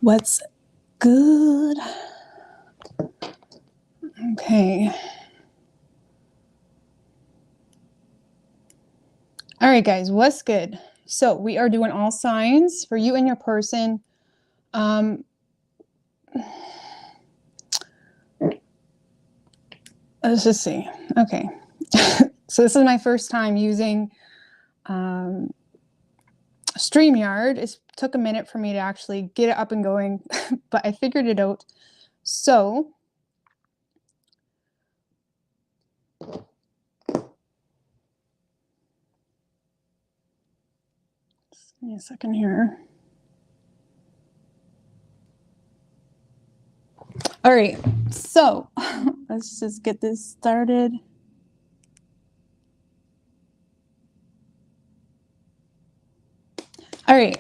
What's good? Okay. All right, guys, what's good? So we are doing all signs for you and your person. Let's just see. Okay. So this is my first time using StreamYard. It took a minute for me to actually get it up and going, but I figured it out. So just give me a second here. All right, so let's just get this started. All right.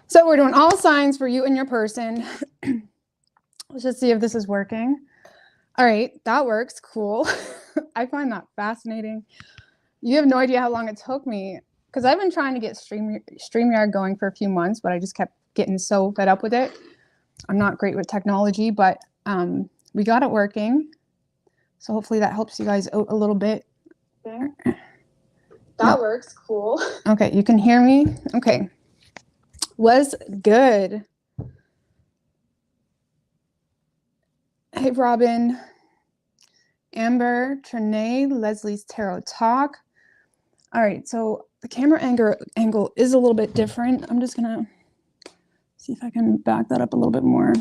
So we're doing all signs for you and your person. Let's just see if this is working. All right, that works. Cool. I find that fascinating. You have no idea how long it took me, because I've been trying to get StreamYard going for a few months, but I just kept getting so fed up with it. I'm not great with technology, but we got it working. So hopefully that helps you guys out a little bit. There. That works. Cool. Okay, you can hear me? Okay. Was good. Hey, Robin, Amber, Trinae, Leslie's Tarot Talk. All right, so the camera angle is a little bit different. I'm just gonna see if I can back that up a little bit more.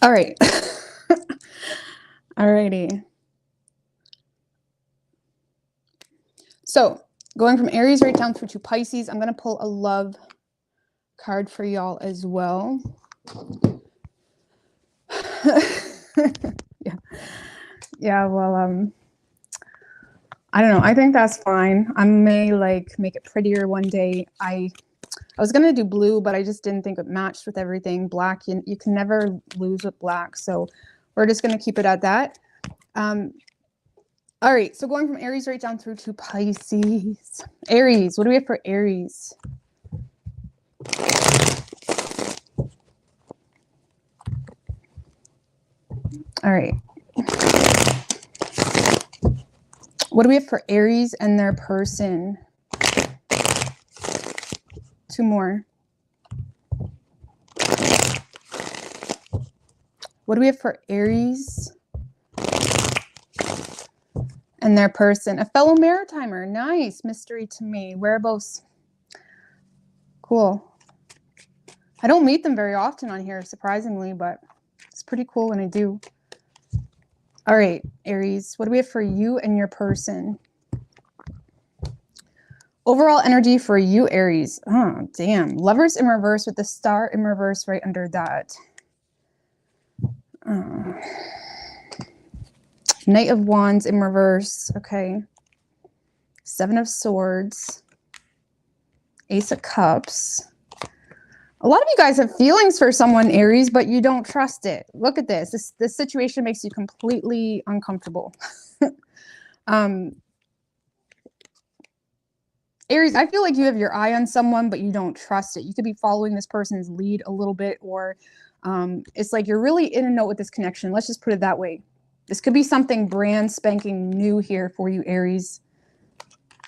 All right. All righty. So going from Aries right down through to Pisces, I'm going to pull a love card for y'all as well. Yeah, well, I don't know. I think that's fine. I may make it prettier one day. I was going to do blue, but I just didn't think it matched with everything. Black, you can never lose with black. So we're just going to keep it at that. All right, so going from Aries right down through to Pisces. Aries, what do we have for Aries? All right. What do we have for Aries and their person? Two more. What do we have for Aries and their person? A fellow maritimer. Nice. Mystery to me. Whereabouts? Cool. I don't meet them very often on here, surprisingly, but it's pretty cool when I do. All right, Aries, what do we have for you and your person? Overall energy for you, Aries. Oh, damn. Lovers in reverse with the star in reverse right under that. Knight of Wands in reverse. Okay. Seven of Swords. Ace of Cups. A lot of you guys have feelings for someone, Aries, but you don't trust it. Look at this. This situation makes you completely uncomfortable. Aries, I feel like you have your eye on someone, but you don't trust it. You could be following this person's lead a little bit, or it's like you're really in and out with this connection. Let's just put it that way. This could be something brand spanking new here for you, Aries.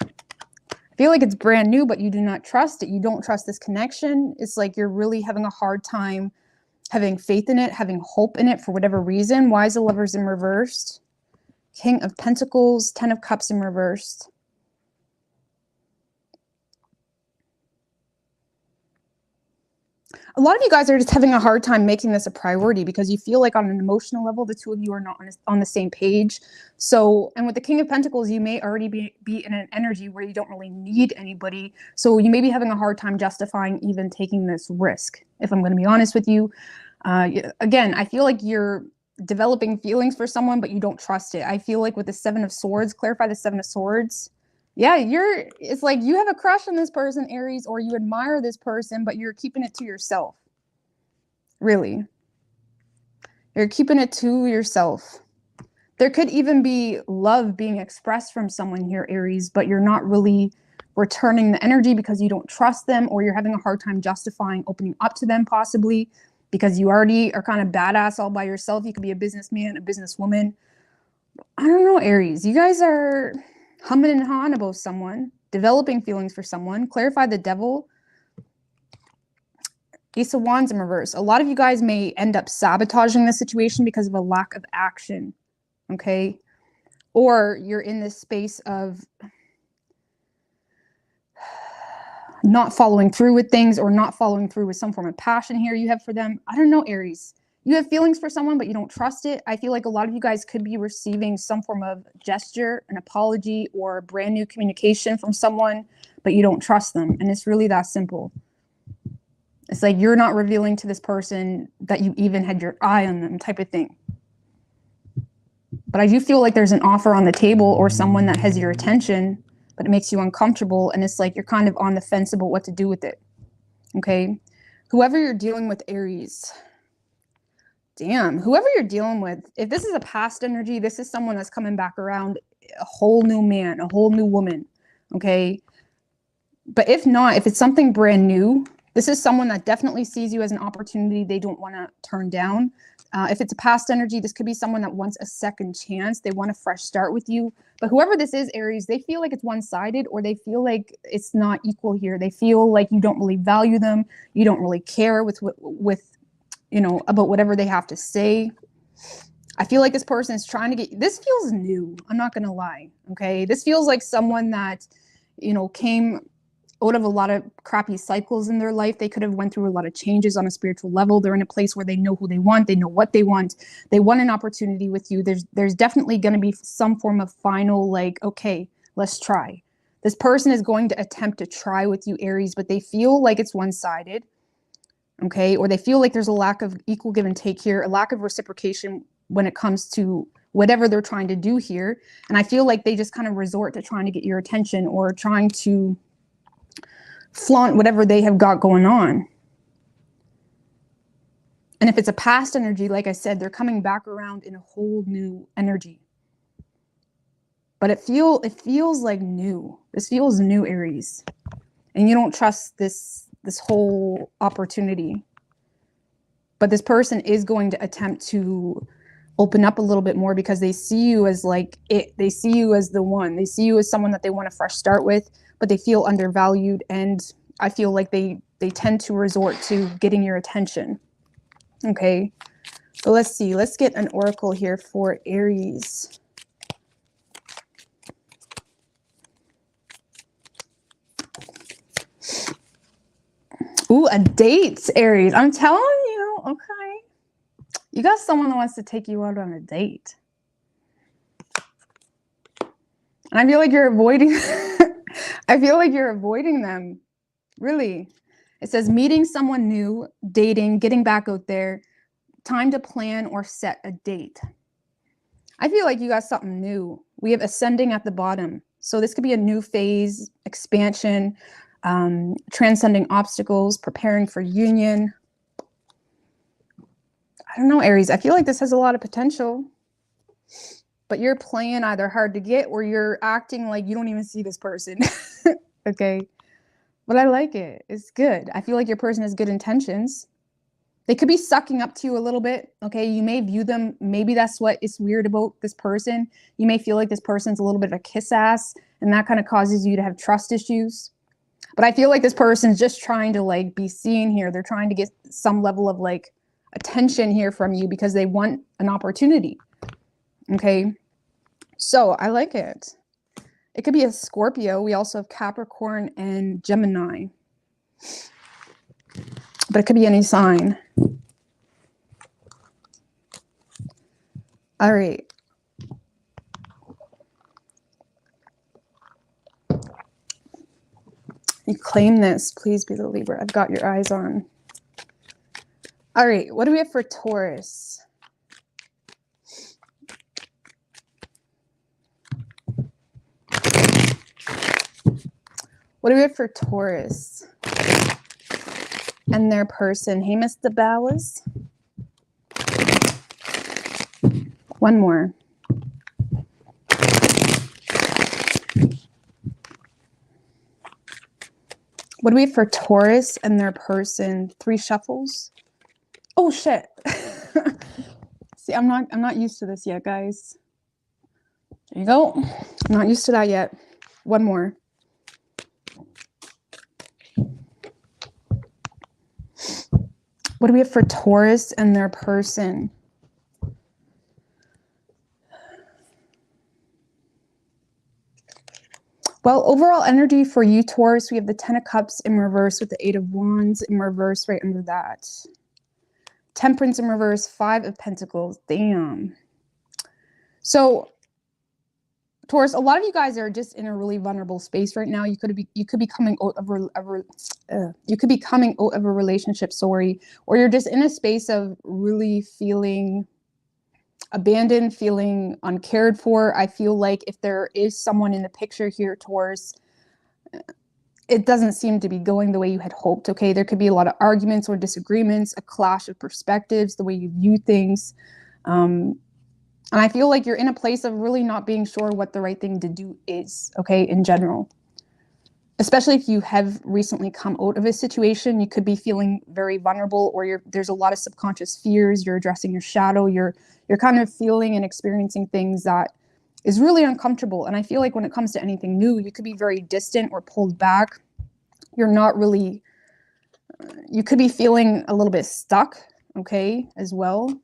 I feel like it's brand new, but you do not trust it. You don't trust this connection. It's like you're really having a hard time having faith in it, having hope in it for whatever reason. Why is the Lovers in reversed? King of Pentacles, Ten of Cups in reversed. A lot of you guys are just having a hard time making this a priority because you feel like on an emotional level, the two of you are not on the same page. So, and with the King of Pentacles, you may already be in an energy where you don't really need anybody. So you may be having a hard time justifying even taking this risk, if I'm going to be honest with you. Again, I feel like you're developing feelings for someone, but you don't trust it. I feel like with the Seven of Swords, clarify the Seven of Swords. Yeah, it's like you have a crush on this person, Aries, or you admire this person, but you're keeping it to yourself. Really. You're keeping it to yourself. There could even be love being expressed from someone here, Aries, but you're not really returning the energy because you don't trust them, or you're having a hard time justifying opening up to them, possibly because you already are kind of badass all by yourself. You could be a businessman, a businesswoman. I don't know, Aries. You guys are humming and hawing about someone, developing feelings for someone. Clarify the devil. Ace of Wands in reverse. A lot of you guys may end up sabotaging the situation because of a lack of action. Okay? Or you're in this space of not following through with things, or not following through with some form of passion here you have for them. I don't know, Aries. You have feelings for someone, but you don't trust it. I feel like a lot of you guys could be receiving some form of gesture, an apology, or brand new communication from someone, but you don't trust them. And it's really that simple. It's like you're not revealing to this person that you even had your eye on them, type of thing. But I do feel like there's an offer on the table, or someone that has your attention, but it makes you uncomfortable. And it's like you're kind of on the fence about what to do with it. Okay? Whoever you're dealing with, Aries. Damn, whoever you're dealing with, if this is a past energy, this is someone that's coming back around, a whole new man, a whole new woman. Okay? But if not, if it's something brand new, this is someone that definitely sees you as an opportunity they don't want to turn down. If it's a past energy, this could be someone that wants a second chance. They want a fresh start with you. But whoever this is, Aries, they feel like it's one-sided, or they feel like it's not equal here. They feel like you don't really value them. You don't really care with about whatever they have to say. I feel like this person is trying to get, this feels new. I'm not going to lie. Okay. This feels like someone that, came out of a lot of crappy cycles in their life. They could have went through a lot of changes on a spiritual level. They're in a place where they know who they want. They know what they want. They want an opportunity with you. There's definitely going to be some form of final, like, okay, let's try. This person is going to attempt to try with you, Aries, but they feel like it's one-sided. Okay. Or they feel like there's a lack of equal give and take here, a lack of reciprocation when it comes to whatever they're trying to do here. And I feel like they just kind of resort to trying to get your attention, or trying to flaunt whatever they have got going on. And if it's a past energy, like I said, they're coming back around in a whole new energy. But it feels like new. This feels new, Aries. And you don't trust this whole opportunity. But this person is going to attempt to open up a little bit more, because they see you as like it. They see you as the one. They see you as someone that they want a fresh start with, but they feel undervalued. And I feel like they tend to resort to getting your attention. Okay. So let's see. Let's get an oracle here for Aries. Ooh, a date, Aries. I'm telling you, okay. You got someone that wants to take you out on a date. And I feel like you're avoiding I feel like you're avoiding them. Really. It says meeting someone new, dating, getting back out there, time to plan or set a date. I feel like you got something new. We have ascending at the bottom. So this could be a new phase, expansion, transcending obstacles, preparing for union. I don't know, Aries. I feel like this has a lot of potential, but you're playing either hard to get, or you're acting like you don't even see this person. Okay. But I like it. It's good. I feel like your person has good intentions. They could be sucking up to you a little bit. Okay. You may view them. Maybe that's what is weird about this person. You may feel like this person's a little bit of a kiss ass, and that kind of causes you to have trust issues. But I feel like this person's just trying to like be seen here. They're trying to get some level of like attention here from you, because they want an opportunity. Okay. So I like it. It could be a Scorpio. We also have Capricorn and Gemini. But it could be any sign. All right. You claim this. Please be the Libra. I've got your eyes on. All right. What do we have for Taurus? What do we have for Taurus and their person? Hey, Mr. Bowers. One more. What do we have for Taurus and their person? 3 shuffles. Oh shit. See, I'm not used to this yet, guys. There you go. I'm not used to that yet. One more. What do we have for Taurus and their person? Well, overall energy for you, Taurus, we have the 10 of Cups in reverse with the 8 of Wands in reverse right under that. Temperance in reverse, 5 of Pentacles. Damn. So, Taurus, a lot of you guys are just in a really vulnerable space right now. You could be coming out of a relationship, sorry, or you're just in a space of really feeling abandoned, feeling uncared for. I feel like if there is someone in the picture here, Taurus, it doesn't seem to be going the way you had hoped. Okay, there could be a lot of arguments or disagreements, a clash of perspectives, the way you view things. And I feel like you're in a place of really not being sure what the right thing to do is, okay, in general. Especially if you have recently come out of a situation, you could be feeling very vulnerable, or there's a lot of subconscious fears. You're addressing your shadow. You're kind of feeling and experiencing things that is really uncomfortable. And I feel like when it comes to anything new, you could be very distant or pulled back. You're not really, you could be feeling a little bit stuck, okay, as well.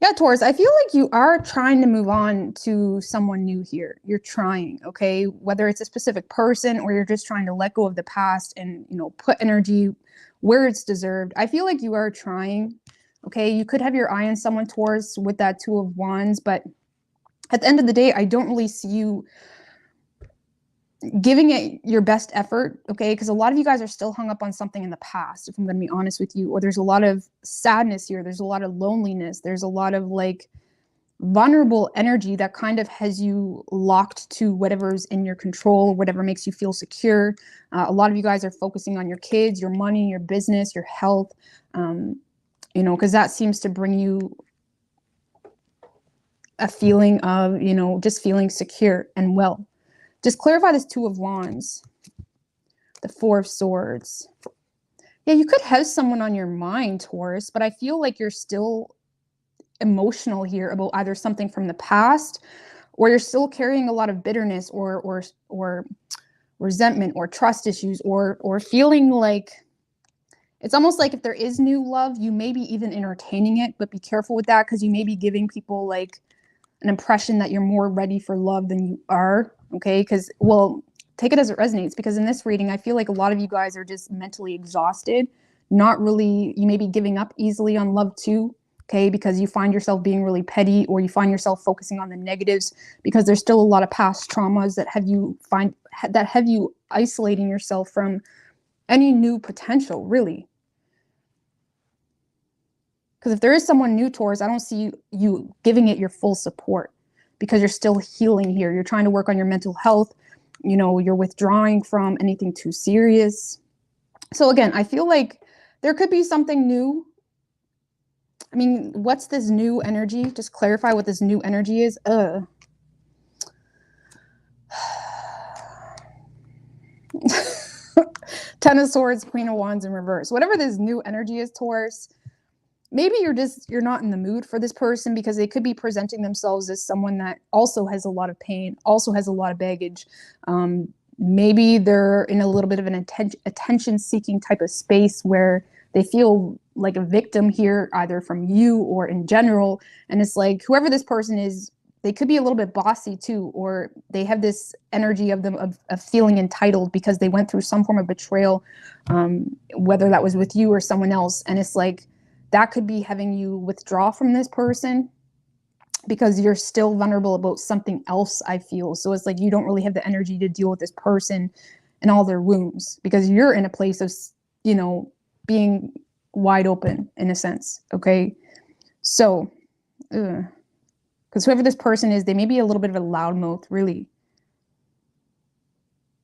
Yeah, Taurus, I feel like you are trying to move on to someone new here. You're trying, okay? Whether it's a specific person or you're just trying to let go of the past and, you know, put energy where it's deserved. I feel like you are trying, okay? You could have your eye on someone, Taurus, with that 2 of Wands, but at the end of the day, I don't really see you giving it your best effort, okay? Because a lot of you guys are still hung up on something in the past, if I'm going to be honest with you, or there's a lot of sadness here. There's a lot of loneliness. There's a lot of like vulnerable energy that kind of has you locked to whatever's in your control, whatever makes you feel secure. A lot of you guys are focusing on your kids, your money, your business, your health, you know, because that seems to bring you a feeling of, you know, just feeling secure and well. Just clarify this 2 of Wands, the 4 of Swords. Yeah, you could have someone on your mind, Taurus, but I feel like you're still emotional here about either something from the past, or you're still carrying a lot of bitterness or resentment or trust issues, or feeling like it's almost like if there is new love, you may be even entertaining it, but be careful with that because you may be giving people like an impression that you're more ready for love than you are. Okay, because, well, take it as it resonates, because in this reading, I feel like a lot of you guys are just mentally exhausted, not really, you may be giving up easily on love too, okay, because you find yourself being really petty, or you find yourself focusing on the negatives because there's still a lot of past traumas that have you isolating yourself from any new potential, really. Because if there is someone new, Taurus, I don't see you giving it your full support, because you're still healing here. You're trying to work on your mental health. You know, you're withdrawing from anything too serious. So again, I feel like there could be something new. I mean, what's this new energy? Just clarify what this new energy is. 10 of Swords, Queen of Wands in reverse. Whatever this new energy is, Taurus, maybe you're not in the mood for this person, because they could be presenting themselves as someone that also has a lot of pain, also has a lot of baggage. Maybe they're in a little bit of an attention-seeking type of space where they feel like a victim here, either from you or in general. And it's like, whoever this person is, they could be a little bit bossy too, or they have this energy of them of feeling entitled because they went through some form of betrayal, whether that was with you or someone else. And it's like, that could be having you withdraw from this person because you're still vulnerable about something else, I feel. So it's like you don't really have the energy to deal with this person and all their wounds, because you're in a place of, you know, being wide open in a sense. Okay. So, because whoever this person is, they may be a little bit of a loudmouth, really.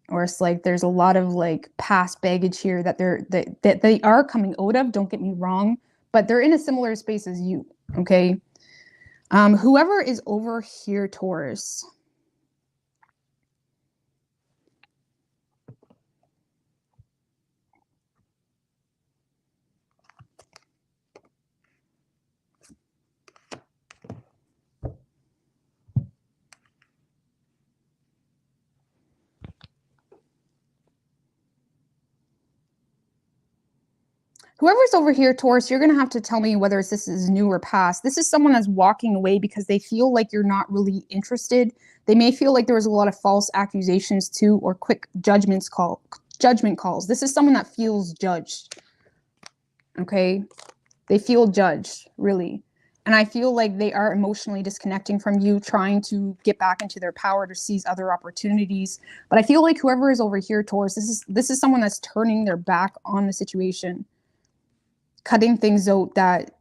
Or it's like there's a lot of like past baggage here that they are coming out of. Don't get me wrong, but they're in a similar space as you. Okay. Whoever is over here, Taurus. Whoever's over here, Taurus, you're going to have to tell me whether this is new or past. This is someone that's walking away because they feel like you're not really interested. They may feel like there was a lot of false accusations too, or quick judgment calls. This is someone that feels judged. Okay? They feel judged, really. And I feel like they are emotionally disconnecting from you, trying to get back into their power to seize other opportunities. But I feel like whoever is over here, Taurus, this is someone that's turning their back on the situation. Cutting things out that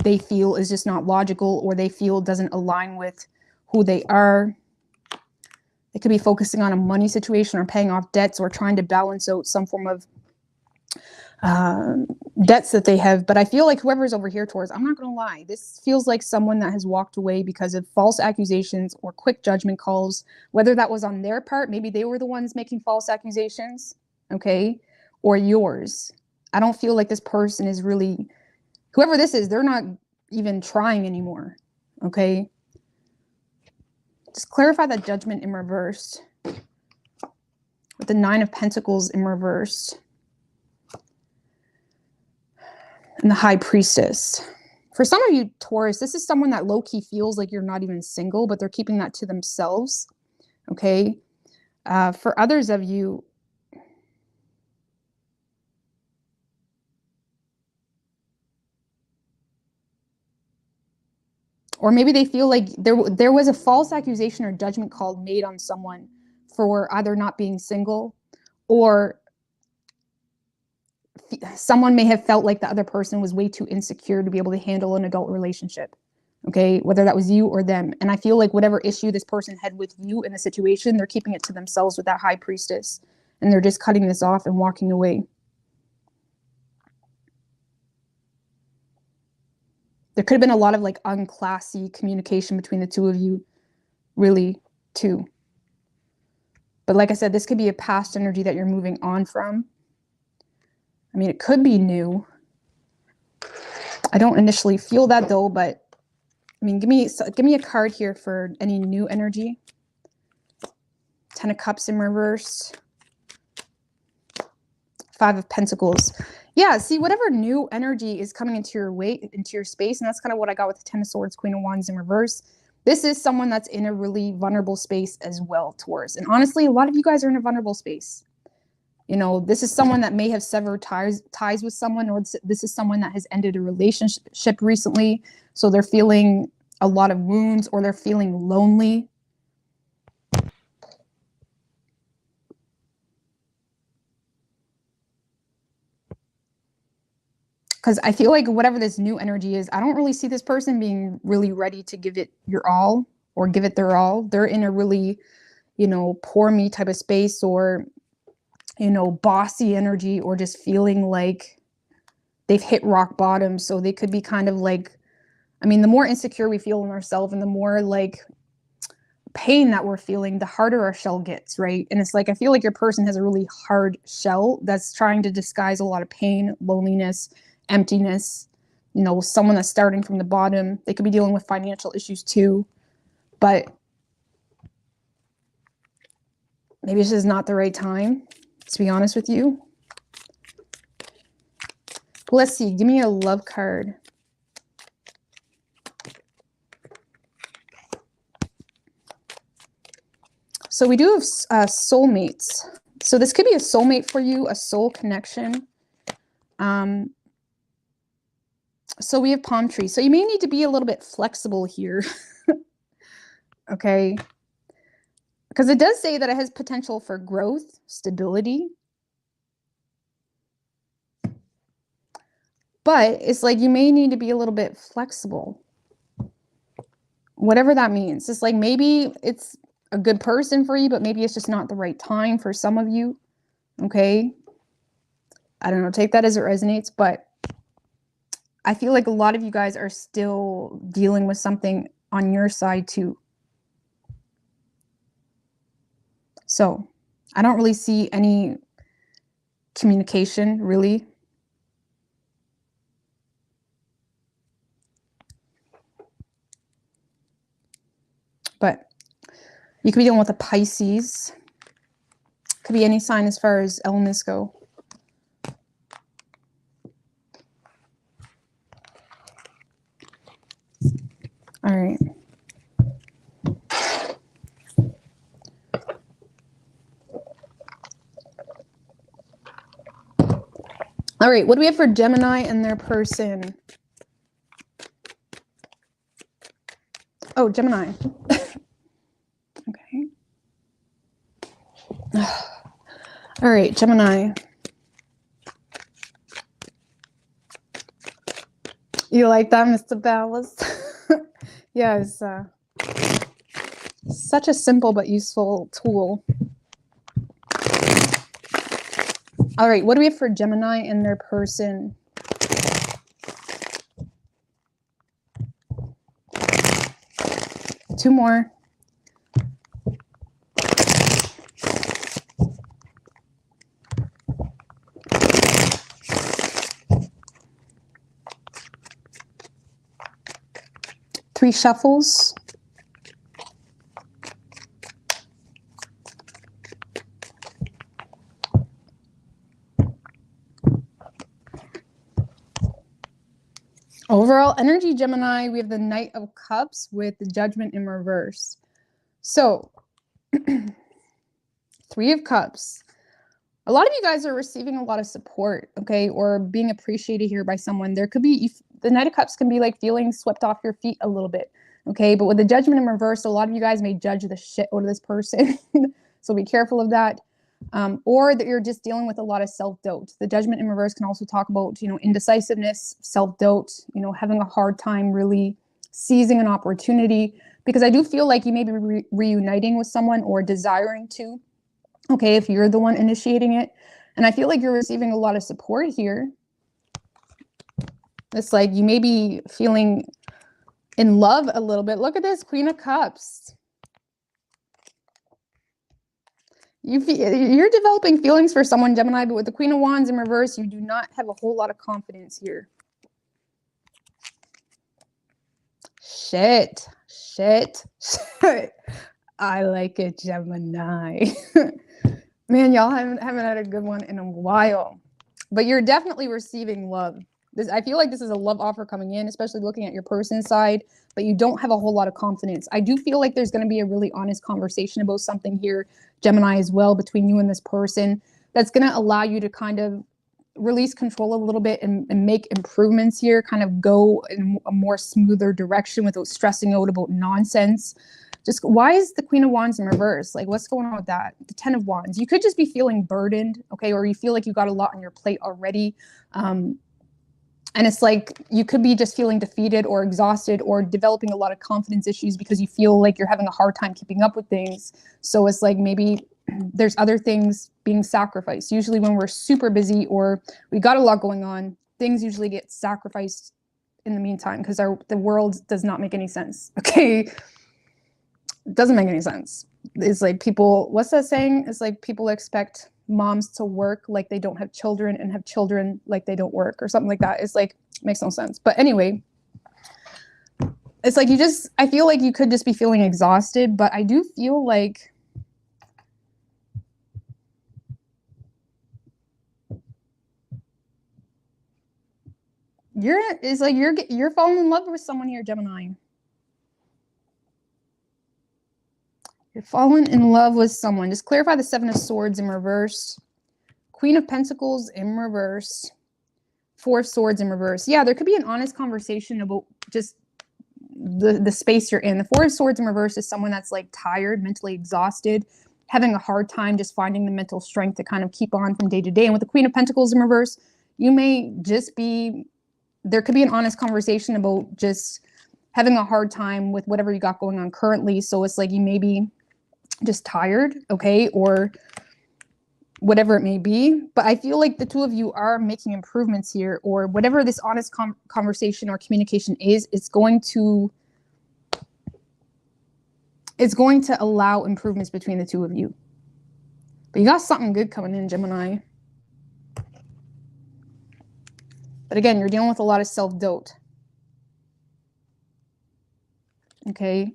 they feel is just not logical, or they feel doesn't align with who they are. They could be focusing on a money situation or paying off debts or trying to balance out some form of debts that they have. But I feel like whoever's over here, Taurus, I'm not going to lie, this feels like someone that has walked away because of false accusations or quick judgment calls, whether that was on their part. Maybe they were the ones making false accusations. Okay. Or yours. I don't feel like this person is really, whoever this is, they're not even trying anymore. Okay. Just clarify that Judgment in reverse. With the 9 of Pentacles in reverse. And the High Priestess. For some of you, Taurus, this is someone that low-key feels like you're not even single, but they're keeping that to themselves. Okay. For others of you, or maybe they feel like there was a false accusation or judgment call made on someone for either not being single, or someone may have felt like the other person was way too insecure to be able to handle an adult relationship. Okay, whether that was you or them. And I feel like whatever issue this person had with you in the situation, they're keeping it to themselves with that High Priestess. And they're just cutting this off and walking away. There could have been a lot of like unclassy communication between the two of you, really, too. But like I said, this could be a past energy that you're moving on from. I mean, it could be new. I don't initially feel that though, but I mean, give me a card here for any new energy. 10 of Cups in reverse. 5 of Pentacles. Yeah, see, whatever new energy is coming into your space, and that's kind of what I got with the 10 of Swords, Queen of Wands in reverse. This is someone that's in a really vulnerable space as well, Taurus. And honestly, a lot of you guys are in a vulnerable space. You know, this is someone that may have severed ties with someone, or this is someone that has ended a relationship recently. So they're feeling a lot of wounds, or they're feeling lonely. Because I feel like whatever this new energy is, I don't really see this person being really ready to give it your all, or give it their all. They're in a really, you know, poor me type of space, or, you know, bossy energy, or just feeling like they've hit rock bottom. So they could be kind of like, I mean, the more insecure we feel in ourselves and the more like pain that we're feeling, the harder our shell gets, right? And it's like, I feel like your person has a really hard shell that's trying to disguise a lot of pain, loneliness, emptiness. You know, someone that's starting from the bottom. They could be dealing with financial issues too, but maybe this is not the right time, to be honest with you. Let's see, give me a love card. So we do have soulmates. So this could be a soulmate for you, a soul connection. So we have palm trees. So you may need to be a little bit flexible here. Okay. Because it does say that it has potential for growth, stability. But it's like you may need to be a little bit flexible. Whatever that means. It's like maybe it's a good person for you, but maybe it's just not the right time for some of you. Okay? I don't know. Take that as it resonates. But I feel like a lot of you guys are still dealing with something on your side too. So I don't really see any communication, really. But you could be dealing with a Pisces. Could be any sign as far as elements go. All right. All right, what do we have for Gemini and their person? Oh, Gemini. Okay. All right, Gemini. You like that, Mr. Ballas? Yeah, it's such a simple but useful tool. All right, what do we have for Gemini and their person? Two more. Three shuffles. Overall energy, Gemini, we have the Knight of Cups with the Judgment in reverse. So, Three of Cups. A lot of you guys are receiving a lot of support, okay, or being appreciated here by someone. There could be, the Knight of Cups can be like feeling swept off your feet a little bit, okay? But with the Judgment in reverse, a lot of you guys may judge the shit out of this person. So be careful of that. Or that you're just dealing with a lot of self-doubt. The Judgment in reverse can also talk about, you know, indecisiveness, self-doubt, you know, having a hard time really seizing an opportunity. Because I do feel like you may be reuniting with someone or desiring to, okay, if you're the one initiating it. And I feel like you're receiving a lot of support here. It's like you may be feeling in love a little bit. Look at this, Queen of Cups. You're developing feelings for someone, Gemini, but with the Queen of Wands in reverse, you do not have a whole lot of confidence here. Shit. I like it, Gemini. Man, y'all haven't had a good one in a while. But you're definitely receiving love. I feel like this is a love offer coming in, especially looking at your person's side, but you don't have a whole lot of confidence. I do feel like there's going to be a really honest conversation about something here, Gemini, as well, between you and this person. That's going to allow you to kind of release control a little bit and make improvements here, kind of go in a more smoother direction without stressing out about nonsense. Just why is the Queen of Wands in reverse? Like, what's going on with that? The Ten of Wands. You could just be feeling burdened, okay, or you feel like you got a lot on your plate already. And it's like you could be just feeling defeated or exhausted or developing a lot of confidence issues because you feel like you're having a hard time keeping up with things. So it's like maybe there's other things being sacrificed. Usually when we're super busy or we got a lot going on, things usually get sacrificed in the meantime because the world does not make any sense, okay? It doesn't make any sense. It's like people, what's that saying? It's like people expect moms to work like they don't have children and have children like they don't work or something like that. It's like, makes no sense. But anyway, it's like I feel like you could just be feeling exhausted, but I do feel like you're falling in love with someone here, Gemini. You're falling in love with someone. Just clarify the Seven of Swords in reverse. Queen of Pentacles in reverse. Four of Swords in reverse. Yeah, there could be an honest conversation about just the space you're in. The Four of Swords in reverse is someone that's like tired, mentally exhausted, having a hard time just finding the mental strength to kind of keep on from day to day. And with the Queen of Pentacles in reverse, you may just be there could be an honest conversation about just having a hard time with whatever you got going on currently. So it's like you may be just tired, okay, or whatever it may be. But I feel like the two of you are making improvements here, or whatever this honest conversation or communication is, it's going to allow improvements between the two of you. But you got something good coming in, Gemini. But again, you're dealing with a lot of self-doubt. Okay.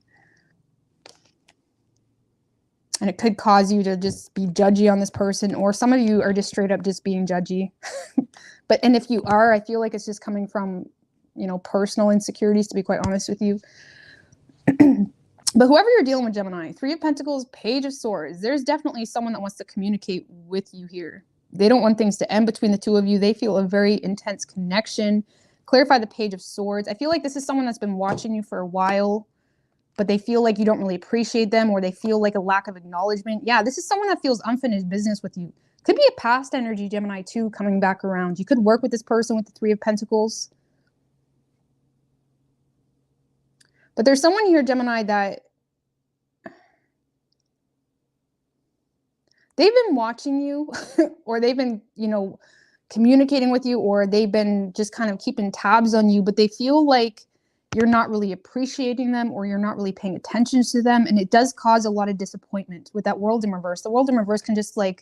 And it could cause you to just be judgy on this person, or some of you are just straight up just being judgy. And if you are, I feel like it's just coming from, you know, personal insecurities, to be quite honest with you. But whoever you're dealing with, Gemini, Three of Pentacles, Page of Swords, there's definitely someone that wants to communicate with you here. They don't want things to end between the two of you. They feel a very intense connection. Clarify the Page of Swords. I feel like this is someone that's been watching you for a while, but they feel like you don't really appreciate them, or they feel like a lack of acknowledgement. Yeah, this is someone that feels unfinished business with you. Could be a past energy, Gemini, too, coming back around. You could work with this person with the Three of Pentacles. But there's someone here, Gemini, that they've been watching you or they've been, you know, communicating with you, or they've been just kind of keeping tabs on you, but they feel like you're not really appreciating them, or you're not really paying attention to them. And it does cause a lot of disappointment with that World in reverse. The World in reverse can just like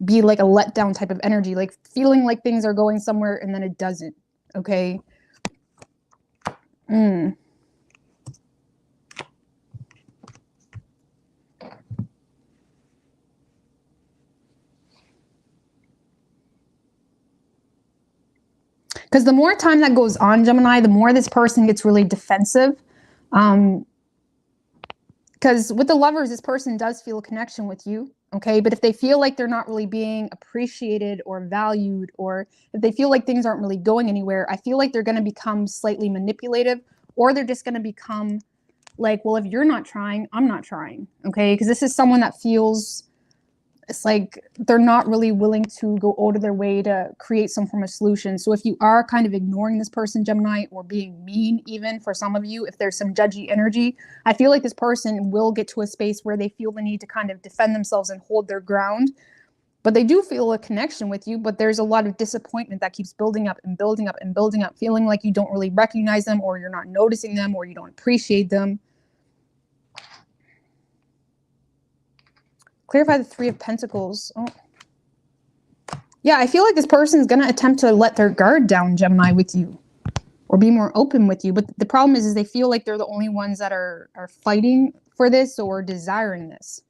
be like a letdown type of energy, like feeling like things are going somewhere and then it doesn't. Okay. Because the more time that goes on, Gemini, the more this person gets really defensive. Because with the Lovers, this person does feel a connection with you, okay? But if they feel like they're not really being appreciated or valued, or if they feel like things aren't really going anywhere, I feel like they're going to become slightly manipulative, or they're just going to become like, well, if you're not trying, I'm not trying, okay? Because this is someone that feels... it's like they're not really willing to go out of their way to create some form of solution. So if you are kind of ignoring this person, Gemini, or being mean, even for some of you, if there's some judgy energy, I feel like this person will get to a space where they feel the need to kind of defend themselves and hold their ground. But they do feel a connection with you, but there's a lot of disappointment that keeps building up and building up and building up, feeling like you don't really recognize them, or you're not noticing them, or you don't appreciate them. Clarify the Three of Pentacles. Oh. Yeah, I feel like this person is going to attempt to let their guard down, Gemini, with you, or be more open with you. But the problem is they feel like they're the only ones that are fighting for this or desiring this.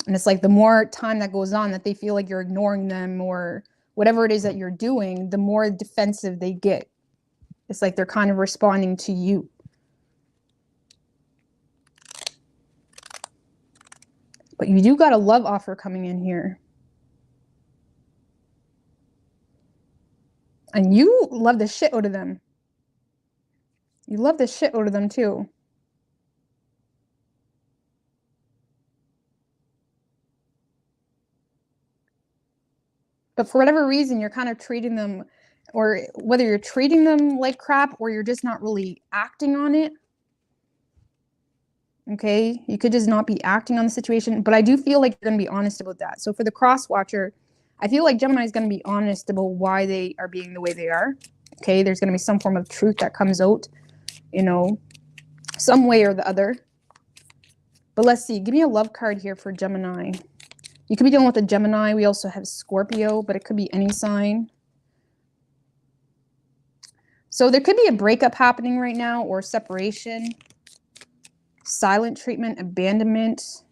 And it's like the more time that goes on that they feel like you're ignoring them, or whatever it is that you're doing, the more defensive they get. It's like they're kind of responding to you. But you do got a love offer coming in here. And you love the shit out of them. You love the shit out of them too. But for whatever reason, you're kind of treating them, or whether you're treating them like crap, or you're just not really acting on it. Okay, you could just not be acting on the situation, but I do feel like you're going to be honest about that. So for the cross watcher, I feel like Gemini is going to be honest about why they are being the way they are. Okay, there's going to be some form of truth that comes out, you know, some way or the other. But let's see, give me a love card here for Gemini. You could be dealing with a Gemini. We also have Scorpio, but it could be any sign. So there could be a breakup happening right now, or separation. Silent treatment, abandonment.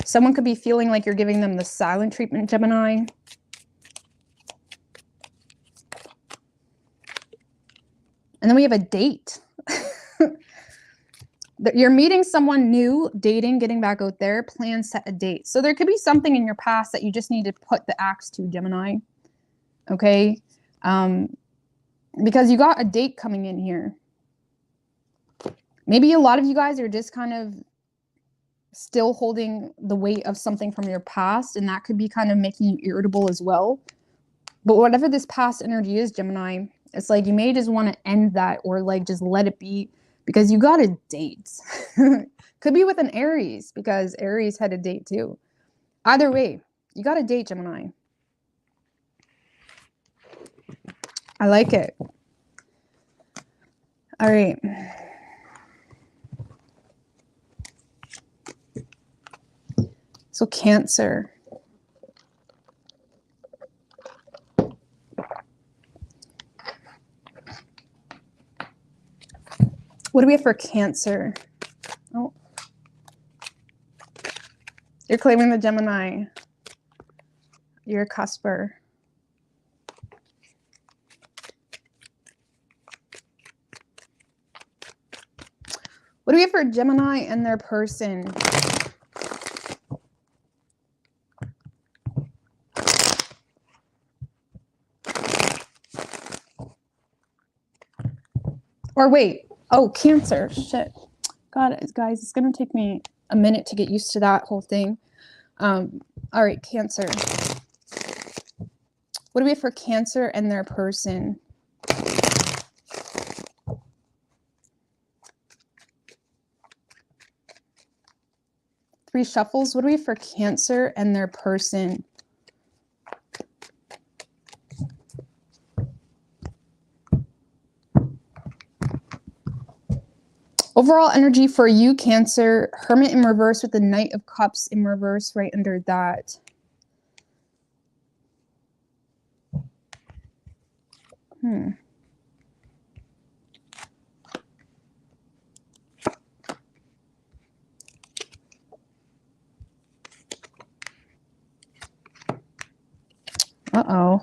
Someone could be feeling like you're giving them the silent treatment, Gemini. And then we have a date. You're meeting someone new, dating, getting back out there, plan, set a date. So there could be something in your past that you just need to put the axe to, Gemini. Okay? Because you got a date coming in here. Maybe a lot of you guys are just kind of still holding the weight of something from your past, and that could be kind of making you irritable as well. But whatever this past energy is, Gemini, it's like you may just want to end that, or like just let it be, because you got a date. Could be with an Aries, because Aries had a date too. Either way, you got a date, Gemini. I like it. All right. So Cancer. What do we have for Cancer? Oh. You're claiming the Gemini. You're a cusper. What do we have for Gemini and their person? Or wait, oh, Cancer, shit. God, guys, it's going to take me a minute to get used to that whole thing. All right, Cancer. What do we have for Cancer and their person? Three shuffles. What do we have for Cancer and their person? Overall energy for you, Cancer. Hermit in reverse with the Knight of Cups in reverse right under that. Uh-oh.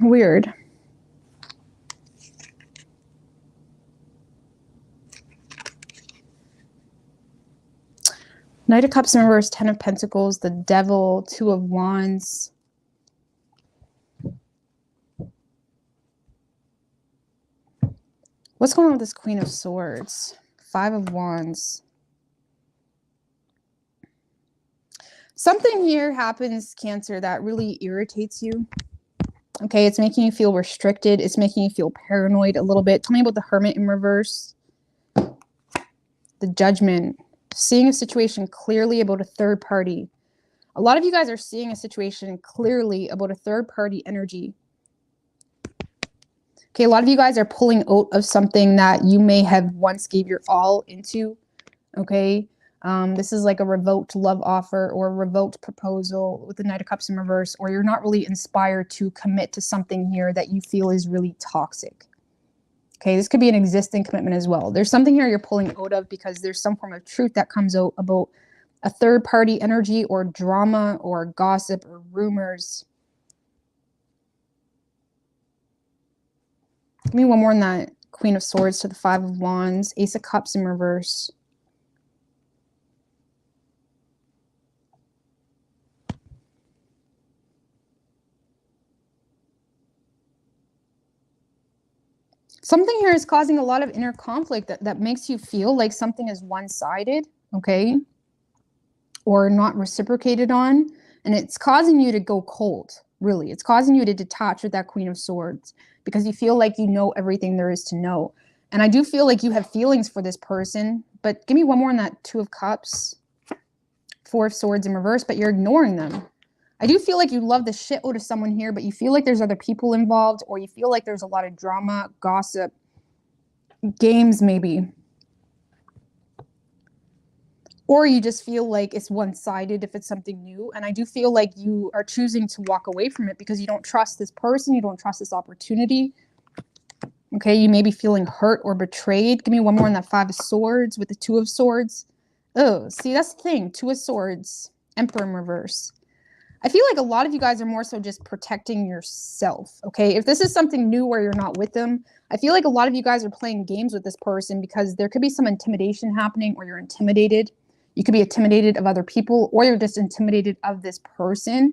Weird. Knight of Cups in reverse, Ten of Pentacles, the Devil, Two of Wands. What's going on with this Queen of Swords? Five of Wands. Something here happens, Cancer, that really irritates you. Okay, it's making you feel restricted. It's making you feel paranoid a little bit. Tell me about the Hermit in reverse. The Judgment. Seeing a situation clearly about a third party. A lot of you guys are seeing a situation clearly about a third party energy. Okay, a lot of you guys are pulling out of something that you may have once gave your all into. Okay, this is like a revoked love offer or a revoked proposal with the Knight of Cups in reverse, or you're not really inspired to commit to something here that you feel is really toxic. Okay, this could be an existing commitment as well. There's something here you're pulling out of because there's some form of truth that comes out about a third party energy or drama or gossip or rumors. Give me one more on that Queen of Swords to the Five of Wands, Ace of Cups in reverse. Something here is causing a lot of inner conflict that makes you feel like something is one-sided, okay? Or not reciprocated on. And it's causing you to go cold, really. It's causing you to detach with that Queen of Swords because you feel like you know everything there is to know. And I do feel like you have feelings for this person, but give me one more on that Two of Cups, Four of Swords in reverse, but you're ignoring them. I do feel like you love the shit out of someone here, but you feel like there's other people involved, or you feel like there's a lot of drama, gossip, games maybe. Or you just feel like it's one-sided if it's something new. And I do feel like you are choosing to walk away from it because you don't trust this person, you don't trust this opportunity. Okay, you may be feeling hurt or betrayed. Give me one more on that Five of Swords with the Two of Swords. Oh, see, that's the thing. Two of Swords, Emperor in reverse. I feel like a lot of you guys are more so just protecting yourself, okay? If this is something new where you're not with them, I feel like a lot of you guys are playing games with this person because there could be some intimidation happening, or you're intimidated. You could be intimidated of other people, or you're just intimidated of this person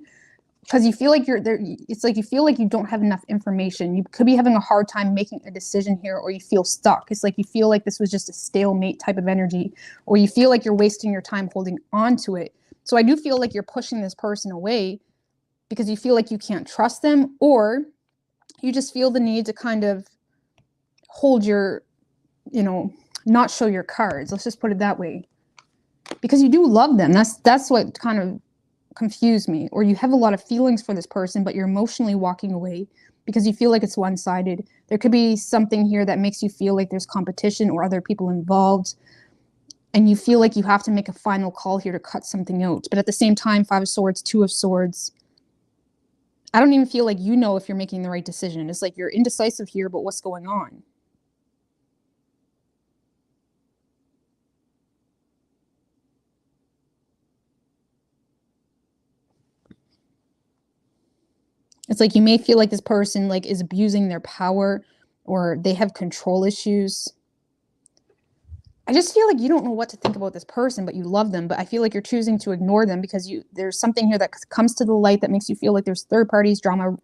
because you feel like you're there. It's like you feel like you don't have enough information. You could be having a hard time making a decision here, or you feel stuck. It's like you feel like this was just a stalemate type of energy, or you feel like you're wasting your time holding on to it. So I do feel like you're pushing this person away because you feel like you can't trust them, or you just feel the need to kind of hold your, not show your cards. Let's just put it that way. Because you do love them. That's what kind of confused me. Or you have a lot of feelings for this person, but you're emotionally walking away because you feel like it's one-sided. There could be something here that makes you feel like there's competition or other people involved. And you feel like you have to make a final call here to cut something out. But at the same time, 5 of Swords, 2 of Swords, I don't even feel like you know if you're making the right decision. It's like you're indecisive here, but what's going on? It's like you may feel like this person like is abusing their power, or they have control issues. I just feel like you don't know what to think about this person, but you love them. But I feel like you're choosing to ignore them because there's something here that comes to the light that makes you feel like there's third parties, drama,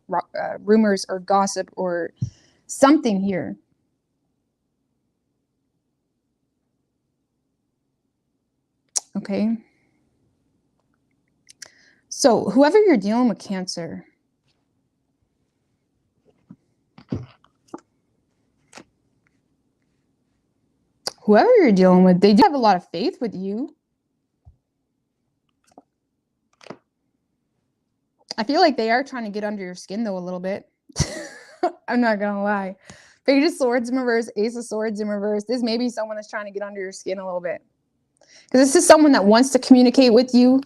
rumors, or gossip, or something here. Okay. So whoever you're dealing with, Cancer, whoever you're dealing with, they do have a lot of faith with you. I feel like they are trying to get under your skin, though, a little bit. I'm not going to lie. Page of Swords in reverse, Ace of Swords in reverse. This may be someone that's trying to get under your skin a little bit. Because this is someone that wants to communicate with you,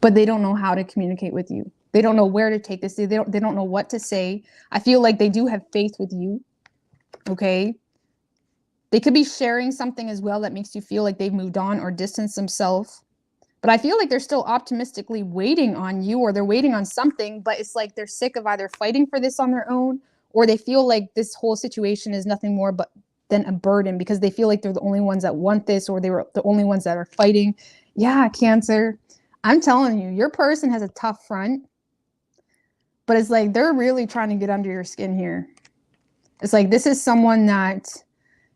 but they don't know how to communicate with you. They don't know where to take this. They don't know what to say. I feel like they do have faith with you. Okay? They could be sharing something as well that makes you feel like they've moved on or distanced themselves. But I feel like they're still optimistically waiting on you, or they're waiting on something, but it's like they're sick of either fighting for this on their own, or they feel like this whole situation is nothing more but than a burden because they feel like they're the only ones that want this, or they were the only ones that are fighting. Yeah, Cancer. I'm telling you, your person has a tough front, but it's like they're really trying to get under your skin here. It's like this is someone that,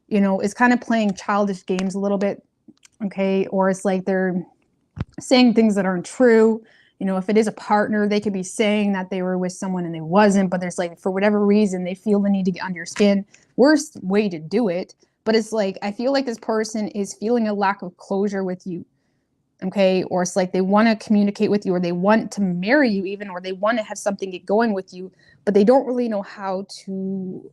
is kind of playing childish games a little bit, okay? Or it's like they're saying things that aren't true. If it is a partner, they could be saying that they were with someone and they wasn't, but there's like, for whatever reason, they feel the need to get under your skin. Worst way to do it. But it's like, I feel like this person is feeling a lack of closure with you. Okay. Or it's like they want to communicate with you, or they want to marry you even, or they want to have something get going with you, but they don't really know how to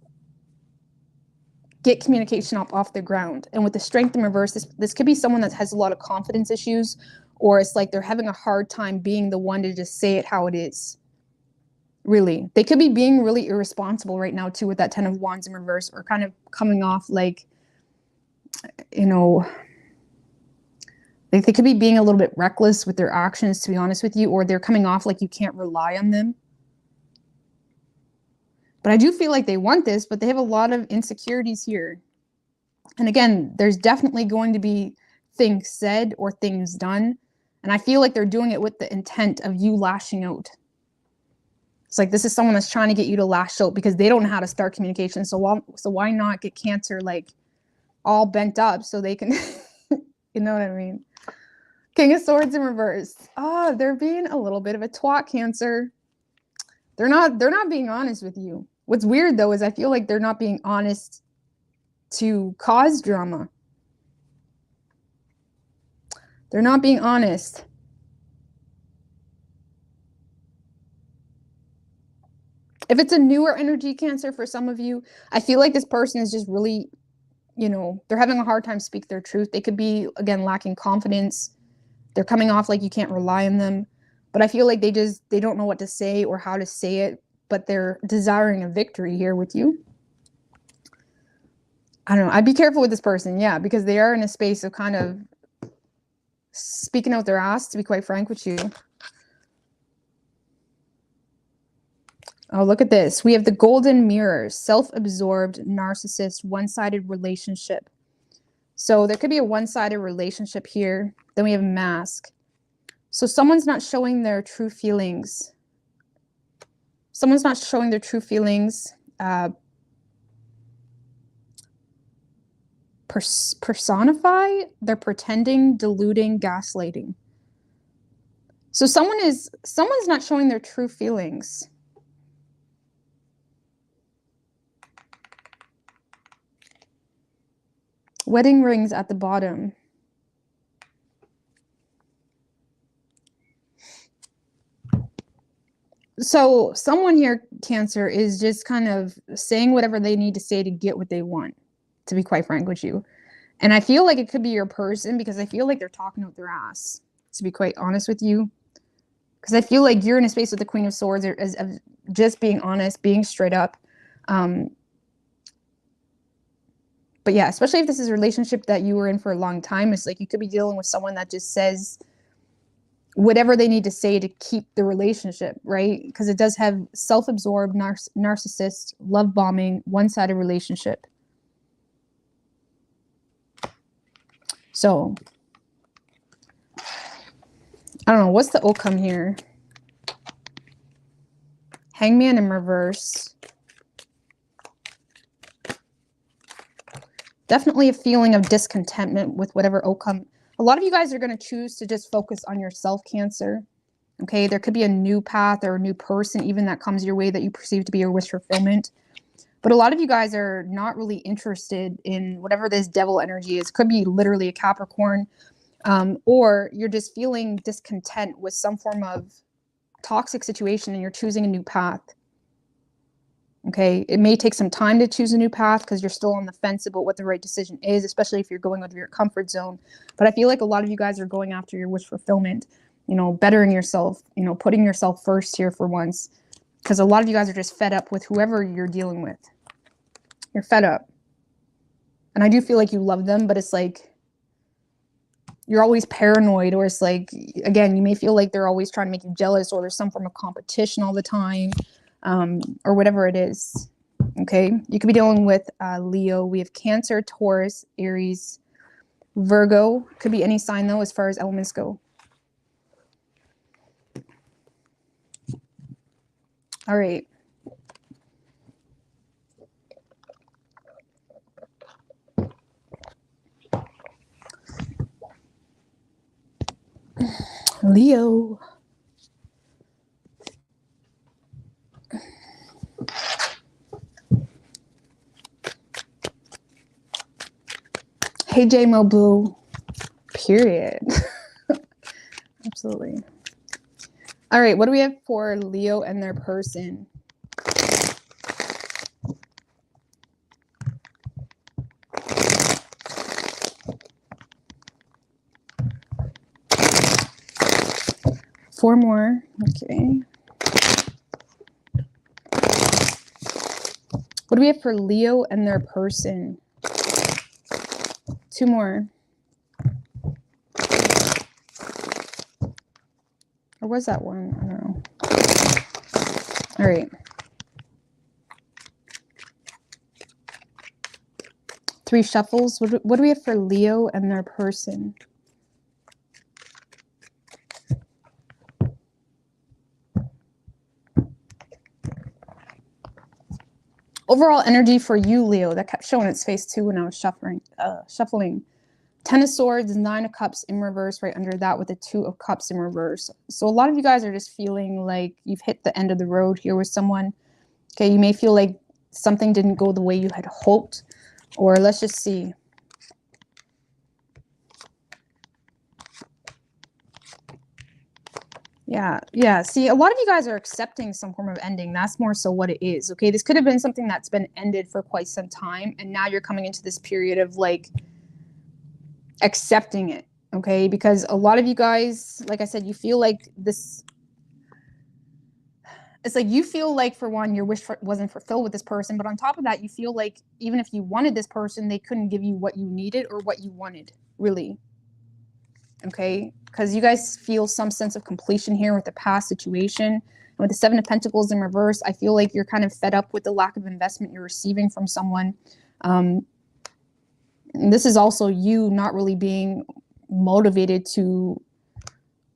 get communication up off the ground. And with the Strength in reverse, this could be someone that has a lot of confidence issues, or it's like they're having a hard time being the one to just say it how it is. Really. They could be being really irresponsible right now too with that 10 of Wands in reverse, or kind of coming off like, they could be being a little bit reckless with their actions, to be honest with you, or they're coming off like you can't rely on them. But I do feel like they want this, but they have a lot of insecurities here. And again, there's definitely going to be things said or things done. And I feel like they're doing it with the intent of you lashing out. It's like this is someone that's trying to get you to lash out because they don't know how to start communication. So why not get Cancer like all bent up so they can, you know what I mean? King of Swords in reverse. Oh, they're being a little bit of a twat, Cancer. They're not being honest with you. What's weird though is I feel like they're not being honest to cause drama. They're not being honest. If it's a newer energy, Cancer, for some of you, I feel like this person is just really, they're having a hard time speak their truth. They could be, again, lacking confidence. They're coming off like you can't rely on them. But I feel like they don't know what to say or how to say it, but they're desiring a victory here with you. I don't know. I'd be careful with this person, yeah, because they are in a space of kind of speaking out their ass, to be quite frank with you. Oh, look at this. We have the golden mirror, self-absorbed, narcissist, one-sided relationship. So there could be a one-sided relationship here. Then we have mask. So someone's not showing their true feelings. Someone's not showing their true feelings. Personify. They're pretending, deluding, gaslighting. So someone's not showing their true feelings. Wedding rings at the bottom. So someone here, Cancer, is just kind of saying whatever they need to say to get what they want, to be quite frank with you. And I feel like it could be your person because I feel like they're talking out their ass, to be quite honest with you. Because I feel like you're in a space with the Queen of Swords of just being honest, being straight up. But yeah, especially if this is a relationship that you were in for a long time, it's like you could be dealing with someone that just says whatever they need to say to keep the relationship, right? Because it does have self-absorbed, narcissist, love bombing, one-sided relationship. So, I don't know. What's the outcome here? Hangman in reverse. Definitely a feeling of discontentment with whatever outcome. A lot of you guys are going to choose to just focus on yourself, Cancer. Okay, there could be a new path or a new person even that comes your way that you perceive to be your wish fulfillment. But a lot of you guys are not really interested in whatever this devil energy is. Could be literally a Capricorn, or you're just feeling discontent with some form of toxic situation and you're choosing a new path. Okay, it may take some time to choose a new path because you're still on the fence about what the right decision is, especially if you're going out of your comfort zone. But I feel like a lot of you guys are going after your wish fulfillment, you know, bettering yourself, you know, putting yourself first here for once. Because a lot of you guys are just fed up with whoever you're dealing with. You're fed up. And I do feel like you love them, but it's like you're always paranoid, or it's like, again, you may feel like they're always trying to make you jealous, or there's some form of competition all the time. Or whatever it is. Okay, you could be dealing with Leo. We have Cancer, Taurus, Aries, Virgo. Could be any sign though, as far as elements go. All right. Leo. Hey, J-Mo Blue. Period. Absolutely. All right, what do we have for Leo and their person? Four more. Okay. What do we have for Leo and their person? Two more. Or was that one? I don't know. All right. Three shuffles. What do we have for Leo and their person? Overall energy for you, Leo, that kept showing its face too when I was shuffling. Ten of Swords, Nine of Cups in reverse right under that with the Two of Cups in reverse. So a lot of you guys are just feeling like you've hit the end of the road here with someone. Okay, you may feel like something didn't go the way you had hoped, or let's just see. Yeah. See, a lot of you guys are accepting some form of ending. That's more so what it is. Okay, this could have been something that's been ended for quite some time, and now you're coming into this period of like accepting it. Okay, because a lot of you guys, like I said, you feel like this. It's like you feel like, for one, your wish wasn't fulfilled with this person, but on top of that, you feel like even if you wanted this person, they couldn't give you what you needed or what you wanted, really. Okay, because you guys feel some sense of completion here with the past situation. And With the Seven of Pentacles in reverse, I feel like you're kind of fed up with the lack of investment you're receiving from someone. And this is also you not really being motivated to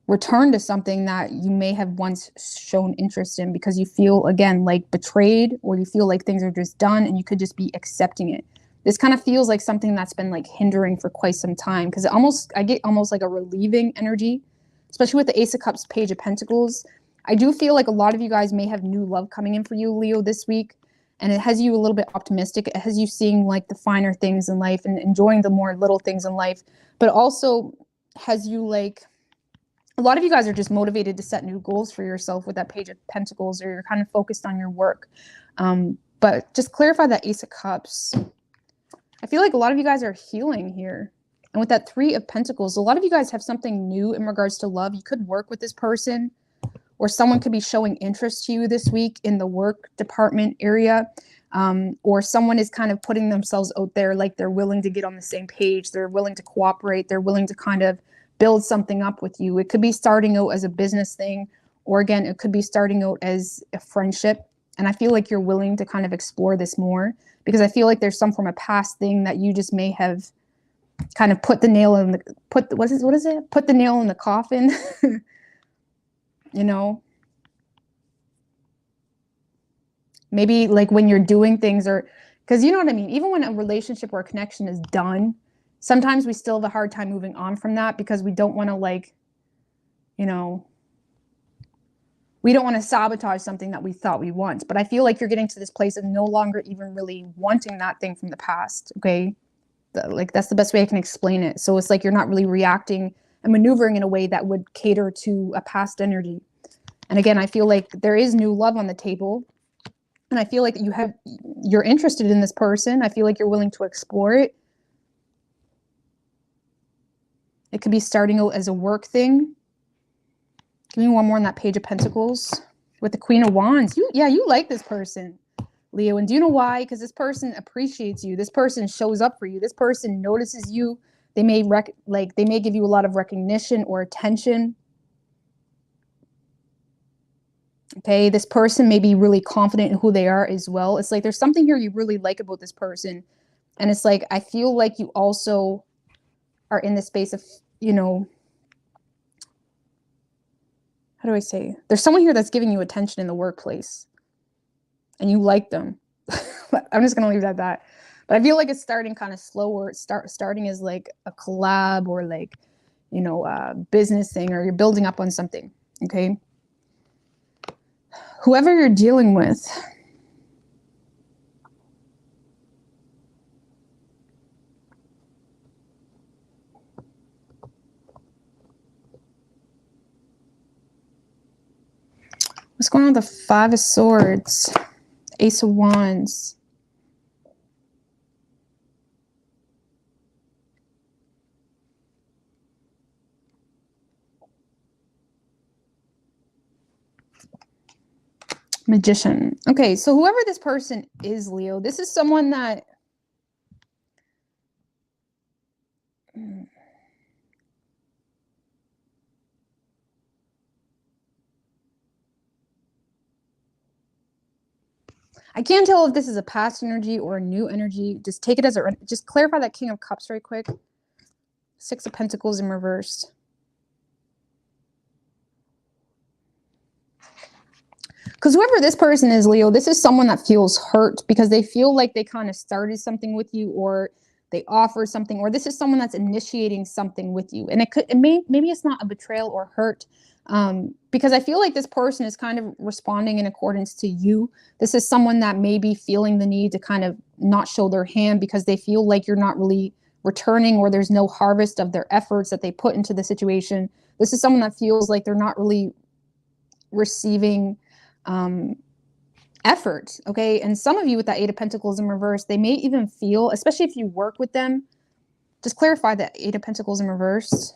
return to something that you may have once shown interest in, because you feel, again, like betrayed, or you feel like things are just done and you could just be accepting it. This kind of feels like something that's been like hindering for quite some time, because I get almost like a relieving energy, especially with the Ace of Cups, Page of Pentacles. I do feel like a lot of you guys may have new love coming in for you, Leo, this week. And it has you a little bit optimistic. It has you seeing like the finer things in life and enjoying the more little things in life. But also has you like, a lot of you guys are just motivated to set new goals for yourself with that Page of Pentacles, or you're kind of focused on your work. But just clarify that Ace of Cups. I feel like a lot of you guys are healing here. And with that Three of Pentacles, a lot of you guys have something new in regards to love. You could work with this person, or someone could be showing interest to you this week in the work department area. Or someone is kind of putting themselves out there, like they're willing to get on the same page. They're willing to cooperate. They're willing to kind of build something up with you. It could be starting out as a business thing, or again, it could be starting out as a friendship. And I feel like you're willing to kind of explore this more, because I feel like there's some from a past thing that you just may have kind of put the nail in the, put the nail in the coffin. You know, maybe like when you're doing things, or because you know what I mean, even when a relationship or a connection is done, sometimes we still have a hard time moving on from that, because we don't want to, like, you know, we don't want to sabotage something that we thought we want. But I feel like you're getting to this place of no longer even really wanting that thing from the past. Okay. Like that's the best way I can explain it. So it's like you're not really reacting and maneuvering in a way that would cater to a past energy. And again, I feel like there is new love on the table. And I feel like you're interested in this person. I feel like you're willing to explore it. It could be starting out as a work thing. Give me one more on that Page of Pentacles with the Queen of Wands. You like this person, Leo. And do you know why? Because this person appreciates you. This person shows up for you. This person notices you. They may give you a lot of recognition or attention. Okay, this person may be really confident in who they are as well. It's like there's something here you really like about this person. And it's like, I feel like you also are in the space of, you know, how do I say? There's someone here that's giving you attention in the workplace. And you like them. I'm just going to leave it at that. But I feel like it's starting kind of slower. Starting as like a collab, or like, you know, a business thing, or you're building up on something. Okay. Whoever you're dealing with, what's going on with the Five of Swords, Ace of Wands? Magician. Okay, so whoever this person is, Leo, this is someone that I can't tell if this is a past energy or a new energy. Just take it as just clarify that King of Cups right quick. Six of Pentacles in reverse. Because whoever this person is, Leo, this is someone that feels hurt because they feel like they kind of started something with you, or they offer something, or this is someone that's initiating something with you. And maybe it's not a betrayal or hurt, because I feel like this person is kind of responding in accordance to you. This is someone that may be feeling the need to kind of not show their hand because they feel like you're not really returning, or there's no harvest of their efforts that they put into the situation. This is someone that feels like they're not really receiving effort. Okay. And some of you with that Eight of Pentacles in reverse, they may even feel, especially if you work with them, just clarify that Eight of Pentacles in reverse.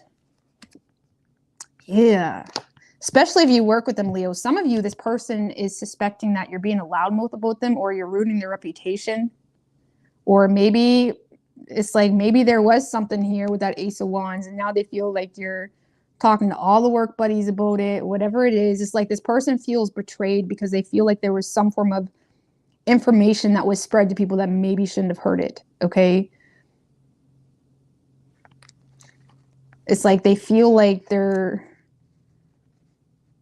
Yeah. Especially if you work with them, Leo. Some of you, this person is suspecting that you're being a loudmouth about them, or you're ruining their reputation. Or maybe it's like, maybe there was something here with that Ace of Wands, and now they feel like you're talking to all the work buddies about it, whatever it is. It's like this person feels betrayed because they feel like there was some form of information that was spread to people that maybe shouldn't have heard it. Okay. It's like they feel like they're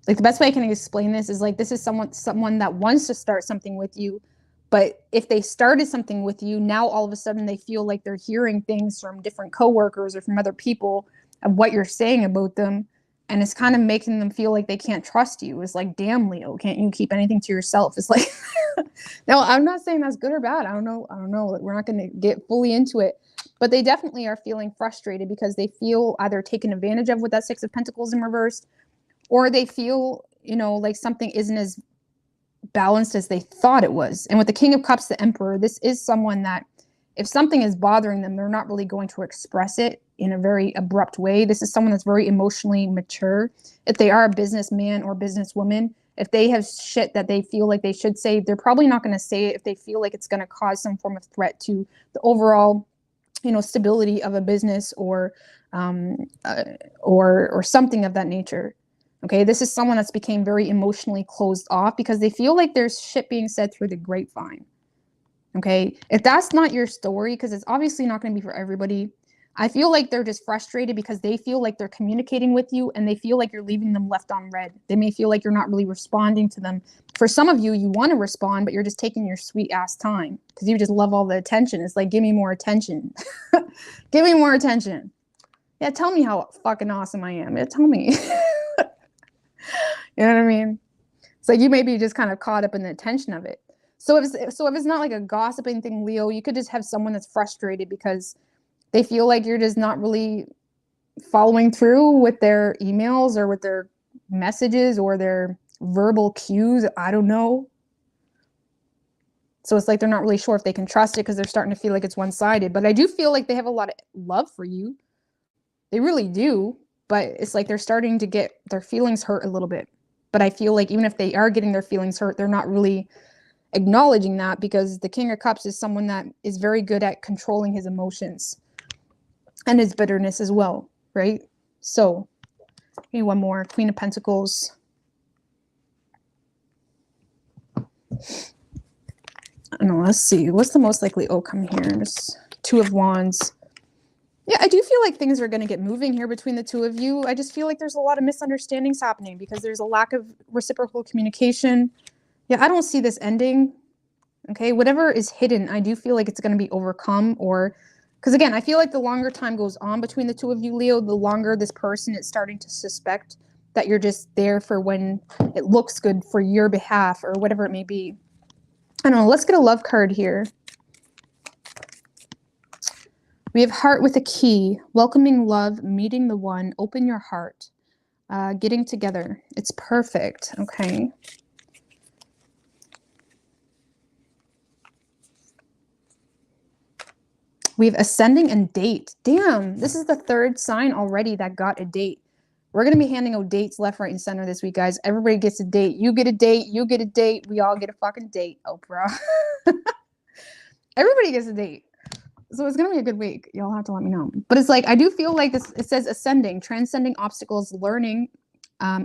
like, the best way I can explain this is like, this is someone that wants to start something with you, but if they started something with you, now all of a sudden they feel like they're hearing things from different coworkers or from other people of what you're saying about them, and it's kind of making them feel like they can't trust you. It's like, damn, Leo, can't you keep anything to yourself? It's like, no, I'm not saying that's good or bad. I don't know. We're not going to get fully into it, but they definitely are feeling frustrated because they feel either taken advantage of with that Six of Pentacles in reverse, or they feel, you know, like something isn't as balanced as they thought it was. And with the King of Cups, the Emperor, this is someone that if something is bothering them, they're not really going to express it in a very abrupt way. This is someone that's very emotionally mature. If they are a businessman or businesswoman, if they have shit that they feel like they should say, they're probably not going to say it if they feel like it's going to cause some form of threat to the overall, you know, stability of a business or something of that nature. Okay, this is someone that's became very emotionally closed off because they feel like there's shit being said through the grapevine. Okay, if that's not your story, because it's obviously not going to be for everybody, I feel like they're just frustrated because they feel like they're communicating with you and they feel like you're leaving them left on red. They may feel like you're not really responding to them. For some of you, you want to respond, but you're just taking your sweet ass time because you just love all the attention. It's like, give me more attention. Give me more attention. Yeah, tell me how fucking awesome I am. Yeah, tell me. You know what I mean? It's like you may be just kind of caught up in the attention of it. So if it's not like a gossiping thing, Leo, you could just have someone that's frustrated because they feel like you're just not really following through with their emails or with their messages or their verbal cues. I don't know. So it's like they're not really sure if they can trust it because they're starting to feel like it's one-sided. But I do feel like they have a lot of love for you. They really do. But it's like they're starting to get their feelings hurt a little bit. But I feel like even if they are getting their feelings hurt, they're not really acknowledging that because the King of Cups is someone that is very good at controlling his emotions and his bitterness as well, right? So, maybe one more. Queen of Pentacles. I don't know, let's see. What's the most likely outcome here? Just Two of Wands. Yeah, I do feel like things are going to get moving here between the two of you. I just feel like there's a lot of misunderstandings happening because there's a lack of reciprocal communication. Yeah, I don't see this ending. Okay, whatever is hidden, I do feel like it's going to be overcome, or because again, I feel like the longer time goes on between the two of you, Leo, the longer this person is starting to suspect that you're just there for when it looks good for your behalf or whatever it may be. I don't know. Let's get a love card here. We have Heart with a Key, welcoming love, meeting the one, open your heart, getting together. It's perfect. Okay. We have Ascending and Date. Damn, this is the third sign already that got a date. We're going to be handing out dates left, right, and center this week, guys. Everybody gets a date. You get a date. You get a date. We all get a fucking date, Oprah. Everybody gets a date. So it's going to be a good week. Y'all have to let me know. But it's like, I do feel like this, it says ascending, transcending obstacles, learning,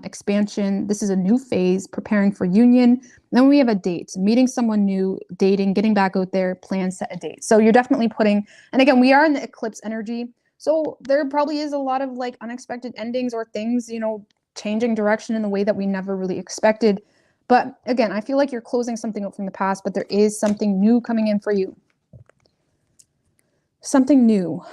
expansion. This is a new phase, preparing for union. Then we have a date, meeting someone new, dating, getting back out there, plan, set a date. So you're definitely putting, and again, we are in the eclipse energy. So there probably is a lot of like unexpected endings or things, you know, changing direction in the way that we never really expected. But again, I feel like you're closing something out from the past, but there is something new coming in for you. Something new.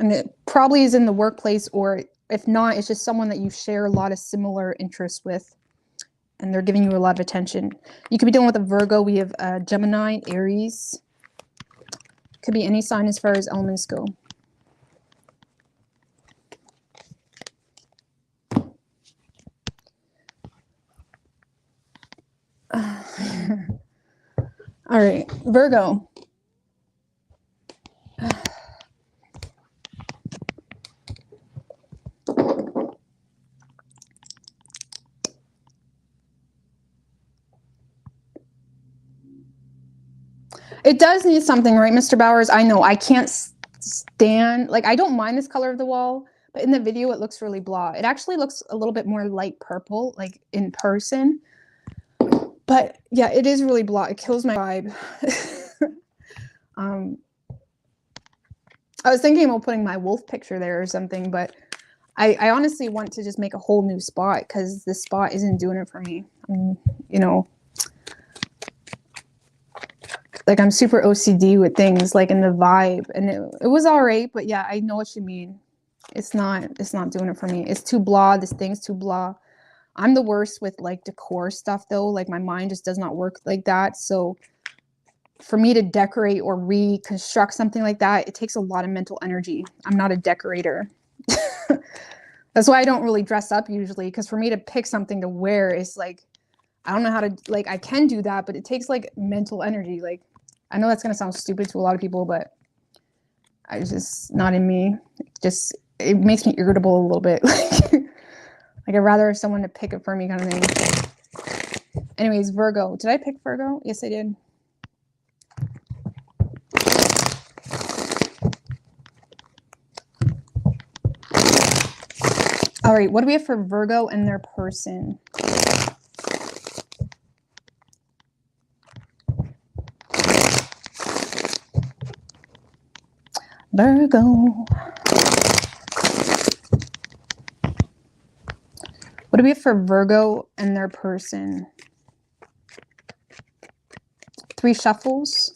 And it probably is in the workplace, or if not, it's just someone that you share a lot of similar interests with, and they're giving you a lot of attention. You could be dealing with a Virgo. We have Gemini, Aries. Could be any sign as far as elements go. All right, Virgo. It does need something, right, Mr. Bowers? I know I can't stand, like, I don't mind this color of the wall, but in the video it looks really blah. It actually looks a little bit more light purple, like in person. But yeah, it is really blah. It kills my vibe. I was thinking about putting my wolf picture there or something, but I honestly want to just make a whole new spot because this spot isn't doing it for me. You know, like I'm super OCD with things, like in the vibe, and it was all right, but yeah, I know what you mean. It's not doing it for me. It's too blah. This thing's too blah. I'm the worst with like decor stuff though. Like my mind just does not work like that. So for me to decorate or reconstruct something like that, it takes a lot of mental energy. I'm not a decorator. That's why I don't really dress up usually, because for me to pick something to wear is like, I don't know how to, like, I can do that, but it takes like mental energy. Like, I know that's going to sound stupid to a lot of people, but it's just not in me. It makes me irritable a little bit. Like I'd rather have someone to pick it for me kind of thing. Anyways, Virgo. Did I pick Virgo? Yes, I did. All right, what do we have for Virgo and their person? Virgo. What do we have for Virgo and their person? 3 shuffles.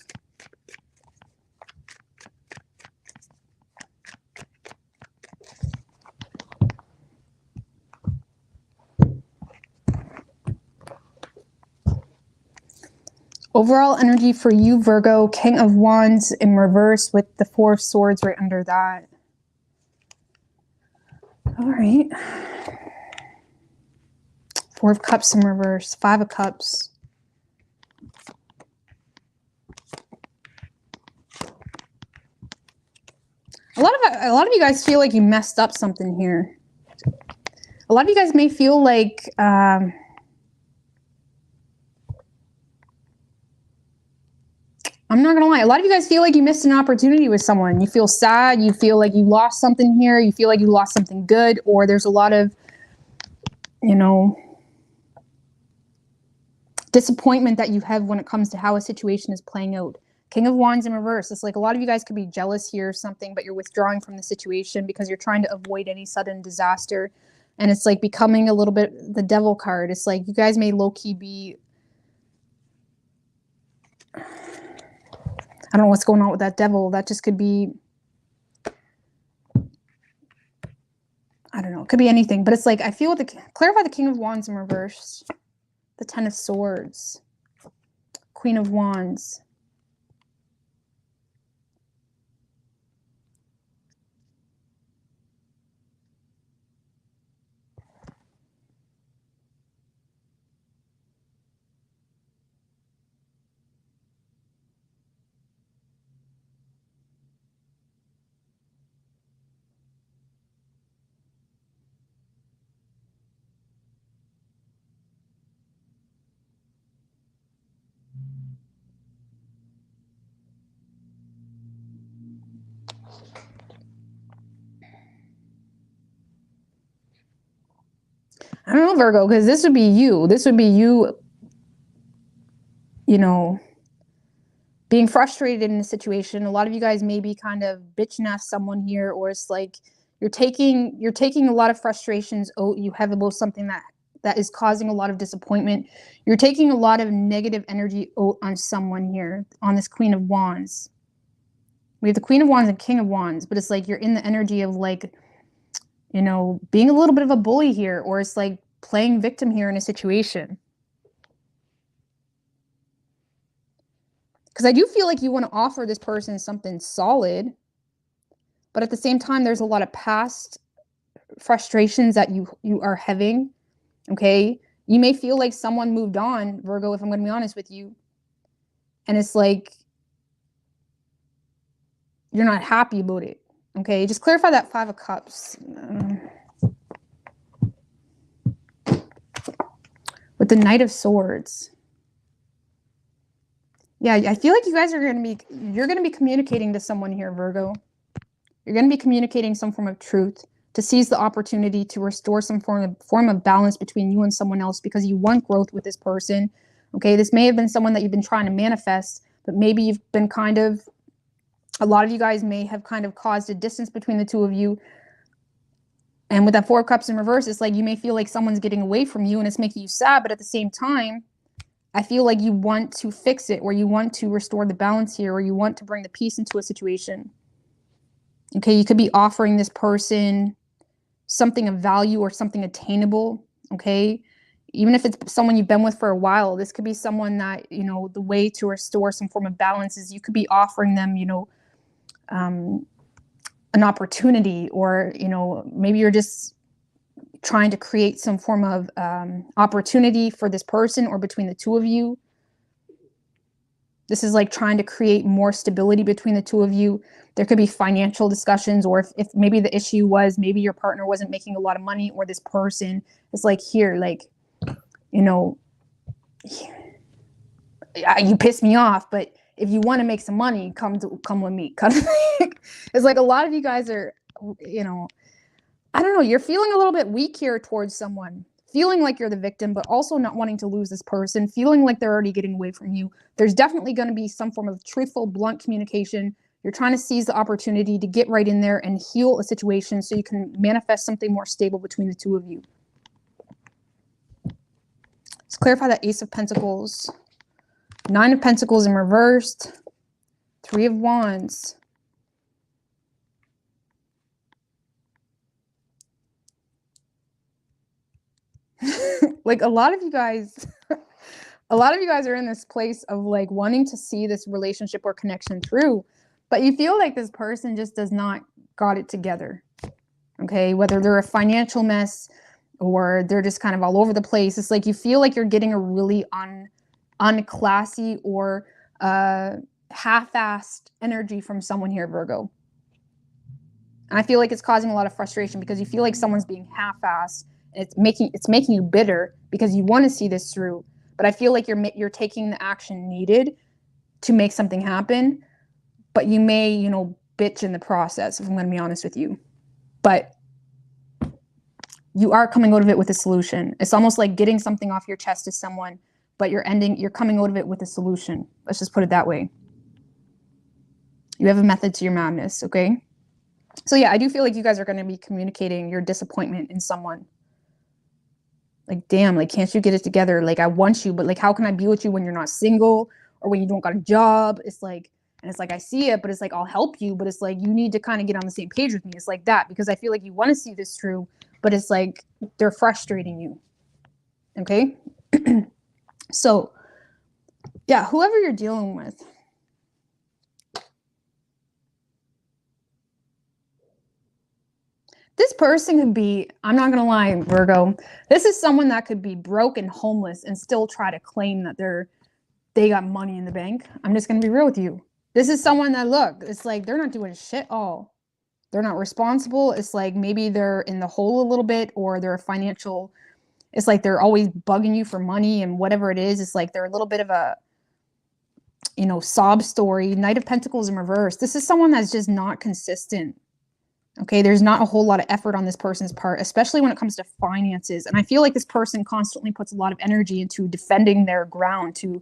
Overall energy for you, Virgo, King of Wands in reverse with the 4 of Swords right under that. All right. 4 of Cups in reverse, 5 of Cups. A lot of you guys feel like you messed up something here. A lot of you guys may feel like I'm not gonna lie, a lot of you guys feel like you missed an opportunity with someone. You feel sad, you feel like you lost something here, you feel like you lost something good, or there's a lot of, you know, disappointment that you have when it comes to how a situation is playing out. King of Wands in reverse. It's like a lot of you guys could be jealous here or something, but you're withdrawing from the situation because you're trying to avoid any sudden disaster. And it's like becoming a little bit the devil card. It's like you guys may low-key be, I don't know what's going on with that devil. That just could be, I don't know. It could be anything. But it's like, I feel clarify the King of Wands in reverse. The 10 of Swords. Queen of Wands. I don't know, Virgo, because this would be you. This would be you, you know, being frustrated in a situation. A lot of you guys may be kind of bitching at someone here, or it's like you're taking a lot of frustrations you have about something that is causing a lot of disappointment. You're taking a lot of negative energy on someone here, on this Queen of Wands. We have the Queen of Wands and King of Wands, but it's like you're in the energy of like, you know, being a little bit of a bully here, or it's like playing victim here in a situation. Because I do feel like you want to offer this person something solid, but at the same time, there's a lot of past frustrations that you are having, okay? You may feel like someone moved on, Virgo, if I'm going to be honest with you. And it's like, you're not happy about it, okay? Just clarify that 5 of Cups. With the Knight of Swords. Yeah, I feel like you guys are you're going to be communicating to someone here, Virgo. You're going to be communicating some form of truth to seize the opportunity to restore some form of balance between you and someone else because you want growth with this person. Okay, this may have been someone that you've been trying to manifest, but maybe you've been a lot of you guys may have kind of caused a distance between the two of you. And with that Four of Cups in reverse, it's like you may feel like someone's getting away from you and it's making you sad, but at the same time, I feel like you want to fix it, or you want to restore the balance here, or you want to bring the peace into a situation. Okay, you could be offering this person something of value or something attainable, okay? Even if it's someone you've been with for a while, this could be someone that, you know, the way to restore some form of balance is you could be offering them, you know, an opportunity, or, you know, maybe you're just trying to create some form of opportunity for this person or between the two of you. This is like trying to create more stability between the two of you. There could be financial discussions, or if maybe the issue was maybe your partner wasn't making a lot of money, or this person is like, here, like, you know, you piss me off, but if you want to make some money, come with me. It's like a lot of you guys are, you know, I don't know, you're feeling a little bit weak here towards someone, feeling like you're the victim, but also not wanting to lose this person, feeling like they're already getting away from you. There's definitely going to be some form of truthful, blunt communication. You're trying to seize the opportunity to get right in there and heal a situation so you can manifest something more stable between the two of you. Let's clarify that Ace of Pentacles. Nine of Pentacles in reversed. Three of Wands. Like a lot of you guys are in this place of like wanting to see this relationship or connection through, but you feel like this person just does not got it together. Okay, whether they're a financial mess or they're just kind of all over the place. It's like you feel like you're getting a really unclassy or half-assed energy from someone here, Virgo. And I feel like it's causing a lot of frustration because you feel like someone's being half-assed. It's making you bitter because you want to see this through, but I feel like you're taking the action needed to make something happen, but you may, you know, bitch in the process, if I'm going to be honest with you. But you are coming out of it with a solution. It's almost like getting something off your chest to someone, but you're coming out of it with a solution. Let's just put it that way. You have a method to your madness, okay? So yeah, I do feel like you guys are going to be communicating your disappointment in someone. Like, damn, like, can't you get it together? Like, I want you, but like, how can I be with you when you're not single or when you don't got a job? It's like, and it's like, I see it, but it's like, I'll help you. But it's like, you need to kind of get on the same page with me. It's like that, because I feel like you want to see this through, but it's like, they're frustrating you. Okay. So yeah, whoever you're dealing with, this person could be, I'm not going to lie, Virgo, this is someone that could be broke and homeless and still try to claim that they got money in the bank. I'm just going to be real with you. This is someone that, look, it's like they're not doing shit all. They're not responsible. It's like maybe they're in the hole a little bit, or they're a financial, it's like they're always bugging you for money and whatever it is. It's like they're a little bit of a, you know, sob story. Knight of Pentacles in reverse. This is someone that's just not consistent. Okay, there's not a whole lot of effort on this person's part, especially when it comes to finances. And I feel like this person constantly puts a lot of energy into defending their ground to,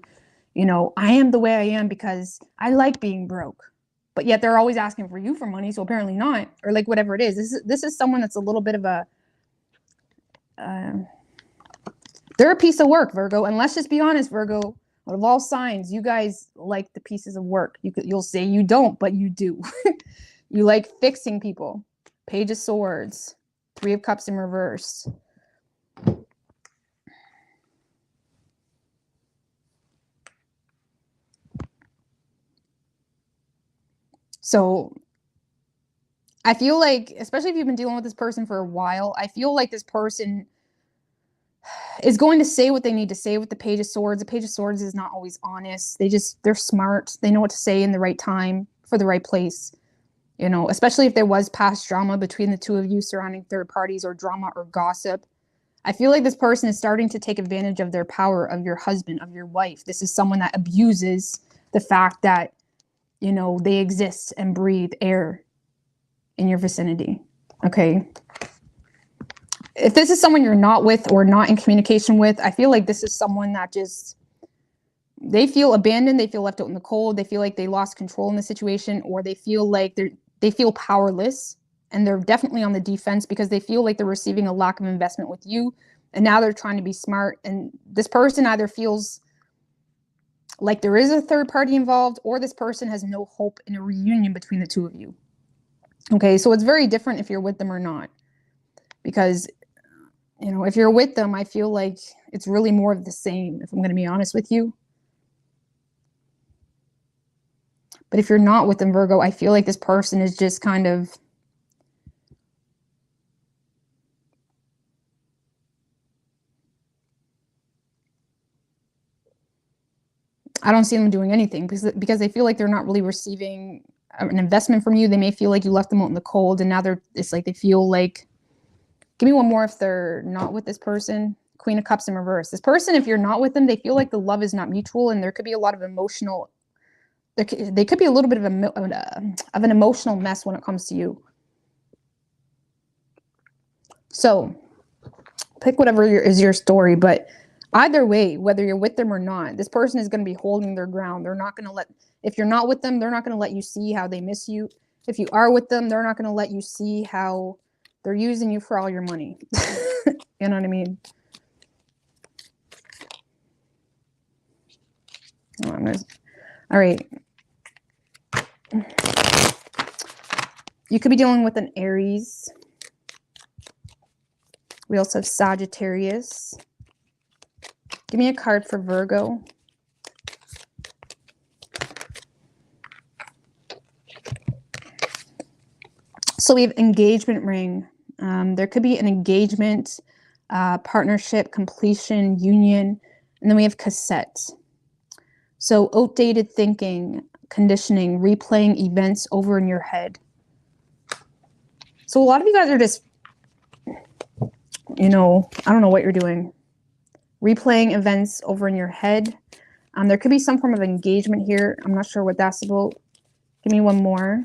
you know, I am the way I am because I like being broke. But yet they're always asking for you for money, so apparently not, or like whatever it is. This is someone that's a little bit of a, they're a piece of work, Virgo. And let's just be honest, Virgo, out of all signs, you guys like the pieces of work. You'll say you don't, but you do. You like fixing people. Page of Swords. Three of Cups in reverse. So I feel like, especially if you've been dealing with this person for a while, I feel like this person is going to say what they need to say with the Page of Swords. The Page of Swords is not always honest. They're smart. They know what to say in the right time for the right place. You know, especially if there was past drama between the two of you surrounding third parties or drama or gossip. I feel like this person is starting to take advantage of their power, of your husband, of your wife. This is someone that abuses the fact that, you know, they exist and breathe air. in your vicinity. Okay. If this is someone you're not with or not in communication with, I feel like this is someone that just, they feel abandoned. They feel left out in the cold. They feel like they lost control in the situation, or they feel like they feel powerless, and they're definitely on the defense because they feel like they're receiving a lack of investment with you. And now they're trying to be smart. And this person either feels like there is a third party involved, or this person has no hope in a reunion between the two of you. Okay, so it's very different if you're with them or not. Because, you know, if you're with them, I feel like it's really more of the same, if I'm going to be honest with you. But if you're not with them, Virgo, I feel like this person is just kind of, I don't see them doing anything because they feel like they're not really receiving an investment from you. They may feel like you left them out in the cold, and now it's like they feel like, give me one more if they're not with this person. Queen of Cups in reverse. This person, if you're not with them, they feel like the love is not mutual, and there could be a lot of emotional, they could be a little bit of an emotional mess when it comes to you. So pick whatever is your story, but either way, whether you're with them or not, this person is going to be holding their ground. They're not going to let, if you're not with them, they're not going to let you see how they miss you. If you are with them, they're not going to let you see how they're using you for all your money. You know what I mean? All right. You could be dealing with an Aries. We also have Sagittarius. Give me a card for Virgo. So we have engagement ring. There could be an engagement, partnership, completion, union, and then we have cassette. So outdated thinking, conditioning, replaying events over in your head. So a lot of you guys are just, you know, I don't know what you're doing. Replaying events over in your head. There could be some form of engagement here. I'm not sure what that's about. Give me one more.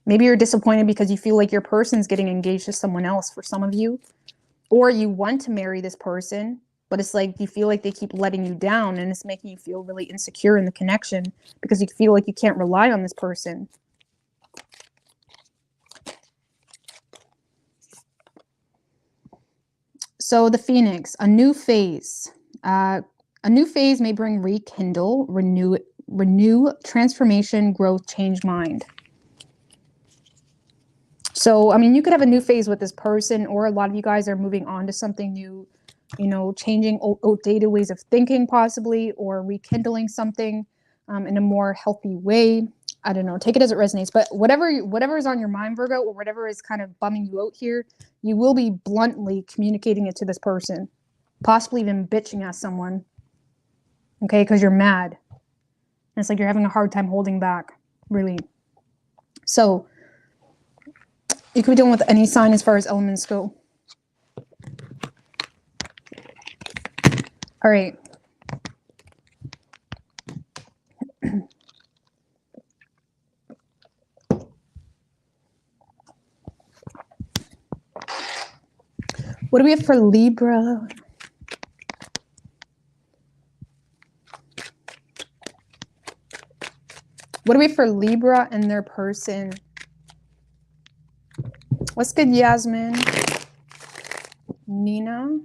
Maybe you're disappointed because you feel like your person's getting engaged to someone else for some of you. Or you want to marry this person, but it's like you feel like they keep letting you down, and it's making you feel really insecure in the connection because you feel like you can't rely on this person. So the Phoenix, a new phase. A new phase may bring rekindle, renew, transformation, growth, change mind. So, I mean, you could have a new phase with this person, or a lot of you guys are moving on to something new, you know, changing outdated ways of thinking possibly, or rekindling something in a more healthy way. I don't know, take it as it resonates, but whatever is on your mind, Virgo, or whatever is kind of bumming you out here, you will be bluntly communicating it to this person, possibly even bitching at someone, okay, because you're mad. And it's like you're having a hard time holding back, really. So you could be dealing with any sign as far as elements go. All right. What do we have for Libra? What do we have for Libra and their person? What's good, Yasmin? Nina?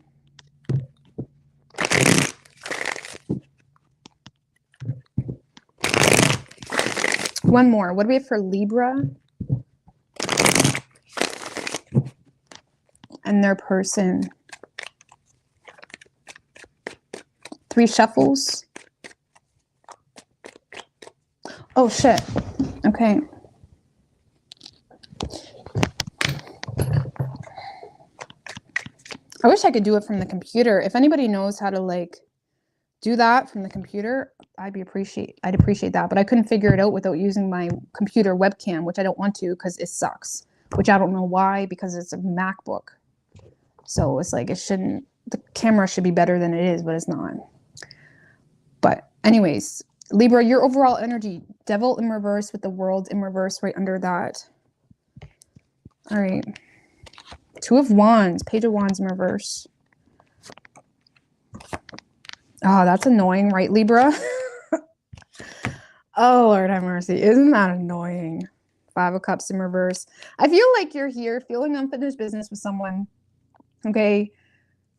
One more. What do we have for Libra and their person? 3 shuffles. Oh, shit. Okay. I wish I could do it from the computer. If anybody knows how to like do that from the computer, I'd appreciate that. But I couldn't figure it out without using my computer webcam, which I don't want to because it sucks. Which I don't know why, because it's a MacBook. So it's like the camera should be better than it is, but it's not. But anyways, Libra, your overall energy, Devil in reverse with the World in reverse right under that. All right. Two of Wands, Page of Wands in reverse. Oh, that's annoying, right, Libra? Oh, Lord have mercy. Isn't that annoying? Five of Cups in reverse. I feel like you're here feeling unfinished business with someone, okay?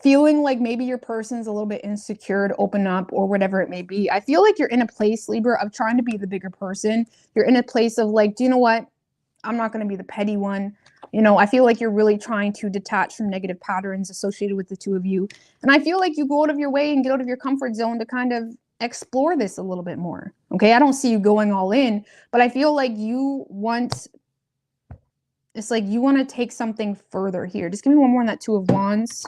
Feeling like maybe your person's a little bit insecure to open up or whatever it may be. I feel like you're in a place, Libra, of trying to be the bigger person. You're in a place of like, do you know what? I'm not going to be the petty one. You know, I feel like you're really trying to detach from negative patterns associated with the two of you. And I feel like you go out of your way and get out of your comfort zone to kind of explore this a little bit more. Okay, I don't see you going all in, but I feel like you want, it's like you want to take something further here. Just give me one more on that Two of Wands.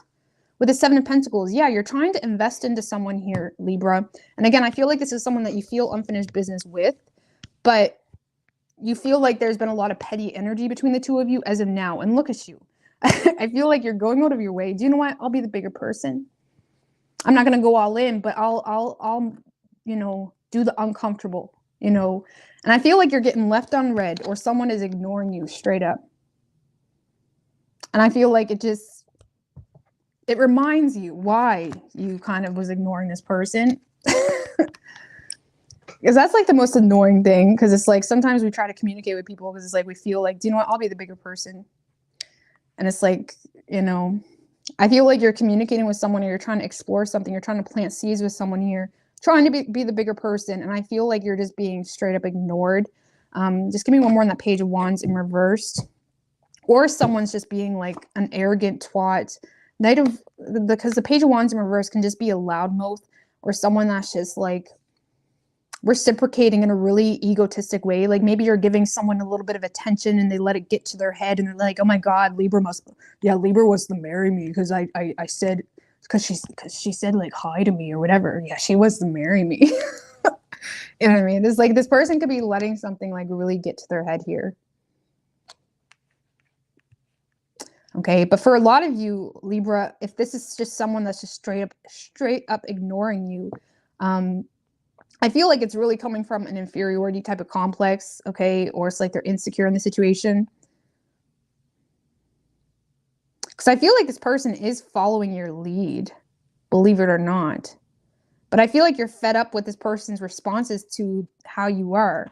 With the Seven of Pentacles, yeah, you're trying to invest into someone here, Libra. And again, I feel like this is someone that you feel unfinished business with, but you feel like there's been a lot of petty energy between the two of you as of now. And look at you. I feel like you're going out of your way. Do you know what? I'll be the bigger person. I'm not going to go all in, but I'll, you know, do the uncomfortable, you know. And I feel like you're getting left on red or someone is ignoring you straight up. And I feel like it reminds you why you kind of was ignoring this person. Because that's like the most annoying thing. Because it's like sometimes we try to communicate with people because it's like we feel like, do you know what? I'll be the bigger person. And it's like, you know, I feel like you're communicating with someone or you're trying to explore something. You're trying to plant seeds with someone here, trying to be the bigger person. And I feel like you're just being straight up ignored. Just give me one more on that Page of Wands in reverse. Or someone's just being like an arrogant twat. Because the Page of Wands in reverse can just be a loudmouth or someone that's just like reciprocating in a really egotistic way. Like maybe you're giving someone a little bit of attention and they let it get to their head and they're like, oh my God, Libra wants to marry me because I said, because she said like hi to me or whatever. Yeah, she wants to marry me. You know what I mean? It's like this person could be letting something like really get to their head here. Okay, but for a lot of you, Libra, if this is just someone that's just straight up ignoring you, I feel like it's really coming from an inferiority type of complex, okay? Or it's like they're insecure in the situation. Because I feel like this person is following your lead, believe it or not. But I feel like you're fed up with this person's responses to how you are.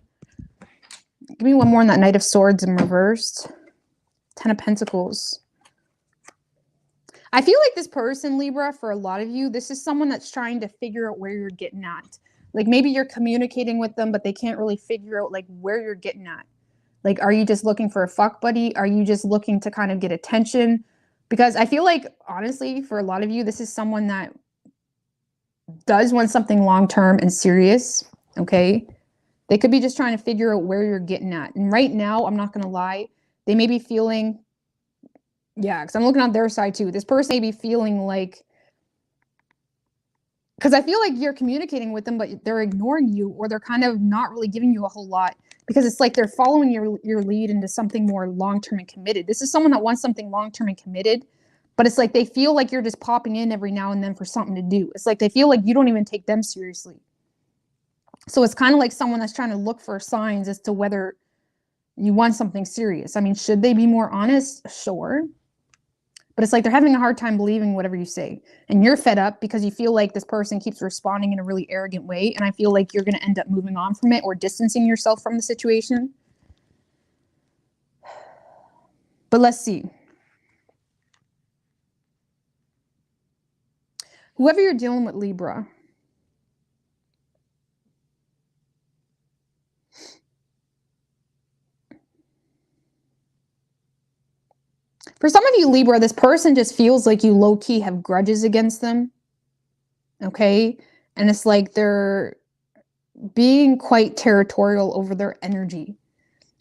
Give me one more on that Knight of Swords in reversed. Ten of Pentacles. I feel like this person, Libra, for a lot of you, this is someone that's trying to figure out where you're getting at. Like maybe you're communicating with them, but they can't really figure out like where you're getting at. Like, are you just looking for a fuck buddy? Are you just looking to kind of get attention? Because I feel like, honestly, for a lot of you, this is someone that does want something long-term and serious, okay? They could be just trying to figure out where you're getting at. And right now, I'm not going to lie, they may be feeling, yeah, because I'm looking on their side too. This person may be feeling like, because I feel like you're communicating with them, but they're ignoring you or they're kind of not really giving you a whole lot because it's like they're following your lead into something more long-term and committed. This is someone that wants something long-term and committed, but it's like they feel like you're just popping in every now and then for something to do. It's like they feel like you don't even take them seriously. So it's kind of like someone that's trying to look for signs as to whether you want something serious. I mean, should they be more honest? Sure. But it's like they're having a hard time believing whatever you say. And you're fed up because you feel like this person keeps responding in a really arrogant way. And I feel like you're going to end up moving on from it or distancing yourself from the situation. But let's see. Whoever you're dealing with, Libra. For some of you, Libra, this person just feels like you low-key have grudges against them. Okay? And it's like they're being quite territorial over their energy.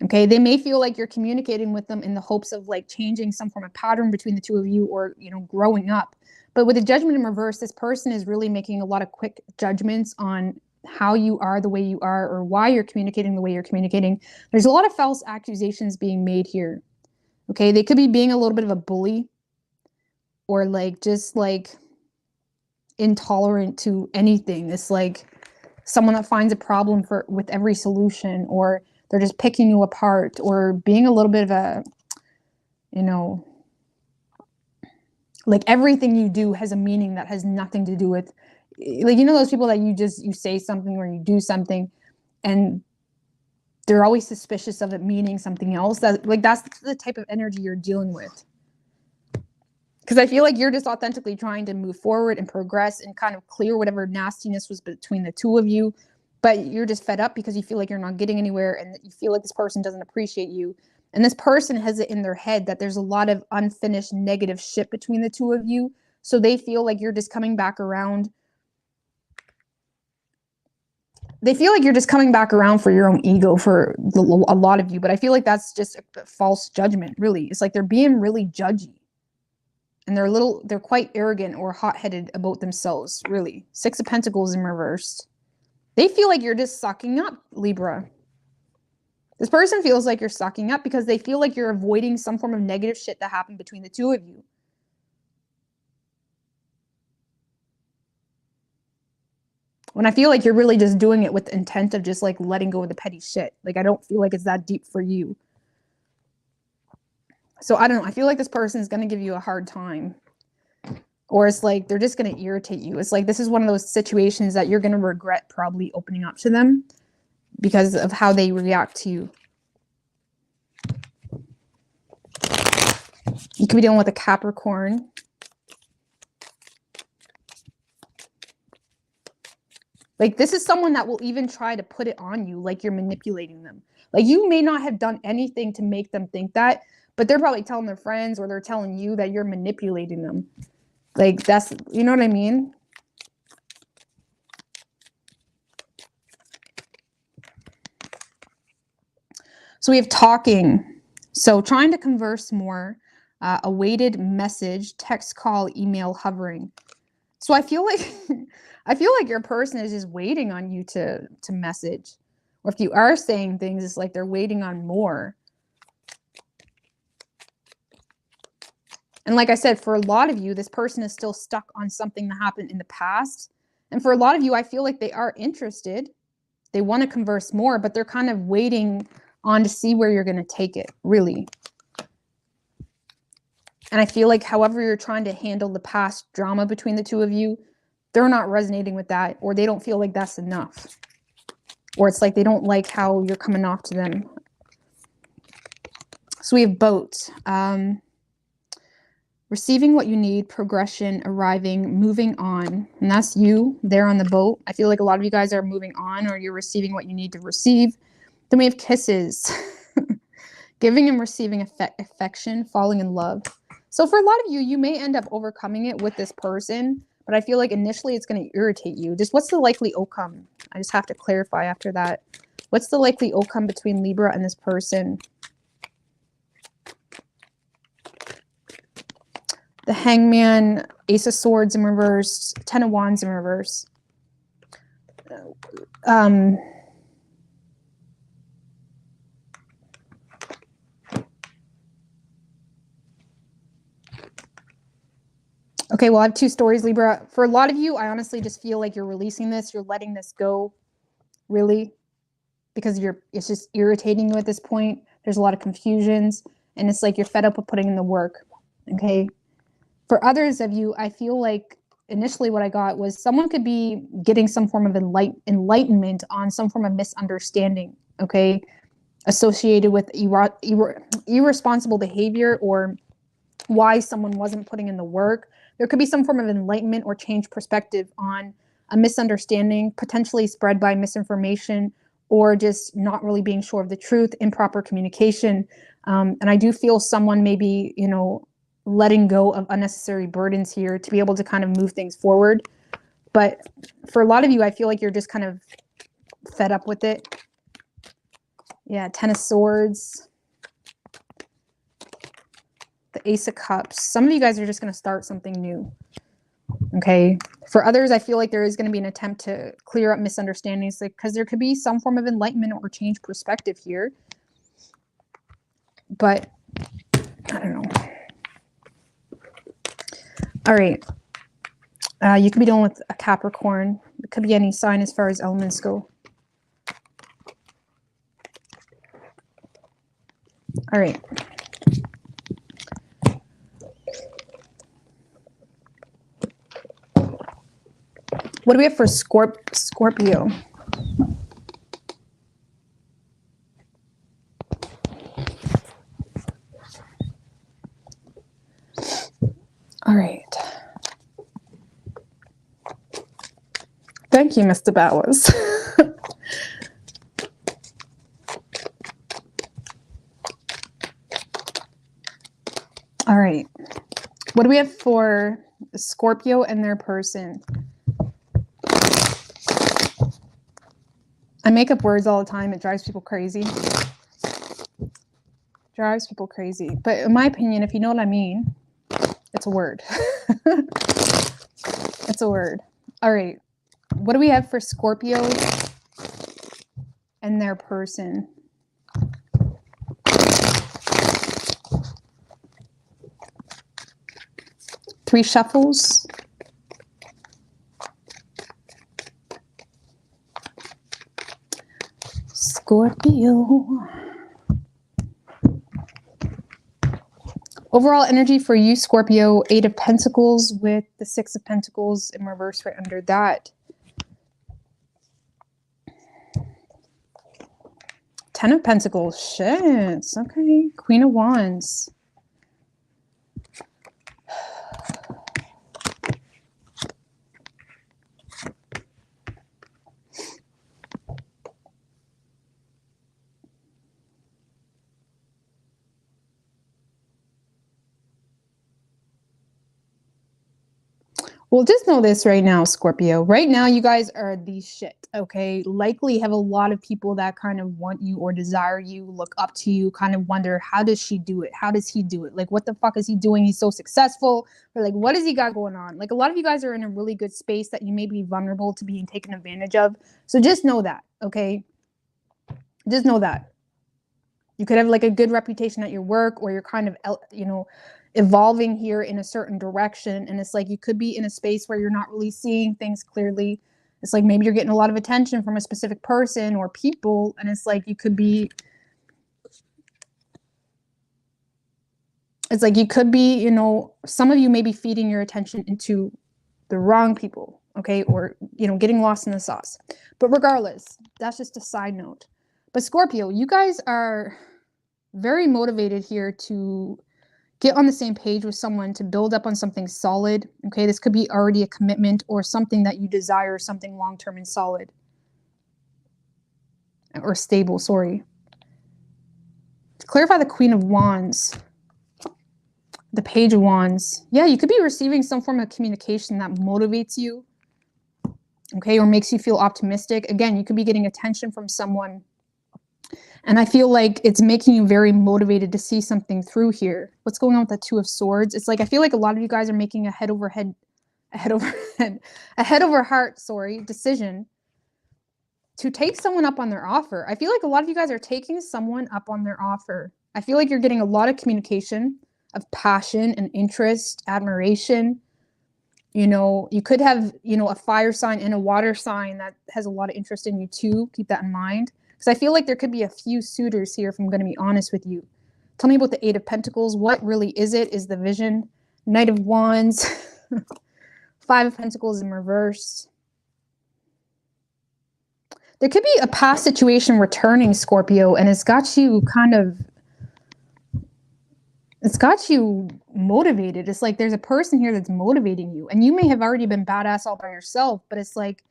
Okay? They may feel like you're communicating with them in the hopes of like changing some form of pattern between the two of you or, you know, growing up. But with the Judgment in reverse, this person is really making a lot of quick judgments on how you are the way you are or why you're communicating the way you're communicating. There's a lot of false accusations being made here. Okay, they could be being a little bit of a bully or like just like intolerant to anything. It's like someone that finds a problem with every solution, or they're just picking you apart, or being a little bit of a, you know, like everything you do has a meaning that has nothing to do with, like, you know, those people that you say something or you do something and they're always suspicious of it meaning something else. That, like, that's the type of energy you're dealing with. Because I feel like you're just authentically trying to move forward and progress and kind of clear whatever nastiness was between the two of you. But you're just fed up because you feel like you're not getting anywhere and you feel like this person doesn't appreciate you. And this person has it in their head that there's a lot of unfinished negative shit between the two of you. So they feel like you're just coming back around. They feel like you're just coming back around for your own ego for a lot of you. But I feel like that's just a false judgment, really. It's like they're being really judgy. And they're quite arrogant or hot-headed about themselves, really. 6 of Pentacles in reverse. They feel like you're just sucking up, Libra. This person feels like you're sucking up because they feel like you're avoiding some form of negative shit that happened between the two of you. When I feel like you're really just doing it with the intent of just like letting go of the petty shit. Like, I don't feel like it's that deep for you. So I don't know. I feel like this person is going to give you a hard time. Or it's like they're just going to irritate you. It's like this is one of those situations that you're going to regret probably opening up to them because of how they react to you. You could be dealing with a Capricorn. Like, this is someone that will even try to put it on you like you're manipulating them. Like, you may not have done anything to make them think that, but they're probably telling their friends or they're telling you that you're manipulating them. Like, that's, you know what I mean? So we have talking. So trying to converse more, awaited message, text, call, email, hovering. So I feel like your person is just waiting on you to message. Or if you are saying things, it's like they're waiting on more. And like I said, for a lot of you, this person is still stuck on something that happened in the past. And for a lot of you, I feel like they are interested. They want to converse more, but they're kind of waiting on to see where you're going to take it, really. And I feel like however you're trying to handle the past drama between the two of you, they're not resonating with that, or they don't feel like that's enough. Or it's like they don't like how you're coming off to them. So we have boat. Receiving what you need, progression, arriving, moving on. And that's you there on the boat. I feel like a lot of you guys are moving on, or you're receiving what you need to receive. Then we have kisses. Giving and receiving affection, falling in love. So for a lot of you, you may end up overcoming it with this person, but I feel like initially it's going to irritate you. Just what's the likely outcome? I just have to clarify after that. What's the likely outcome between Libra and this person? The Hangman, Ace of Swords in reverse, 10 of Wands in reverse. Okay, well, I have 2 stories, Libra. For a lot of you, I honestly just feel like you're releasing this. You're letting this go, really, because it's just irritating you at this point. There's a lot of confusions, and it's like you're fed up with putting in the work, okay? For others of you, I feel like initially what I got was someone could be getting some form of enlightenment on some form of misunderstanding, okay, associated with irresponsible behavior or why someone wasn't putting in the work. There could be some form of enlightenment or change perspective on a misunderstanding, potentially spread by misinformation or just not really being sure of the truth, improper communication. And I do feel someone maybe, you know, letting go of unnecessary burdens here to be able to kind of move things forward. But for a lot of you, I feel like you're just kind of fed up with it. Yeah, 10 of Swords. The Ace of Cups. Some of you guys are just going to start something new. Okay. For others, I feel like there is going to be an attempt to clear up misunderstandings, like, because there could be some form of enlightenment or change perspective here. But I don't know. All right. You could be dealing with a Capricorn. It could be any sign as far as elements go. All right. What do we have for Scorpio? All right. Thank you, Mr. Bowers. All right. What do we have for Scorpio and their person? I make up words all the time. It drives people crazy. Drives people crazy. But in my opinion, if you know what I mean, it's a word. It's a word. All right. What do we have for Scorpio and their person? Three shuffles. Scorpio. Overall energy for you, Scorpio, 8 of Pentacles with the 6 of Pentacles in reverse right under that. 10 of Pentacles. Shit. Okay. Queen of Wands. Well, just know this right now, Scorpio. Right now, you guys are the shit, okay? Likely have a lot of people that kind of want you or desire you, look up to you, kind of wonder, how does she do it? How does he do it? Like, what the fuck is he doing? He's so successful. Or like, what does he got going on? Like, a lot of you guys are in a really good space that you may be vulnerable to being taken advantage of. So just know that, okay? Just know that. You could have like a good reputation at your work, or you're kind of, you know, evolving here in a certain direction, and it's like you could be in a space where you're not really seeing things clearly. It's like maybe you're getting a lot of attention from a specific person or people, and it's like you could be, you know, some of you may be feeding your attention into the wrong people, okay, or, you know, getting lost in the sauce. But regardless, that's just a side note. But Scorpio, you guys are very motivated here to get on the same page with someone, to build up on something solid. Okay, this could be already a commitment or something that you desire, something long-term and solid. Or stable, sorry. To clarify the Queen of Wands, the Page of Wands. Yeah, you could be receiving some form of communication that motivates you. Okay, or makes you feel optimistic. Again, you could be getting attention from someone, and I feel like it's making you very motivated to see something through here. What's going on with the Two of Swords? It's like, I feel like a lot of you guys are making a head over heart, decision to take someone up on their offer. I feel like a lot of you guys are taking someone up on their offer. I feel like you're getting a lot of communication of passion and interest, admiration. You know, you could have, you know, a fire sign and a water sign that has a lot of interest in you too. Keep that in mind. Because I feel like there could be a few suitors here, if I'm going to be honest with you. Tell me about the 8 of Pentacles. What really is it? Is the vision? Knight of Wands. 5 of Pentacles in reverse. There could be a past situation returning, Scorpio, and it's got you kind of, it's got you motivated. It's like there's a person here that's motivating you. And you may have already been badass all by yourself, but it's like,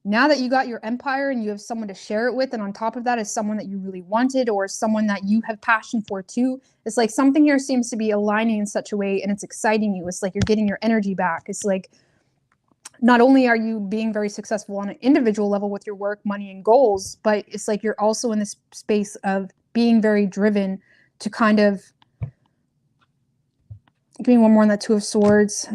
now that you got your empire and you have someone to share it with, and on top of that is someone that you really wanted, or someone that you have passion for too, it's like something here seems to be aligning in such a way, and it's exciting you. It's like you're getting your energy back. It's like not only are you being very successful on an individual level with your work, money, and goals, but it's like you're also in this space of being very driven to kind of, give me one more on that Two of Swords.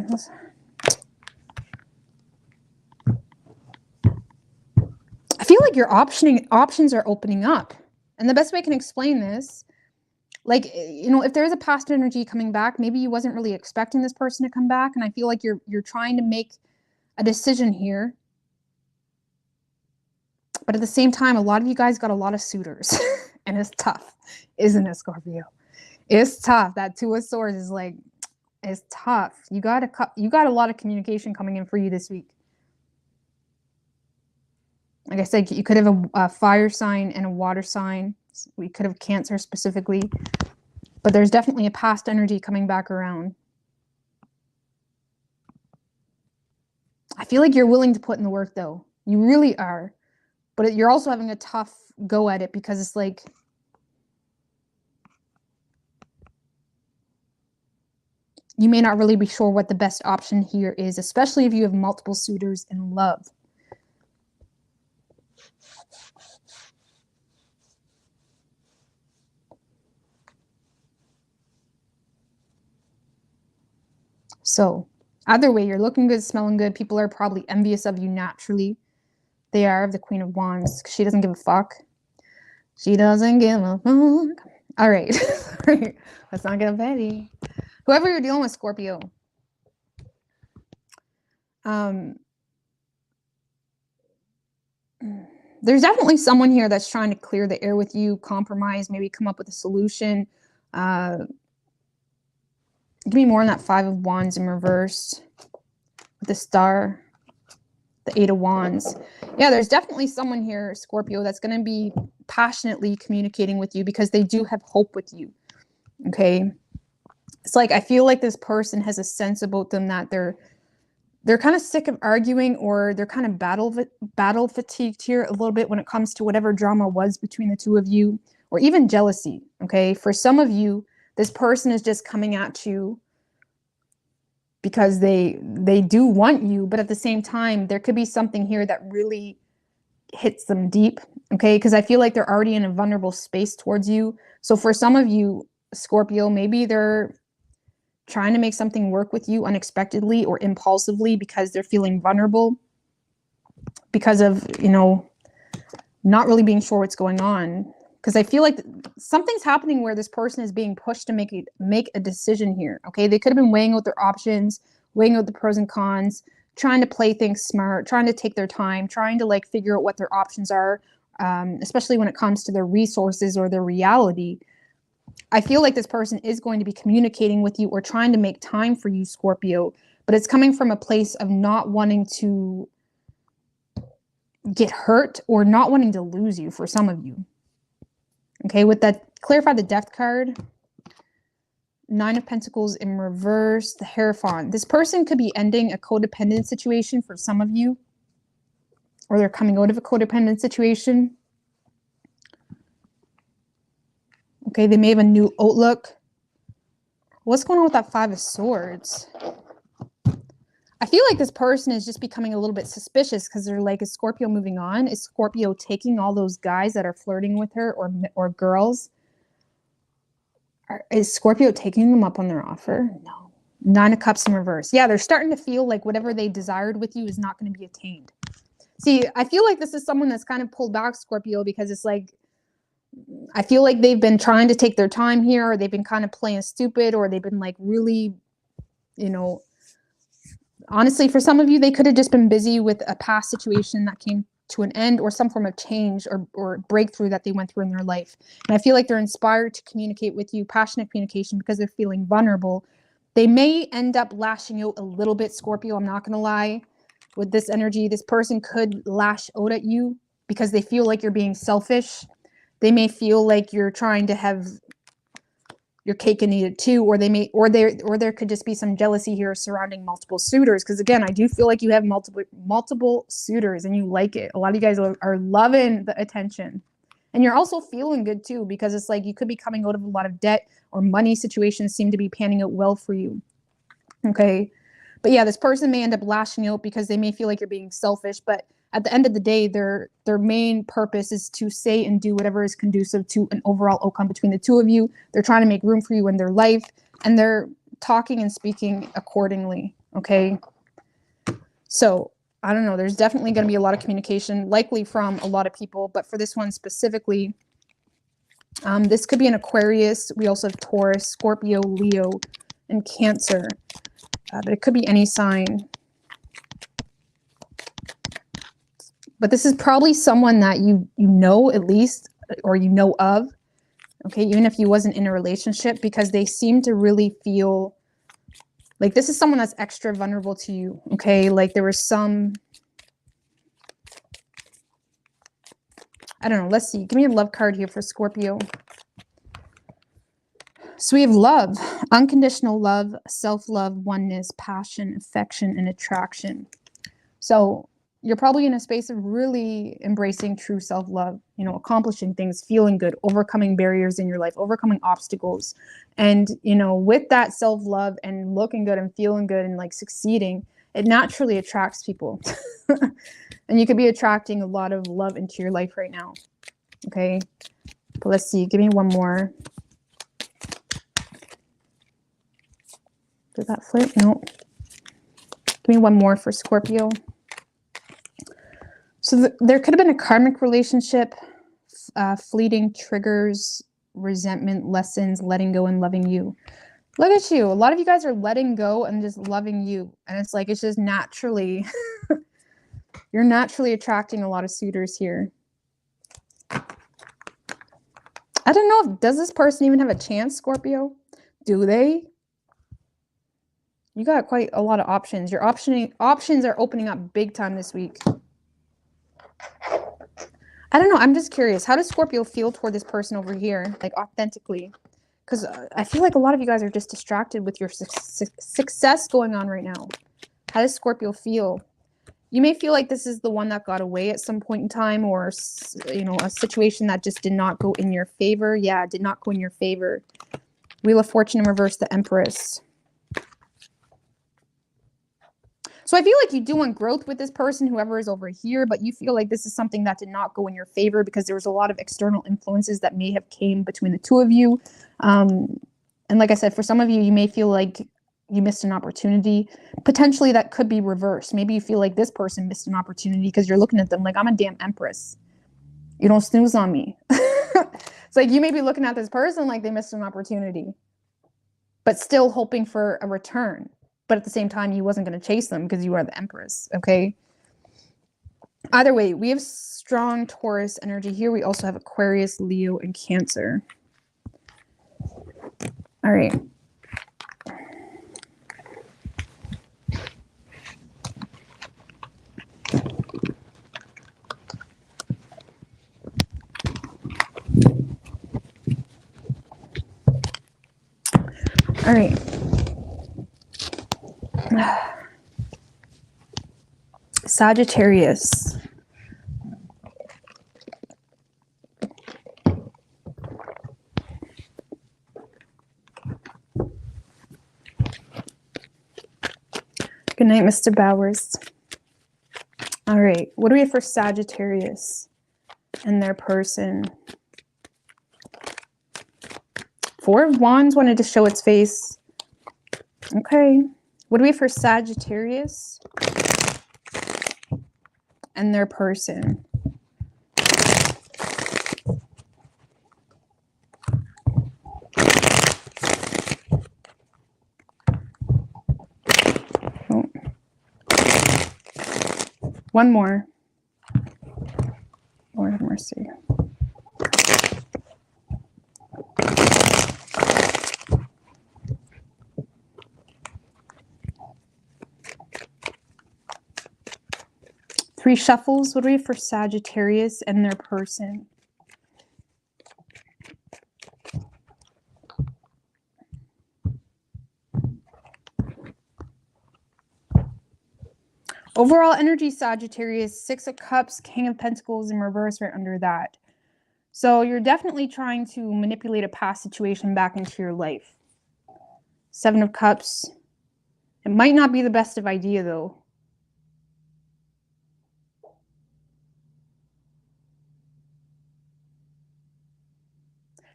I feel like your options are opening up. And the best way I can explain this, like, you know, if there is a past energy coming back, maybe you wasn't really expecting this person to come back. And I feel like you're trying to make a decision here. But at the same time, a lot of you guys got a lot of suitors and it's tough, isn't it, Scorpio? It's tough. That Two of Swords is like, it's tough. You got a lot of communication coming in for you this week. Like I said, you could have a fire sign and a water sign. We could have Cancer specifically, but there's definitely a past energy coming back around. I feel like you're willing to put in the work though. You really are, but you're also having a tough go at it because it's like, you may not really be sure what the best option here is, especially if you have multiple suitors in love. So either way, you're looking good, smelling good. People are probably envious of you naturally. They are, the Queen of Wands. She doesn't give a fuck. She doesn't give a fuck. All right. Let's not get petty. Whoever you're dealing with, Scorpio. There's definitely someone here that's trying to clear the air with you, compromise, maybe come up with a solution. Give me more on that Five of Wands in reverse. With the Star, the Eight of Wands. Yeah, there's definitely someone here, Scorpio, that's going to be passionately communicating with you because they do have hope with you. Okay? It's like, I feel like this person has a sense about them that they're kind of sick of arguing, or they're kind of battle fatigued here a little bit when it comes to whatever drama was between the two of you, or even jealousy. Okay? For some of you, this person is just coming at you because they do want you, but at the same time, there could be something here that really hits them deep. Okay? Because I feel like they're already in a vulnerable space towards you. So for some of you, Scorpio, maybe they're trying to make something work with you unexpectedly or impulsively because they're feeling vulnerable because of, you know, not really being sure what's going on. Because I feel like something's happening where this person is being pushed to make a decision here. Okay, they could have been weighing out their options, weighing out the pros and cons, trying to play things smart, trying to take their time, trying to like figure out what their options are, especially when it comes to their resources or their reality. I feel like this person is going to be communicating with you or trying to make time for you, Scorpio, but it's coming from a place of not wanting to get hurt or not wanting to lose you for some of you. Okay, with that, clarify the Death card. Nine of Pentacles in reverse, the Hierophant. This person could be ending a codependent situation for some of you, or they're coming out of a codependent situation. Okay, they may have a new outlook. What's going on with that Five of Swords? I feel like this person is just becoming a little bit suspicious because they're like, is Scorpio moving on? Is Scorpio taking all those guys that are flirting with her or girls? Is Scorpio taking them up on their offer? No. Nine of Cups in reverse. Yeah, they're starting to feel like whatever they desired with you is not going to be attained. See, I feel like this is someone that's kind of pulled back, Scorpio, because it's like, I feel like they've been trying to take their time here, or they've been kind of playing stupid, or they've been like really, you know, honestly, for some of you, they could have just been busy with a past situation that came to an end, or some form of change or breakthrough that they went through in their life. And I feel like they're inspired to communicate with you, passionate communication, because they're feeling vulnerable. They may end up lashing out a little bit, Scorpio. I'm not going to lie. With this energy, this person could lash out at you because they feel like you're being selfish. They may feel like you're trying to have your cake and eat it too, or there could just be some jealousy here surrounding multiple suitors. Because again, I do feel like you have multiple suitors and you like it. A lot of you guys are loving the attention, and you're also feeling good too, because it's like you could be coming out of a lot of debt, or money situations seem to be panning out well for you. Okay, but yeah, this person may end up lashing out because they may feel like you're being selfish, but at the end of the day, their main purpose is to say and do whatever is conducive to an overall outcome between the two of you. They're trying to make room for you in their life, and they're talking and speaking accordingly, okay? So, I don't know. There's definitely going to be a lot of communication, likely from a lot of people, but for this one specifically, this could be an Aquarius. We also have Taurus, Scorpio, Leo, and Cancer, but it could be any sign. But this is probably someone that you know at least, or you know of, okay, even if you wasn't in a relationship, because they seem to really feel like this is someone that's extra vulnerable to you, okay? Like there was some, I don't know, let's see. Give me a love card here for Scorpio. So we have love, unconditional love, self-love, oneness, passion, affection, and attraction. So you're probably in a space of really embracing true self-love, you know, accomplishing things, feeling good, overcoming barriers in your life, overcoming obstacles. And, you know, with that self-love and looking good and feeling good and like succeeding, it naturally attracts people. And you could be attracting a lot of love into your life right now. Okay. But let's see. Give me one more. Did that flip? No. Give me one more for Scorpio. So there could have been a karmic relationship, fleeting triggers, resentment, lessons, letting go and loving you. Look at you. A lot of you guys are letting go and just loving you. And it's like, it's just naturally, you're naturally attracting a lot of suitors here. I don't know if, does this person even have a chance, Scorpio? Do they? You got quite a lot of options. Your options are opening up big time this week. I don't know. I'm just curious. How does Scorpio feel toward this person over here? Like authentically. Because I feel like a lot of you guys are just distracted with your success going on right now. How does Scorpio feel? You may feel like this is the one that got away at some point in time, or, you know, a situation that just did not go in your favor. Yeah, it did not go in your favor. Wheel of Fortune in reverse, the Empress. So I feel like you do want growth with this person, whoever is over here, but you feel like this is something that did not go in your favor because there was a lot of external influences that may have came between the two of you. And like I said, for some of you, you may feel like you missed an opportunity. Potentially that could be reversed. Maybe you feel like this person missed an opportunity because you're looking at them like, I'm a damn Empress. You don't snooze on me. It's like you may be looking at this person like they missed an opportunity, but still hoping for a return. But at the same time, you wasn't going to chase them because you are the Empress, okay? Either way, we have strong Taurus energy here. We also have Aquarius, Leo, and Cancer. All right. All right. Sagittarius. Good night, Mr. Bowers. All right. What do we have for Sagittarius and their person? Four of Wands wanted to show its face. Okay. What do we have for Sagittarius and their person? Oh. One more. Lord have mercy. Three shuffles. What do we have for Sagittarius and their person? Overall energy, Sagittarius, Six of Cups, King of Pentacles in reverse right under that. So you're definitely trying to manipulate a past situation back into your life. Seven of Cups. It might not be the best of idea though.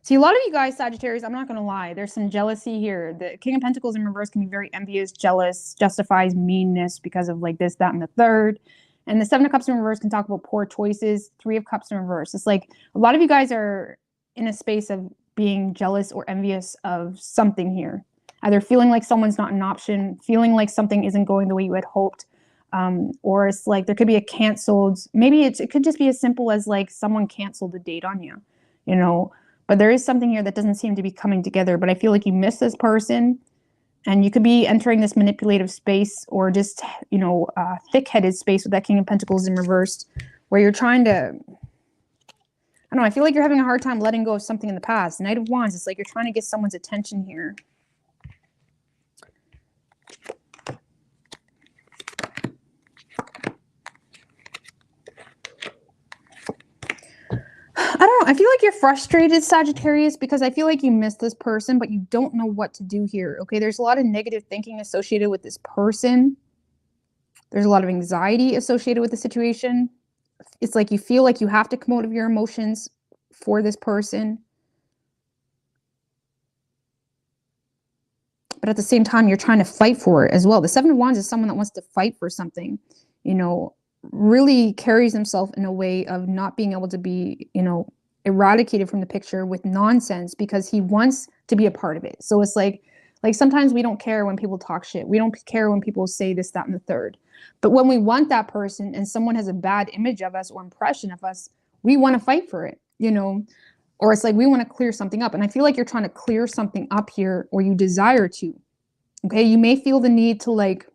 See, a lot of you guys, Sagittarius, I'm not going to lie. There's some jealousy here. The King of Pentacles in reverse can be very envious, jealous, justifies meanness because of like this, that, and the third. And the Seven of Cups in reverse can talk about poor choices. Three of Cups in reverse. It's like a lot of you guys are in a space of being jealous or envious of something here. Either feeling like someone's not an option, feeling like something isn't going the way you had hoped. Or it's like there could be a canceled, maybe it could just be as simple as like someone canceled a date on you, you know, but there is something here that doesn't seem to be coming together. But I feel like you miss this person, and you could be entering this manipulative space, or just, you know, thick-headed space with that King of Pentacles in reverse, where you're trying to, I don't know, I feel like you're having a hard time letting go of something in the past. Knight of Wands, it's like you're trying to get someone's attention here. I don't know. I feel like you're frustrated, Sagittarius, because I feel like you miss this person, but you don't know what to do here. Okay, there's a lot of negative thinking associated with this person. There's a lot of anxiety associated with the situation. It's like you feel like you have to come out of your emotions for this person. But at the same time, you're trying to fight for it as well. The Seven of Wands is someone that wants to fight for something, you know, really carries himself in a way of not being able to be, you know, eradicated from the picture with nonsense, because he wants to be a part of it. So it's like sometimes we don't care when people talk shit. We don't care when people say this, that, and the third. But when we want that person and someone has a bad image of us or impression of us, we want to fight for it, you know, or it's like we want to clear something up. And I feel like you're trying to clear something up here, or you desire to. Okay, you may feel the need to like,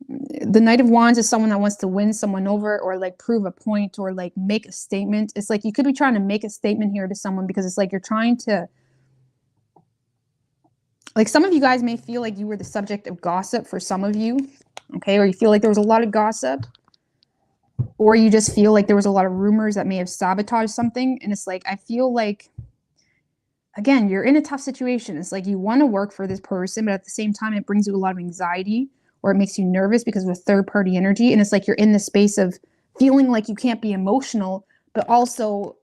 the Knight of Wands is someone that wants to win someone over, or like prove a point, or like make a statement. It's like you could be trying to make a statement here to someone, because it's like you're trying to, like, some of you guys may feel like you were the subject of gossip for some of you, okay, or you feel like there was a lot of gossip, or you just feel like there was a lot of rumors that may have sabotaged something. And it's like, I feel like, again, you're in a tough situation. It's like you want to work for this person, but at the same time, it brings you a lot of anxiety, or it makes you nervous because of a third-party energy. And it's like you're in the space of feeling like you can't be emotional, but also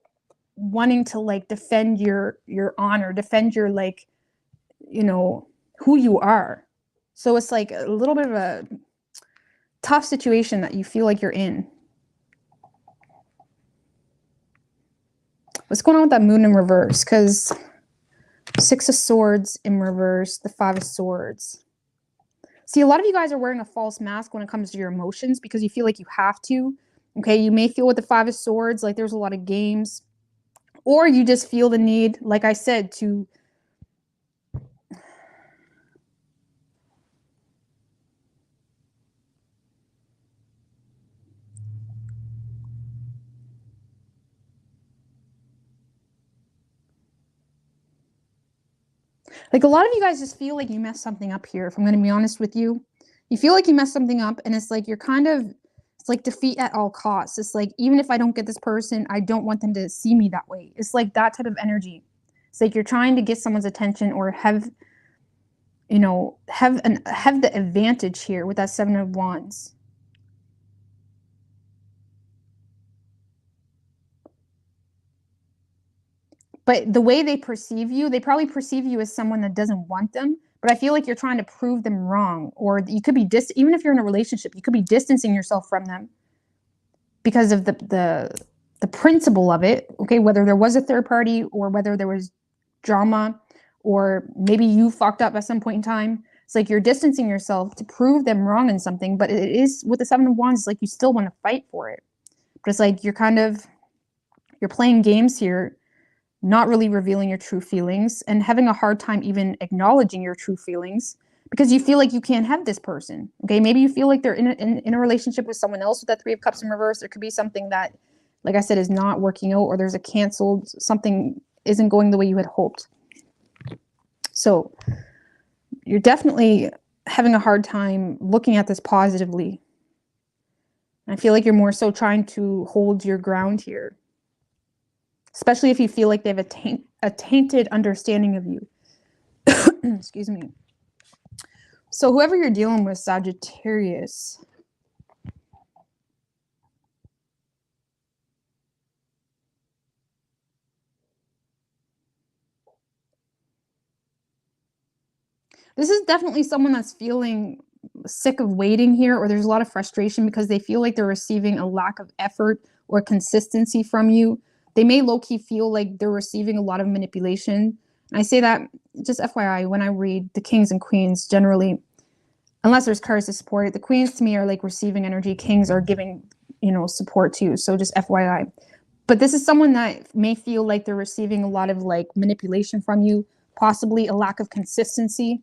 wanting to like defend your honor, defend your, like, you know, who you are. So it's like a little bit of a tough situation that you feel like you're in. What's going on with that Moon in reverse? Because Six of Swords in reverse, the Five of Swords. See, a lot of you guys are wearing a false mask when it comes to your emotions, because you feel like you have to. Okay, you may feel with the Five of Swords like there's a lot of games, or you just feel the need, like I said, to like, a lot of you guys just feel like you messed something up here, if I'm going to be honest with you. You feel like you messed something up, and it's like you're kind of, it's like defeat at all costs. It's like, even if I don't get this person, I don't want them to see me that way. It's like that type of energy. It's like you're trying to get someone's attention, or have, you know, have the advantage here with that Seven of Wands. But the way they perceive you, they probably perceive you as someone that doesn't want them. But I feel like you're trying to prove them wrong. Or you could be even if you're in a relationship, you could be distancing yourself from them because of the principle of it. Okay, whether there was a third party, or whether there was drama, or maybe you fucked up at some point in time. It's like you're distancing yourself to prove them wrong in something. But it is, with the Seven of Wands, it's like you still want to fight for it. But it's like you're playing games here, not really revealing your true feelings, and having a hard time even acknowledging your true feelings, because you feel like you can't have this person. Okay, maybe you feel like they're in a relationship with someone else with that Three of Cups in reverse. There could be something that, like I said, is not working out, or there's a canceled, something isn't going the way you had hoped. So you're definitely having a hard time looking at this positively. I feel like you're more so trying to hold your ground here, especially if you feel like they have a tainted understanding of you. Excuse me. So whoever you're dealing with, Sagittarius, this is definitely someone that's feeling sick of waiting here, or there's a lot of frustration because they feel like they're receiving a lack of effort or consistency from you. They may low-key feel like they're receiving a lot of manipulation. And I say that just FYI, when I read the Kings and Queens, generally, unless there's cards to support it. The queens to me are like receiving energy. Kings are giving, you know, support too. So just FYI. But this is someone that may feel like they're receiving a lot of like manipulation from you, possibly a lack of consistency.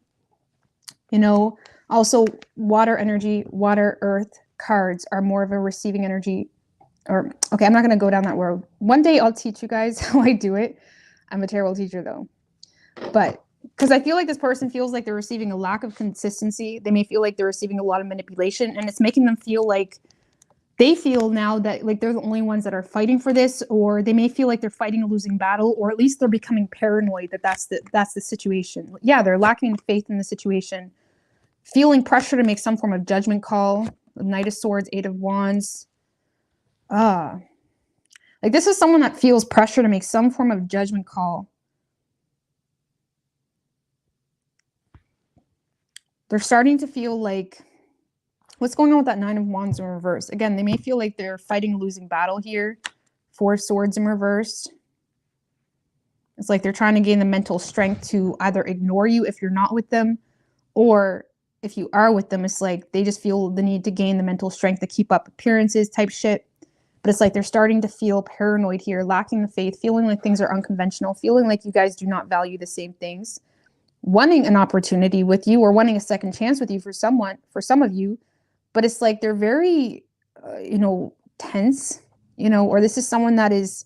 You know, also water energy, water, earth cards are more of a receiving energy. Or, okay, I'm not going to go down that road. One day I'll teach you guys how I do it. I'm a terrible teacher though. But because I feel like this person feels like they're receiving a lack of consistency. They may feel like they're receiving a lot of manipulation, and it's making them feel like they feel now that like they're the only ones that are fighting for this, or they may feel like they're fighting a losing battle, or at least they're becoming paranoid that that's the situation. Yeah, they're lacking faith in the situation, feeling pressure to make some form of judgment call. The Knight of Swords, Eight of Wands. Like this is someone that feels pressure to make some form of judgment call. They're starting to feel like, what's going on with that Nine of Wands in reverse? Again, they may feel like they're fighting a losing battle here. Four of Swords in reverse. It's like they're trying to gain the mental strength to either ignore you if you're not with them, or if you are with them, it's like they just feel the need to gain the mental strength to keep up appearances type shit. But it's like they're starting to feel paranoid here, lacking the faith, feeling like things are unconventional, feeling like you guys do not value the same things, wanting an opportunity with you or wanting a second chance with you for some of you. But it's like they're very, you know, tense, you know, or this is someone that is,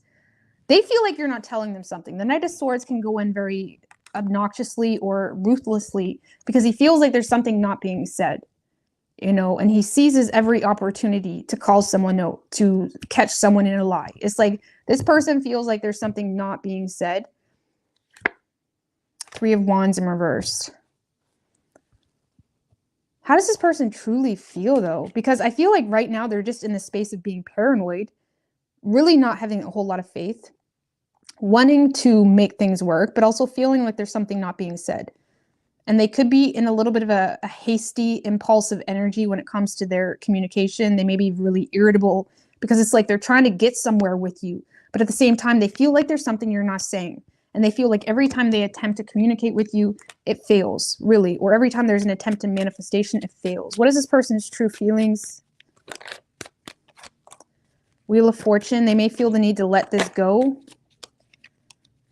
they feel like you're not telling them something. The Knight of Swords can go in very obnoxiously or ruthlessly because he feels like there's something not being said, you know, and he seizes every opportunity to call someone out, to catch someone in a lie. It's like this person feels like there's something not being said. Three of Wands in reverse. How does this person truly feel though? Because I feel like right now they're just in the space of being paranoid, really not having a whole lot of faith, wanting to make things work, but also feeling like there's something not being said. And they could be in a little bit of a hasty, impulsive energy when it comes to their communication. They may be really irritable because it's like they're trying to get somewhere with you. But at the same time, they feel like there's something you're not saying. And they feel like every time they attempt to communicate with you, it fails, really. Or every time there's an attempt to manifestation, it fails. What is this person's true feelings? Wheel of Fortune. They may feel the need to let this go.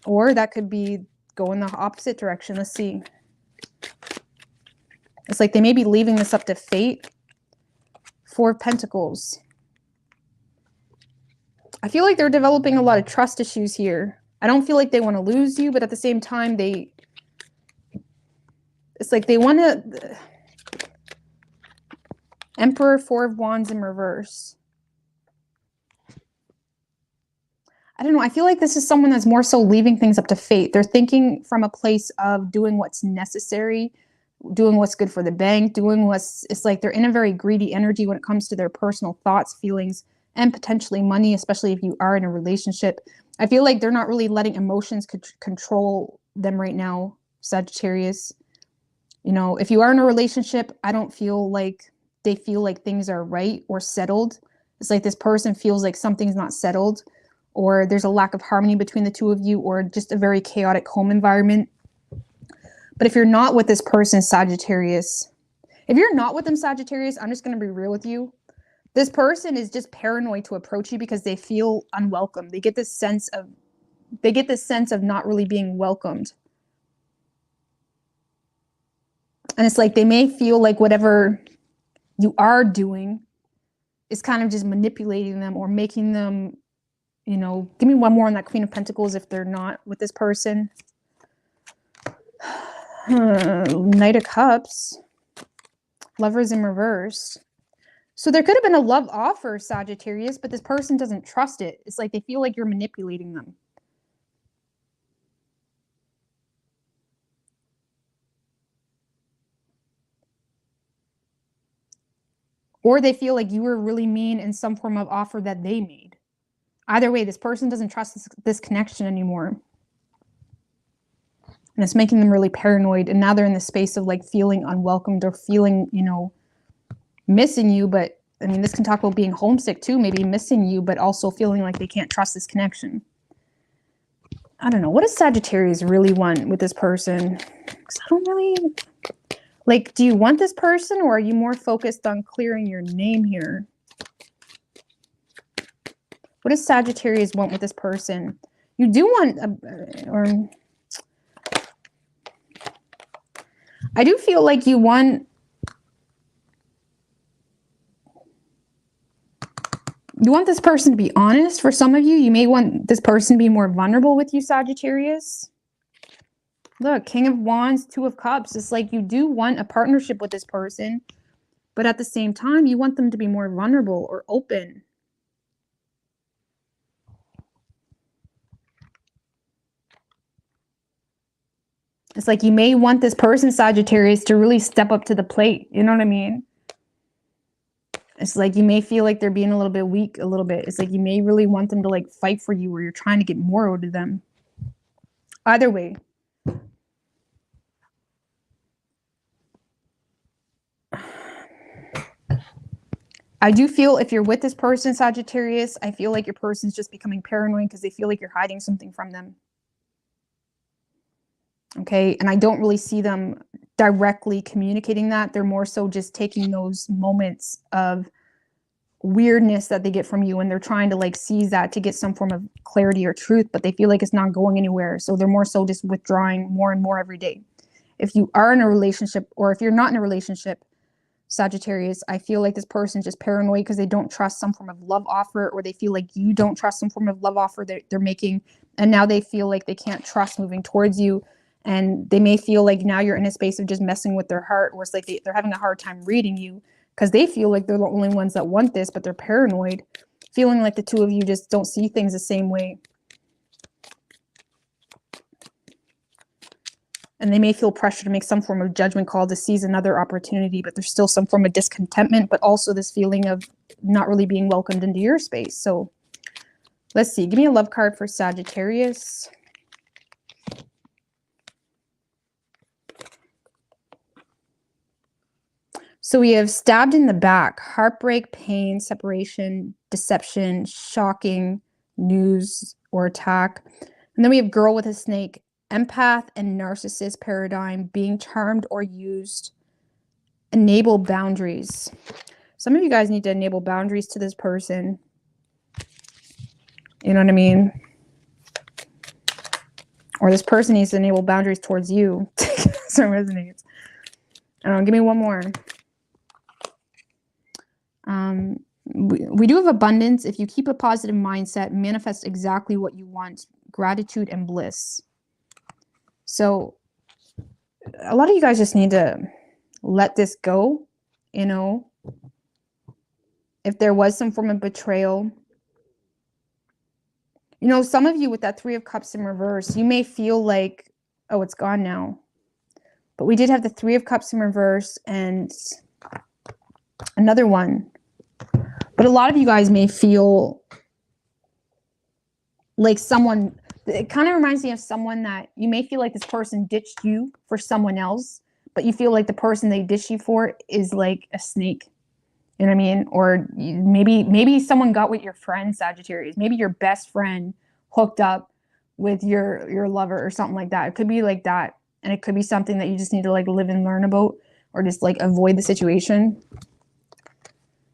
Or that could be go in the opposite direction. Let's see. It's like they may be leaving this up to fate. Four of Pentacles. I feel like they're developing a lot of trust issues here. I don't feel like they want to lose you, but at the same time, it's like they want to, Emperor, Four of Wands in reverse. I don't know. I feel like this is someone that's more so leaving things up to fate. They're thinking from a place of doing what's necessary, doing what's good for the bank, it's like they're in a very greedy energy when it comes to their personal thoughts, feelings, and potentially money, especially if you are in a relationship. I feel like they're not really letting emotions control them right now, Sagittarius. You know, if you are in a relationship, I don't feel like they feel like things are right or settled. It's like this person feels like something's not settled, or there's a lack of harmony between the two of you, or just a very chaotic home environment. But if you're not with this person, Sagittarius, if you're not with them, Sagittarius, I'm just going to be real with you. This person is just paranoid to approach you because they feel unwelcome. They get this sense of not really being welcomed. And it's like they may feel like whatever you are doing is kind of just manipulating them or making them, you know, give me one more on that Queen of Pentacles if they're not with this person. Knight of Cups. Lovers in reverse. So there could have been a love offer, Sagittarius, but this person doesn't trust it. It's like they feel like you're manipulating them. Or they feel like you were really mean in some form of offer that they made. Either way, this person doesn't trust this connection anymore. And it's making them really paranoid. And now they're in the space of like feeling unwelcomed or feeling, you know, missing you. But I mean, this can talk about being homesick too, maybe missing you, but also feeling like they can't trust this connection. I don't know. What does Sagittarius really want with this person? 'Cause I don't really, Like, do you want this person, or are you more focused on clearing your name here? What does Sagittarius want with this person? You do want, I do feel like you want this person to be honest. For some of you, you may want this person to be more vulnerable with you, Sagittarius. Look, King of Wands, Two of Cups. It's like you do want a partnership with this person, but at the same time, you want them to be more vulnerable or open. It's like you may want this person, Sagittarius, to really step up to the plate. You know what I mean? It's like you may feel like they're being a little bit weak, a little bit. It's like you may really want them to like fight for you, or you're trying to get more out of them. Either way. I do feel if you're with this person, Sagittarius, I feel like your person's just becoming paranoid because they feel like you're hiding something from them. Okay, and I don't really see them directly communicating that. They're more so just taking those moments of weirdness that they get from you, and they're trying to like seize that to get some form of clarity or truth, but they feel like it's not going anywhere. So they're more so just withdrawing more and more every day. If you are in a relationship, or if you're not in a relationship, Sagittarius, I feel like this person's just paranoid because they don't trust some form of love offer, or they feel like you don't trust some form of love offer that they're making, and now they feel like they can't trust moving towards you. And they may feel like now you're in a space of just messing with their heart, or it's like they're having a hard time reading you because they feel like they're the only ones that want this, but they're paranoid, feeling like the two of you just don't see things the same way. And they may feel pressure to make some form of judgment call to seize another opportunity, but there's still some form of discontentment, but also this feeling of not really being welcomed into your space. So let's see. Give me a love card for Sagittarius. So we have stabbed in the back, heartbreak, pain, separation, deception, shocking news or attack. And then we have girl with a snake, empath and narcissist paradigm, being charmed or used, enable boundaries. Some of you guys need to enable boundaries to this person. You know what I mean? Or this person needs to enable boundaries towards you. So it resonates. I don't know, give me one more. We do have abundance. If you keep a positive mindset, manifest exactly what you want, gratitude and bliss. So a lot of you guys just need to let this go. You know, if there was some form of betrayal, you know, some of you with that Three of Cups in reverse, you may feel like, oh, it's gone now. But we did have the Three of Cups in reverse and another one. But a lot of you guys may feel like someone, it kind of reminds me of someone that you may feel like this person ditched you for someone else, but you feel like the person they ditched you for is like a snake. You know what I mean? Or maybe someone got with your friend, Sagittarius. Maybe your best friend hooked up with your lover or something like that. It could be like that. And it could be something that you just need to like live and learn about, or just like avoid the situation.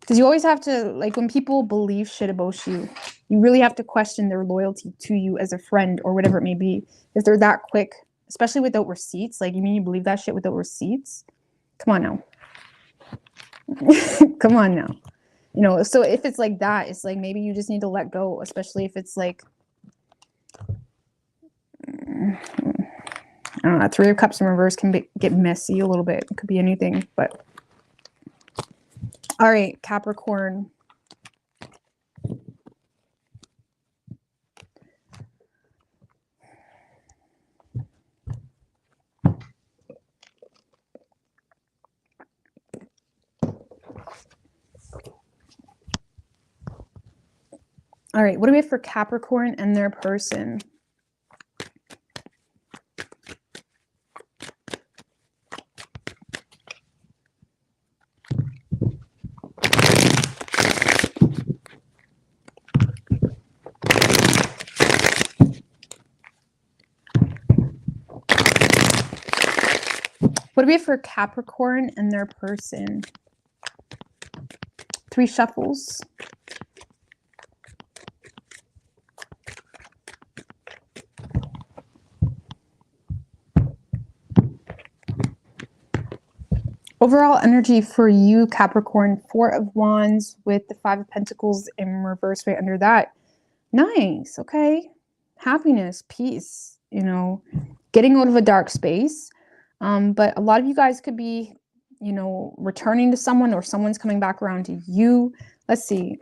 Because you always have to, like, when people believe shit about you, you really have to question their loyalty to you as a friend or whatever it may be. If they're that quick, especially without receipts, like, you mean you believe that shit without receipts? Come on now. Come on now. You know, so if it's like that, it's like maybe you just need to let go, especially if it's like, I don't know, Three of Cups in reverse can get messy a little bit. It could be anything, but. All right, Capricorn. All right, what do we have for Capricorn and their person? What do we have for Capricorn and their person? 3 shuffles. Overall energy for you, Capricorn, 4 of Wands with the 5 of Pentacles in reverse right under that. Nice. Okay. Happiness, peace, you know, getting out of a dark space. But a lot of you guys could be, you know, returning to someone, or someone's coming back around to you. Let's see.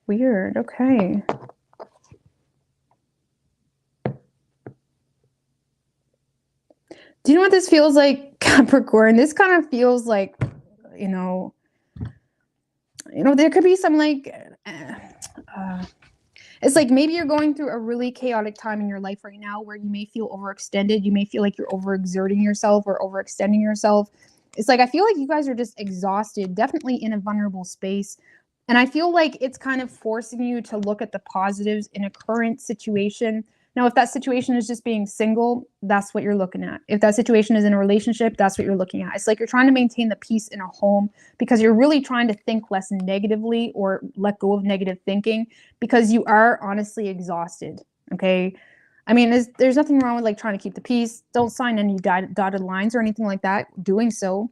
Weird. Okay. Do you know what this feels like, Capricorn? This kind of feels like, you know, there could be some like, it's like maybe you're going through a really chaotic time in your life right now where you may feel overextended. You may feel like you're overexerting yourself or overextending yourself. It's like, I feel like you guys are just exhausted, definitely in a vulnerable space. And I feel like it's kind of forcing you to look at the positives in a current situation. Now, if that situation is just being single, that's what you're looking at. If that situation is in a relationship, that's what you're looking at. It's like you're trying to maintain the peace in a home because you're really trying to think less negatively or let go of negative thinking because you are honestly exhausted, okay? I mean, there's nothing wrong with like trying to keep the peace. Don't sign any dotted lines or anything like that doing so,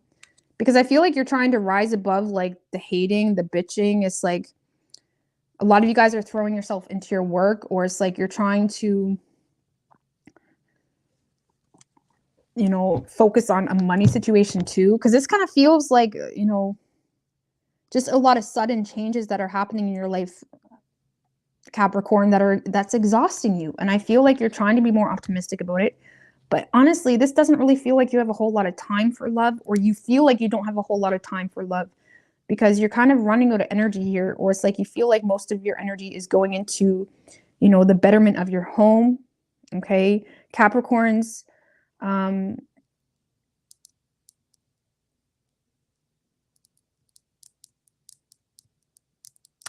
because I feel like you're trying to rise above like the hating, the bitching. It's like a lot of you guys are throwing yourself into your work, or it's like you're trying to, you know, focus on a money situation too. Because this kind of feels like, you know, just a lot of sudden changes that are happening in your life, Capricorn, that's exhausting you. And I feel like you're trying to be more optimistic about it. But honestly, this doesn't really feel like you have a whole lot of time for love, or you feel like you don't have a whole lot of time for love, because you're kind of running out of energy here, or it's like you feel like most of your energy is going into, you know, the betterment of your home. Okay, Capricorns. Oh,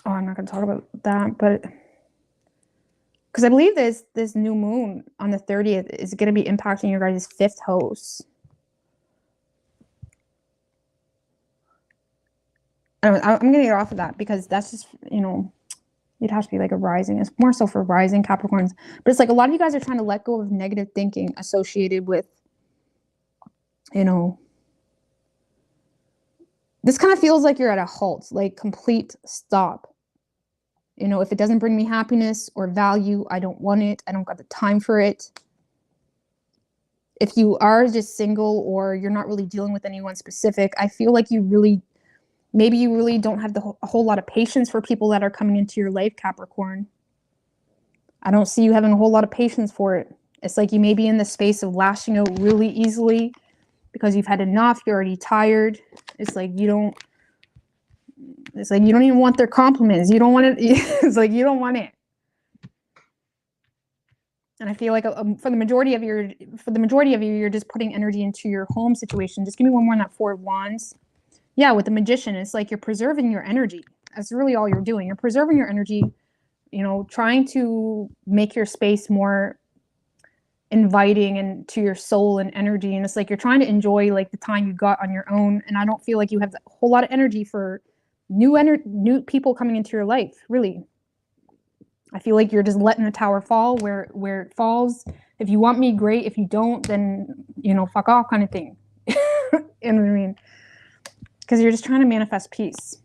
I'm not going to talk about that, but because I believe this new moon on the 30th is going to be impacting your guys' 5th house. I'm going to get off of that because that's just, you know, it has to be like a rising. It's more so for rising Capricorns. But it's like a lot of you guys are trying to let go of negative thinking associated with, you know, this kind of feels like you're at a halt, like complete stop. You know, if it doesn't bring me happiness or value, I don't want it. I don't got the time for it. If you are just single or you're not really dealing with anyone specific, I feel like maybe you really don't have a whole lot of patience for people that are coming into your life, Capricorn. I don't see you having a whole lot of patience for it. It's like you may be in the space of lashing out really easily because you've had enough. You're already tired. It's like you don't even want their compliments. You don't want it. It's like you don't want it. And I feel like for the majority of you, you're just putting energy into your home situation. Just give me one more on that 4 of Wands. Yeah, with the Magician, it's like you're preserving your energy. That's really all you're doing. You're preserving your energy, you know, trying to make your space more inviting and to your soul and energy. And it's like you're trying to enjoy like the time you got on your own. And I don't feel like you have a whole lot of energy for new people coming into your life, really. I feel like you're just letting the tower fall where it falls. If you want me, great. If you don't, then, you know, fuck off kind of thing. You know what I mean? Because you're just trying to manifest peace.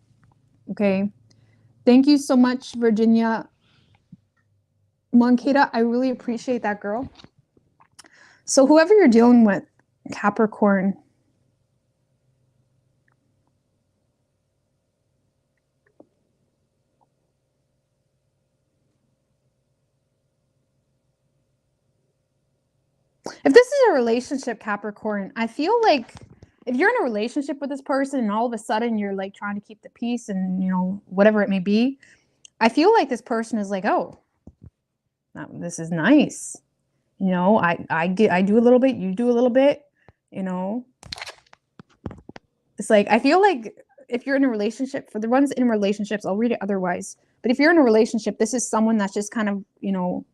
Okay. Thank you so much, Virginia Moncada. I really appreciate that, girl. So whoever you're dealing with, Capricorn, if this is a relationship, Capricorn, I feel like if you're in a relationship with this person and all of a sudden you're like trying to keep the peace and, you know, whatever it may be, I feel like this person is like, oh, this is nice. You know, I do a little bit, you do a little bit, you know. It's like, I feel like if you're in a relationship, for the ones in relationships, I'll read it otherwise. But if you're in a relationship, this is someone that's just kind of, you know,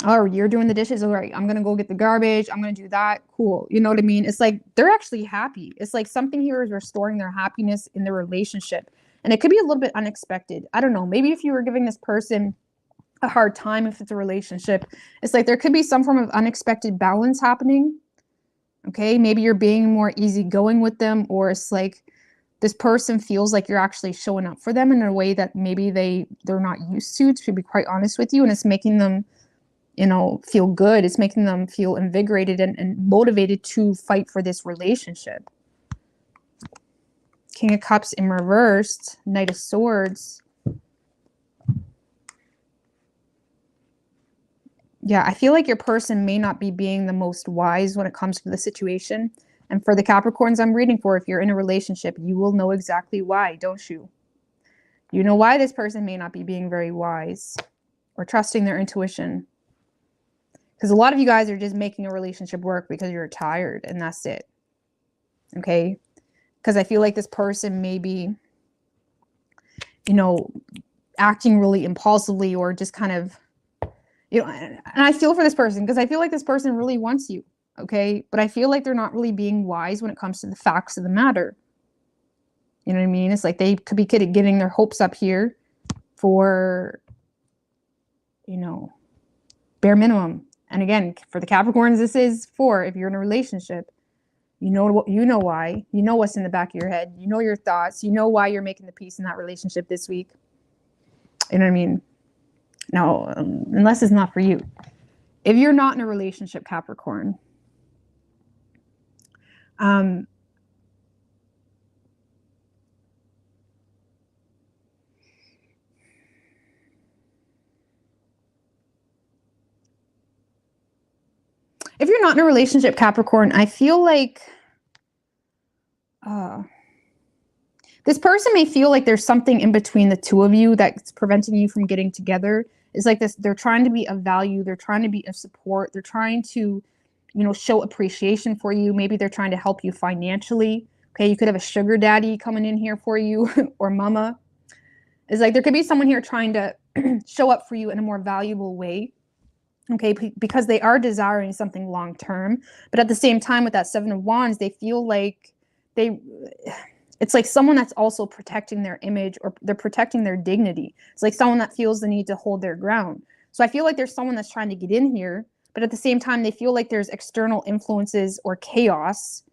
oh, you're doing the dishes. All right, I'm going to go get the garbage. I'm going to do that. Cool. You know what I mean? It's like they're actually happy. It's like something here is restoring their happiness in their relationship. And it could be a little bit unexpected. I don't know. Maybe if you were giving this person a hard time, if it's a relationship, it's like there could be some form of unexpected balance happening. Okay. Maybe you're being more easygoing with them, or it's like this person feels like you're actually showing up for them in a way that maybe they're not used to be quite honest with you. And it's making them, you know, feel good. It's making them feel invigorated and motivated to fight for this relationship. King of Cups in reversed, Knight of Swords. Yeah, I feel like your person may not be being the most wise when it comes to the situation. And for the Capricorns I'm reading for, if you're in a relationship, you will know exactly why, don't you? You know why this person may not be being very wise or trusting their intuition. Because a lot of you guys are just making a relationship work because you're tired, and that's it. Okay? Because I feel like this person may be, you know, acting really impulsively or just kind of, you know, and I feel for this person because I feel like this person really wants you. Okay? But I feel like they're not really being wise when it comes to the facts of the matter. You know what I mean? It's like they could be getting their hopes up here for, you know, bare minimum. And again, for the Capricorns, this is for if you're in a relationship, you know what, you know why, you know what's in the back of your head, you know your thoughts, you know why you're making the peace in that relationship this week. You know what I mean? Now, unless it's not for you. If you're not in a relationship, Capricorn, if you're not in a relationship, Capricorn, I feel like this person may feel like there's something in between the two of you that's preventing you from getting together. It's like this, they're trying to be of value. They're trying to be of support. They're trying to, you know, show appreciation for you. Maybe they're trying to help you financially. Okay, you could have a sugar daddy coming in here for you or mama. It's like there could be someone here trying to show up for you in a more valuable way. Okay, because they are desiring something long term. But at the same time, with that Seven of Wands, they feel like it's like someone that's also protecting their image, or they're protecting their dignity. It's like someone that feels the need to hold their ground. So I feel like there's someone that's trying to get in here, but at the same time, they feel like there's external influences or chaos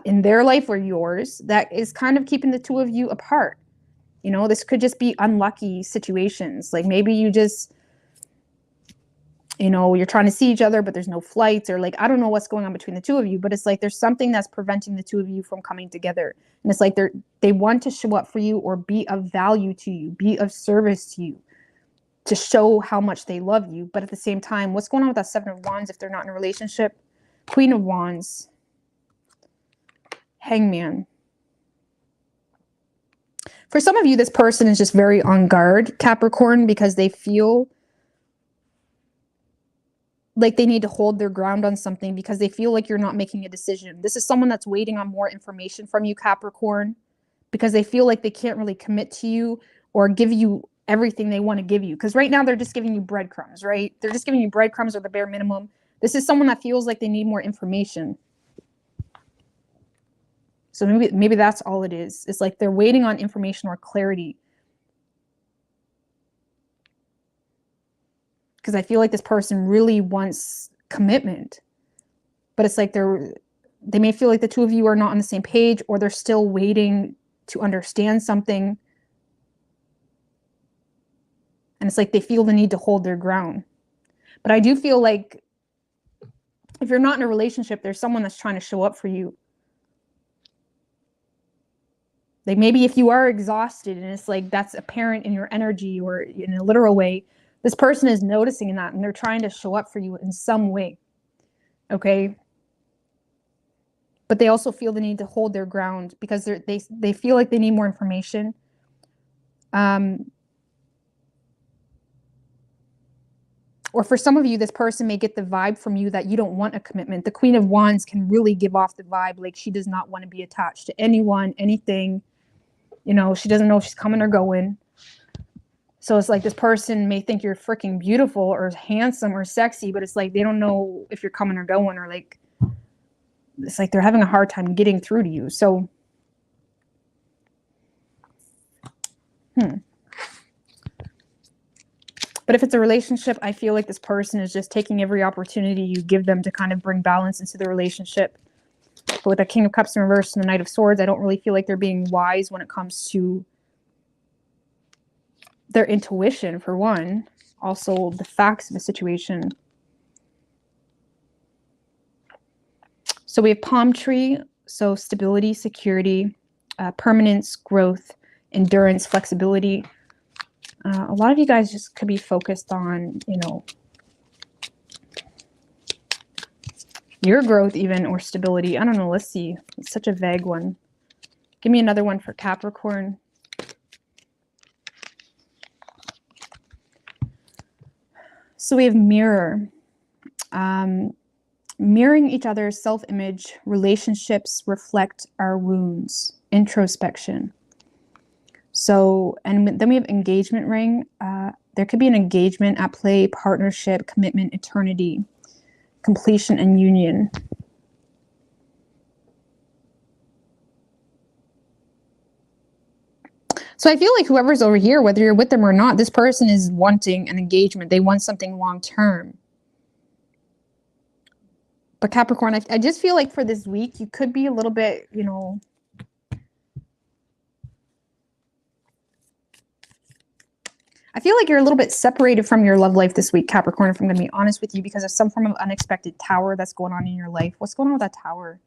in their life or yours that is kind of keeping the two of you apart. You know, this could just be unlucky situations. Like maybe you just, you know, you're trying to see each other, but there's no flights, or like, I don't know what's going on between the two of you, but it's like there's something that's preventing the two of you from coming together. And it's like they want to show up for you or be of value to you, be of service to you, to show how much they love you. But at the same time, what's going on with that Seven of Wands if they're not in a relationship? Queen of Wands, Hangman. For some of you, this person is just very on guard, Capricorn, because they feel like they need to hold their ground on something because they feel like you're not making a decision. This is someone that's waiting on more information from you, Capricorn, because they feel like they can't really commit to you or give you everything they want to give you. Because right now they're just giving you breadcrumbs, right? They're just giving you breadcrumbs or the bare minimum. This is someone that feels like they need more information. So maybe that's all it is. It's like they're waiting on information or clarity. Because I feel like this person really wants commitment, but it's like they may feel like the two of you are not on the same page, or they're still waiting to understand something. And it's like they feel the need to hold their ground. But I do feel like if you're not in a relationship, there's someone that's trying to show up for you. Like maybe if you are exhausted and it's like that's apparent in your energy or in a literal way, this person is noticing that and they're trying to show up for you in some way. Okay. But they also feel the need to hold their ground because they feel like they need more information. Or for some of you, this person may get the vibe from you that you don't want a commitment. The Queen of Wands can really give off the vibe like she does not want to be attached to anyone, anything. You know, she doesn't know if she's coming or going. So it's like this person may think you're freaking beautiful or handsome or sexy, but it's like they don't know if you're coming or going, or like it's like they're having a hard time getting through to you. So but if it's a relationship, I feel like this person is just taking every opportunity you give them to kind of bring balance into the relationship. But with the King of Cups in reverse and the Knight of Swords, I don't really feel like they're being wise when it comes to their intuition, for one. Also, the facts of the situation. So we have palm tree. So stability, security, permanence, growth, endurance, flexibility. A lot of you guys just could be focused on, you know, your growth even, or stability. I don't know. Let's see. It's such a vague one. Give me another one for Capricorn. So we have mirror. Mirroring each other's self-image, relationships reflect our wounds, introspection. So, and then we have engagement ring. There could be an engagement at play, partnership, commitment, eternity, completion, and union. So I feel like whoever's over here, whether you're with them or not, this person is wanting an engagement. They want something long-term. But Capricorn, I just feel like for this week, you could be a little bit, you know, I feel like you're a little bit separated from your love life this week, Capricorn, if I'm going to be honest with you, because of some form of unexpected tower that's going on in your life. What's going on with that tower?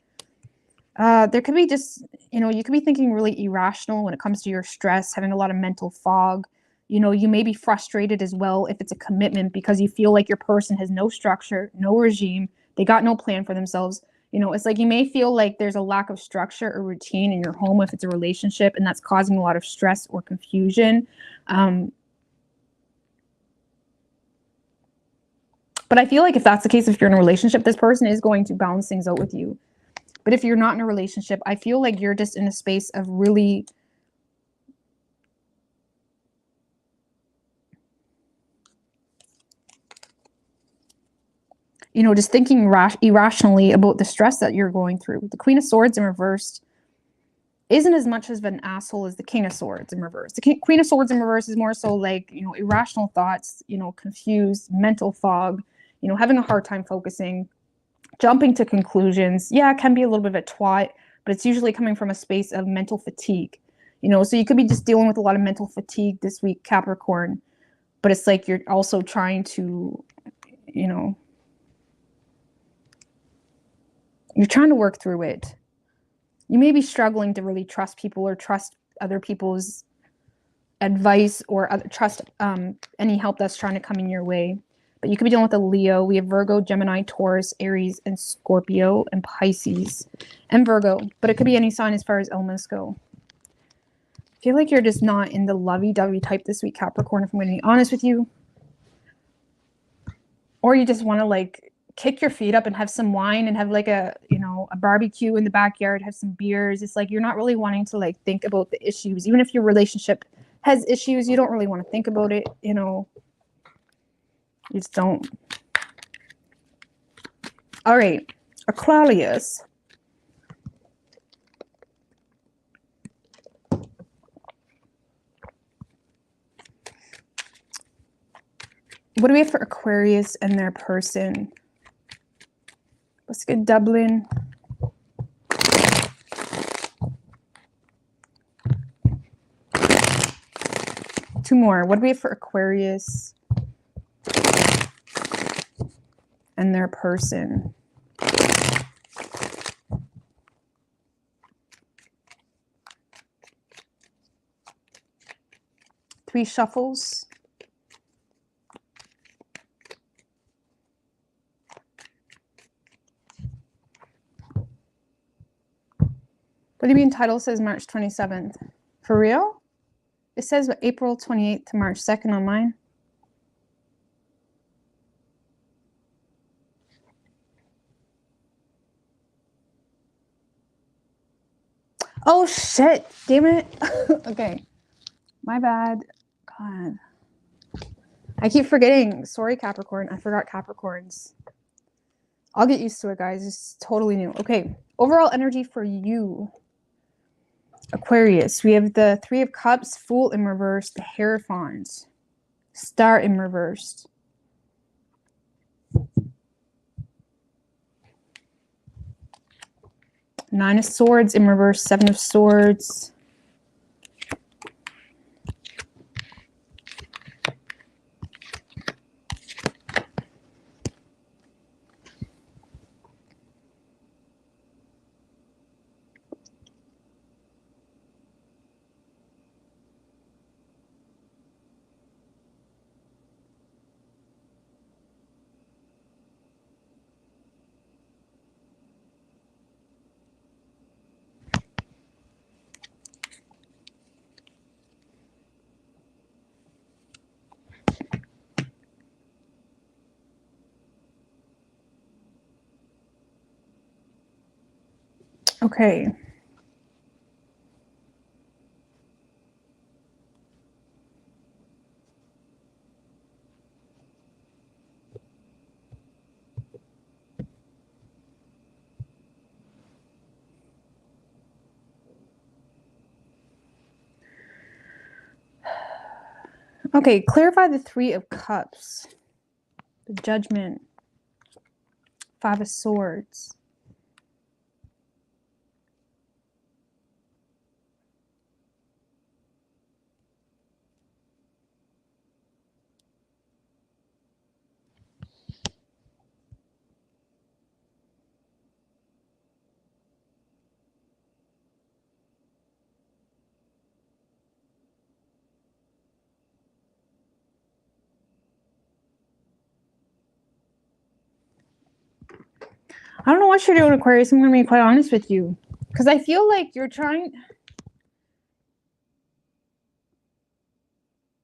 There could be just, you know, you could be thinking really irrational when it comes to your stress, having a lot of mental fog. You know, you may be frustrated as well if it's a commitment because you feel like your person has no structure, no regime. They got no plan for themselves. You know, it's like you may feel like there's a lack of structure or routine in your home if it's a relationship, and that's causing a lot of stress or confusion. But I feel like if that's the case, if you're in a relationship, this person is going to balance things out with you. But if you're not in a relationship, I feel like you're just in a space of really, you know, just thinking irrationally about the stress that you're going through. The Queen of Swords in reverse isn't as much of an asshole as the King of Swords in reverse. The Queen of Swords in reverse is more so like, you know, irrational thoughts, you know, confused, mental fog, you know, having a hard time focusing, jumping to conclusions. Yeah, it can be a little bit of a twat, but it's usually coming from a space of mental fatigue. You know, so you could be just dealing with a lot of mental fatigue this week, Capricorn. But it's like you're also trying to, you know, you're trying to work through it. You may be struggling to really trust people or trust other people's advice or trust any help that's trying to come in your way. But you could be dealing with a Leo. We have Virgo, Gemini, Taurus, Aries, and Scorpio, and Pisces, and Virgo. But it could be any sign as far as elements go. I feel like you're just not in the lovey-dovey type this week, Capricorn, if I'm going to be honest with you. Or you just want to, like, kick your feet up and have some wine and have, like, a, you know, a barbecue in the backyard, have some beers. It's like you're not really wanting to, like, think about the issues. Even if your relationship has issues, you don't really want to think about it, you know. You just don't. All right, Aquarius. What do we have for Aquarius and their person? Let's get Dublin. Two more. What do we have for Aquarius and their person? Three shuffles. What do you mean title says March 27th? For real? It says April 28th to March 2nd on mine. Oh, shit. Damn it. Okay. My bad. God. I keep forgetting. Sorry, Capricorn. I forgot Capricorns. I'll get used to it, guys. It's totally new. Okay. Overall energy for you, Aquarius. We have the Three of Cups, Fool in reverse, the Hierophant, Star in reverse. Nine of Swords in reverse, Seven of Swords. Okay. Okay, clarify the Three of Cups, the Judgment, Five of Swords. I don't know what you're doing, Aquarius. I'm going to be quite honest with you. Because I feel like you're trying...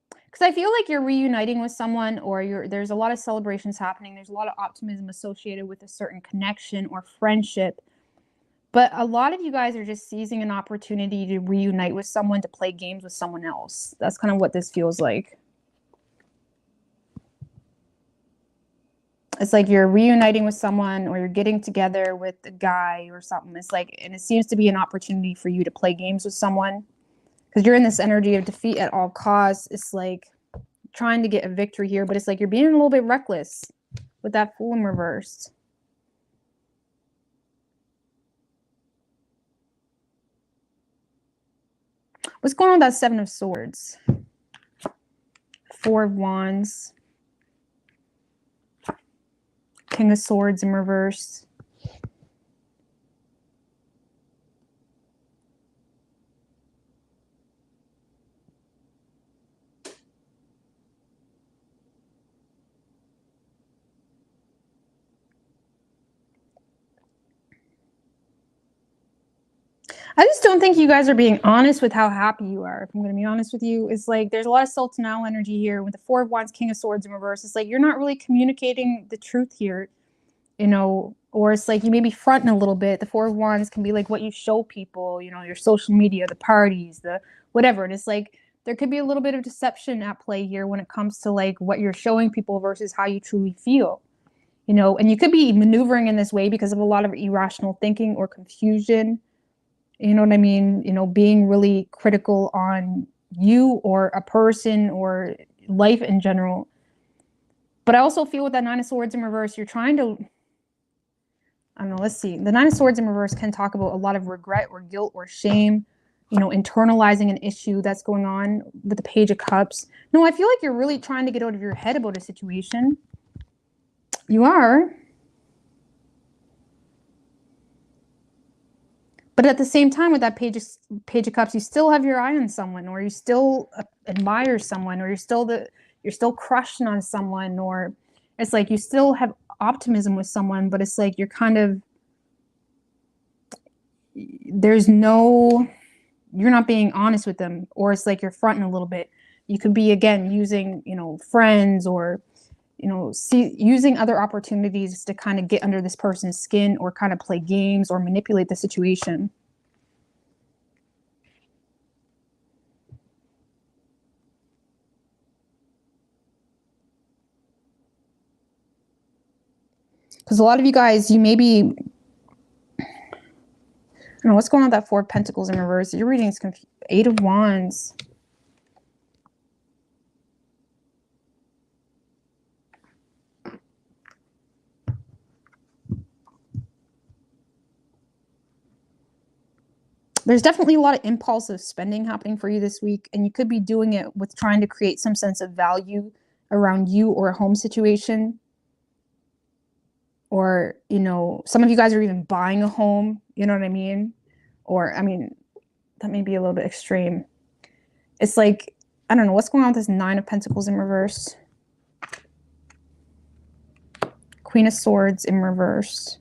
Because I feel like you're reuniting with someone, or there's a lot of celebrations happening. There's a lot of optimism associated with a certain connection or friendship. But a lot of you guys are just seizing an opportunity to reunite with someone, to play games with someone else. That's kind of what this feels like. It's like you're reuniting with someone, or you're getting together with a guy or something. It's like, and it seems to be an opportunity for you to play games with someone. Because you're in this energy of defeat at all costs. It's like trying to get a victory here, but it's like you're being a little bit reckless with that Fool in reverse. What's going on with that Seven of Swords? Four of Wands. King of Swords in reverse. I just don't think you guys are being honest with how happy you are. If I'm going to be honest with you, it's like there's a lot of self-denial energy here with the Four of Wands, King of Swords in reverse. It's like you're not really communicating the truth here, you know, or it's like you may be fronting a little bit. The Four of Wands can be like what you show people, you know, your social media, the parties, the whatever. And it's like there could be a little bit of deception at play here when it comes to like what you're showing people versus how you truly feel, you know. And you could be maneuvering in this way because of a lot of irrational thinking or confusion. You know what I mean? You know, being really critical on you or a person or life in general. But I also feel with that Nine of Swords in reverse, you're trying to, I don't know, let's see. The Nine of Swords in reverse can talk about a lot of regret or guilt or shame, you know, internalizing an issue that's going on with the Page of Cups. No, I feel like you're really trying to get out of your head about a situation. You are. But at the same time, with that Page of Cups, you still have your eye on someone, or you still admire someone, or you're still crushing on someone, or it's like you still have optimism with someone, but it's like you're kind of, you're not being honest with them, or it's like you're fronting a little bit. You could be, again, using, you know, friends, or, you know, using other opportunities to kind of get under this person's skin, or kind of play games or manipulate the situation. Because a lot of you guys, you may be, I don't know what's going on with that Four of Pentacles in reverse. Your reading is confused. Eight of Wands. There's definitely a lot of impulsive spending happening for you this week, and you could be doing it with trying to create some sense of value around you or a home situation. Or, you know, some of you guys are even buying a home, you know what I mean? Or, I mean, that may be a little bit extreme. It's like, I don't know, what's going on with this Nine of Pentacles in reverse? Queen of Swords in reverse.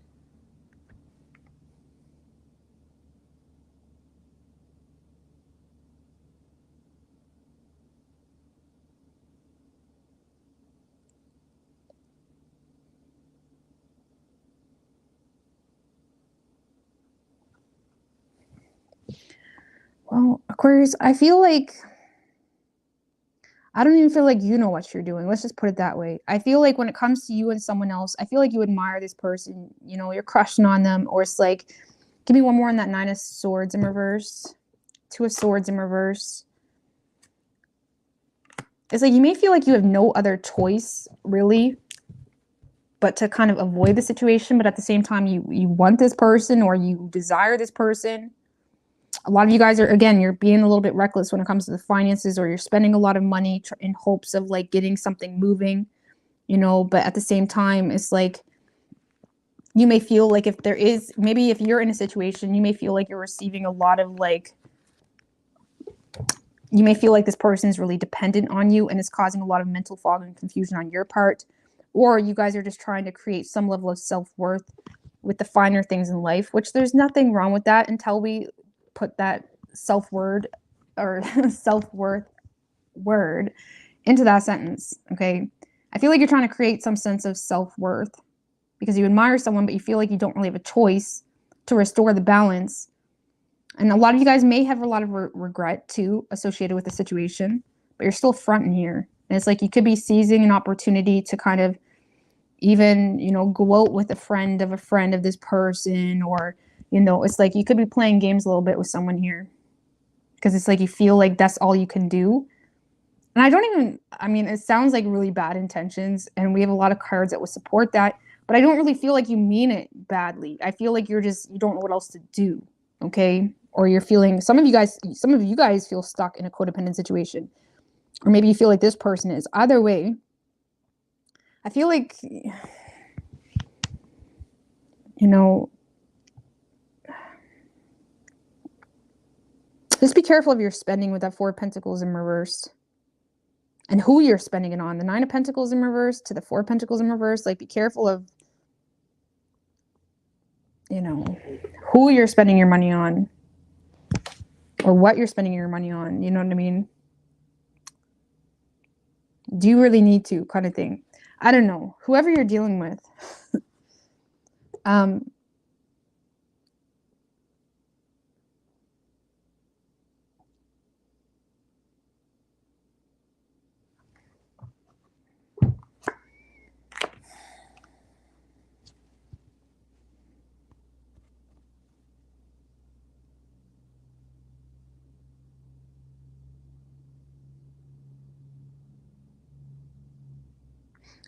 Well, Aquarius, I feel like, I don't even feel like you know what you're doing. Let's just put it that way. I feel like when it comes to you and someone else, I feel like you admire this person. You know, you're crushing on them. Or it's like, give me one more on that Nine of Swords in reverse. Two of Swords in reverse. It's like you may feel like you have no other choice, really, but to kind of avoid the situation. But at the same time, you want this person or you desire this person. A lot of you guys are, again, you're being a little bit reckless when it comes to the finances, or you're spending a lot of money in hopes of like getting something moving, you know, but at the same time, it's like you may feel like if there is, maybe if you're in a situation, you may feel like you're receiving a lot of like, you may feel like this person is really dependent on you and it's causing a lot of mental fog and confusion on your part. Or you guys are just trying to create some level of self-worth with the finer things in life, which there's nothing wrong with that until we put that self-word or self-worth word into that sentence. Okay. I feel like you're trying to create some sense of self-worth because you admire someone, but you feel like you don't really have a choice to restore the balance. And a lot of you guys may have a lot of regret too associated with the situation, but you're still fronting here. And it's like you could be seizing an opportunity to kind of even, you know, go out with a friend of this person, or, you know, it's like you could be playing games a little bit with someone here because it's like you feel like that's all you can do. And I don't even, I mean, it sounds like really bad intentions, and we have a lot of cards that would support that, but I don't really feel like you mean it badly. I feel like you don't know what else to do, okay? Or you're feeling, some of you guys feel stuck in a codependent situation, or maybe you feel like this person is. Either way, I feel like, you know, just be careful of your spending with that Four of Pentacles in reverse. And who you're spending it on. The Nine of Pentacles in reverse to the Four of Pentacles in reverse. Like, be careful of, you know, who you're spending your money on. Or what you're spending your money on. You know what I mean? Do you really need to? Kind of thing. I don't know. Whoever you're dealing with.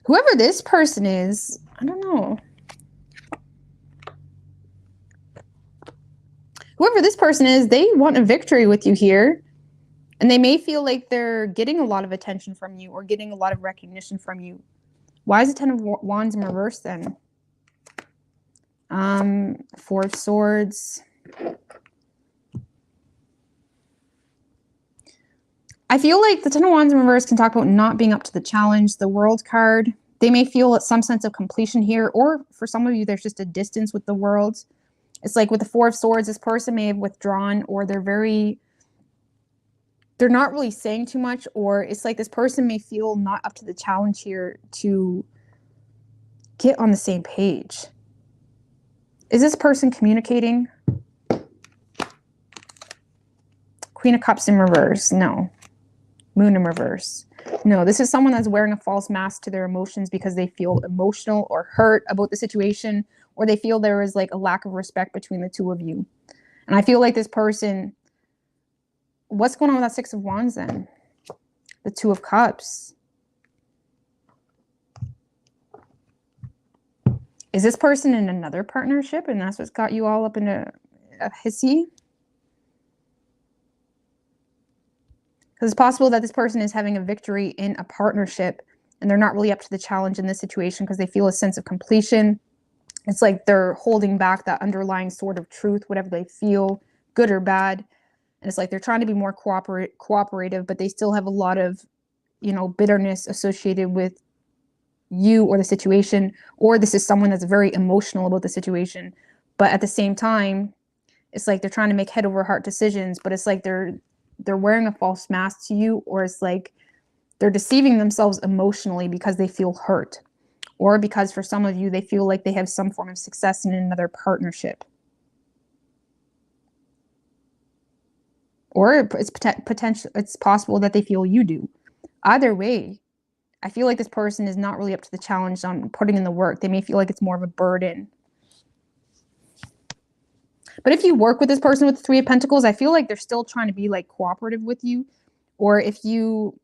Whoever this person is, I don't know. Whoever this person is, they want a victory with you here. And they may feel like they're getting a lot of attention from you or getting a lot of recognition from you. Why is the Ten of Wands in reverse then? Four of Swords. I feel like the Ten of Wands in reverse can talk about not being up to the challenge. The World card. They may feel some sense of completion here. Or for some of you, there's just a distance with the world. It's like with the Four of Swords, this person may have withdrawn, or they're not really saying too much, or it's like this person may feel not up to the challenge here to get on the same page. Is this person communicating? Queen of Cups in reverse. No. Moon in reverse. No, this is someone that's wearing a false mask to their emotions because they feel emotional or hurt about the situation, or they feel there is like a lack of respect between the two of you. And I feel like this person, what's going on with that Six of Wands then? The Two of Cups. Is this person in another partnership and that's what's got you all up in a hissy? Because it's possible that this person is having a victory in a partnership and they're not really up to the challenge in this situation because they feel a sense of completion. It's like they're holding back that underlying sort of truth, whatever they feel, good or bad. And it's like they're trying to be more cooperative, but they still have a lot of, you know, bitterness associated with you or the situation. Or this is someone that's very emotional about the situation. But at the same time, it's like they're trying to make head over heart decisions, but it's like they're wearing a false mask to you, or it's like they're deceiving themselves emotionally because they feel hurt, or because for some of you, they feel like they have some form of success in another partnership. Or it's possible that they feel you do. Either way, I feel like this person is not really up to the challenge on putting in the work. They may feel like it's more of a burden. But if you work with this person with the Three of Pentacles, I feel like they're still trying to be like cooperative with you. Or if you...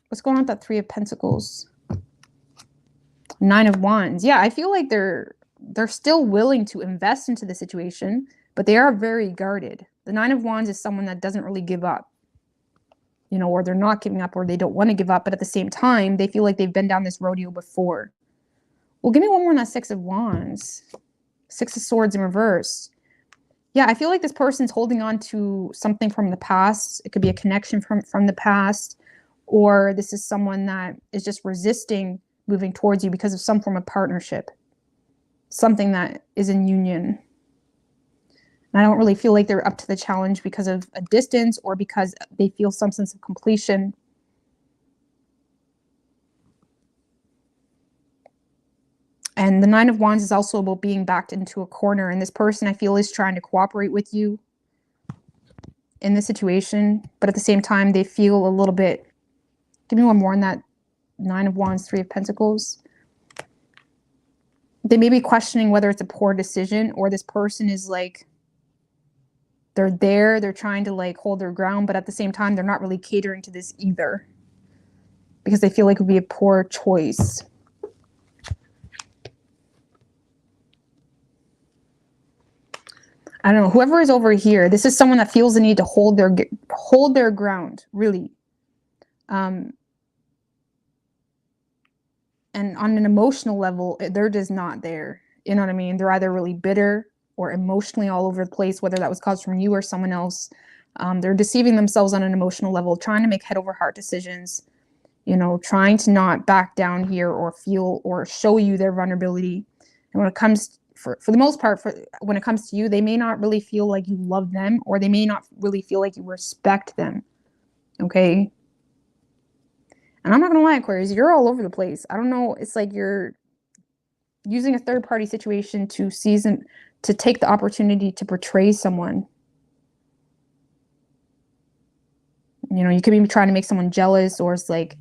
What's going on with that Three of Pentacles? Nine of Wands. Yeah, I feel like they're still willing to invest into the situation, but they are very guarded. The Nine of Wands is someone that doesn't really give up. You know, or they're not giving up, or they don't want to give up, but at the same time, they feel like they've been down this rodeo before. Well, give me one more on that Six of Wands. Six of Swords in reverse. Yeah, I feel like this person's holding on to something from the past. It could be a connection from the past, or this is someone that is just resisting moving towards you because of some form of partnership. Something that is in union. And I don't really feel like they're up to the challenge because of a distance or because they feel some sense of completion. And the Nine of Wands is also about being backed into a corner. And this person, I feel, is trying to cooperate with you in this situation. But at the same time, they feel a little bit... Give me one more on that Nine of Wands, Three of Pentacles. They may be questioning whether it's a poor decision, or this person is like... They're trying to like hold their ground. But at the same time, they're not really catering to this either. Because they feel like it would be a poor choice. I don't know, whoever is over here, this is someone that feels the need to hold their ground, really. And on an emotional level, they're just not there. You know what I mean? They're either really bitter or emotionally all over the place, whether that was caused from you or someone else. They're deceiving themselves on an emotional level, trying to make head over heart decisions, you know, trying to not back down here or feel or show you their vulnerability. And when it comes for the most part, when it comes to you, they may not really feel like you love them, or they may not really feel like you respect them. Okay. And I'm not going to lie, Aquarius, you're all over the place. I don't know. It's like you're using a third party situation to take the opportunity to portray someone. You know, you could be trying to make someone jealous, or it's like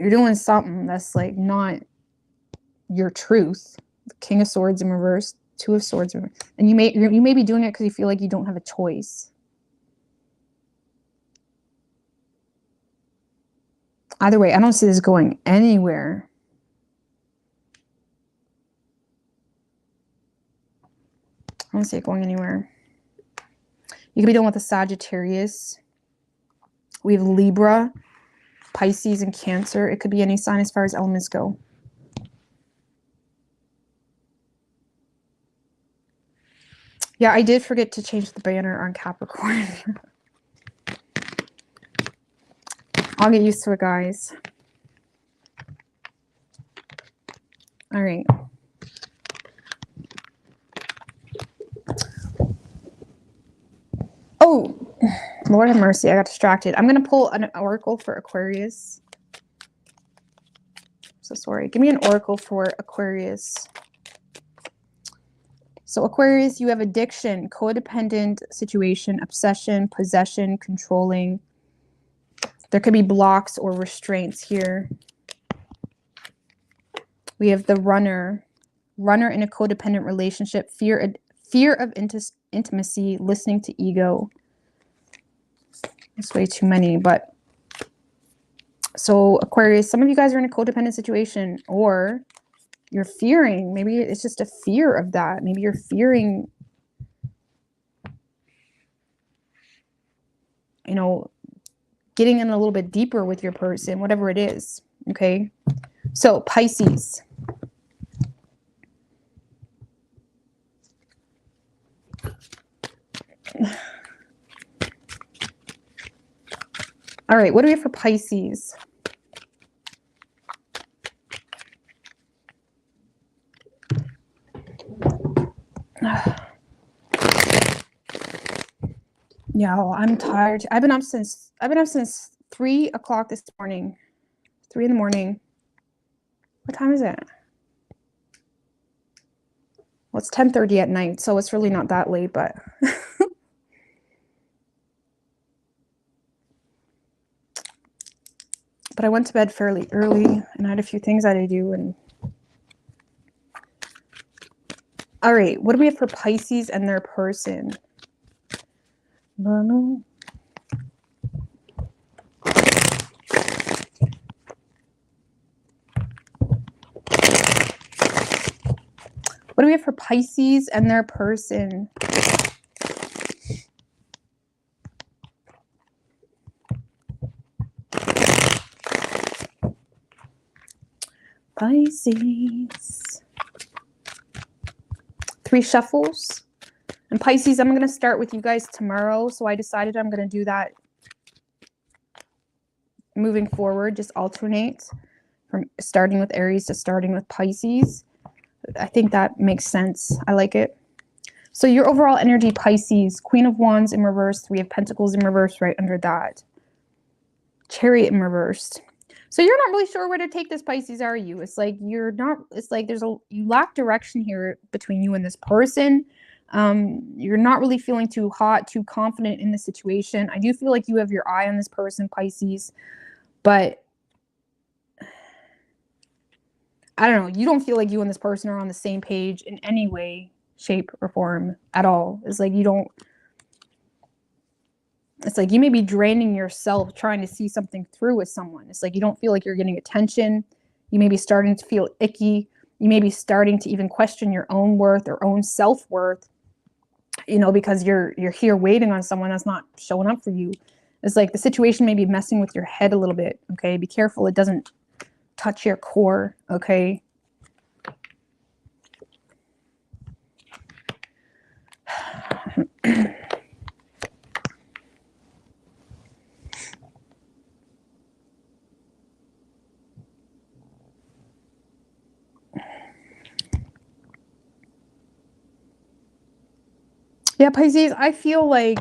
you're doing something that's like not your truth. The King of Swords in reverse, Two of Swords in reverse. And you may be doing it because you feel like you don't have a choice. Either way, I don't see this going anywhere. I don't see it going anywhere. You could be dealing with a Sagittarius. We have Libra, Pisces, and Cancer. It could be any sign as far as elements go. Yeah, I did forget to change the banner on Capricorn. I'll get used to it, guys. All right. Oh, Lord have mercy. I got distracted. I'm going to pull an oracle for Aquarius. So sorry. Give me an oracle for Aquarius. So Aquarius, you have addiction, codependent situation, obsession, possession, controlling. There could be blocks or restraints here. We have the runner in a codependent relationship, fear of intimacy, listening to ego. That's way too many, but so Aquarius, some of you guys are in a codependent situation, or you're fearing, maybe it's just a fear of that. Maybe you're fearing, you know, getting in a little bit deeper with your person, whatever it is. Okay. So Pisces. All right. What do we have for Pisces? Yeah, well, I'm tired. I've been up since 3 o'clock this morning. 3 in the morning. What time is it? Well, it's 10:30 at night, so it's really not that late, but but I went to bed fairly early and I had a few things I had to do. And all right, what do we have for Pisces and their person? What do we have for Pisces and their person? Pisces. 3 shuffles. And Pisces, I'm going to start with you guys tomorrow. So I decided I'm going to do that moving forward. Just alternate from starting with Aries to starting with Pisces. I think that makes sense. I like it. So your overall energy, Pisces, Queen of Wands in reverse, 3 of Pentacles in reverse right under that. Chariot in reversed. So you're not really sure where to take this, Pisces, are you? It's like you're not, it's like you lack direction here between you and this person. You're not really feeling too hot, too confident in the situation. I do feel like you have your eye on this person, Pisces, but I don't know. You don't feel like you and this person are on the same page in any way, shape, or form at all. It's like you don't, it's like you may be draining yourself trying to see something through with someone. It's like you don't feel like you're getting attention. You may be starting to feel icky. You may be starting to even question your own worth or own self-worth, you know, because you're here waiting on someone that's not showing up for you. It's like the situation may be messing with your head a little bit, okay? Be careful it doesn't touch your core, okay? Yeah, Pisces, I feel like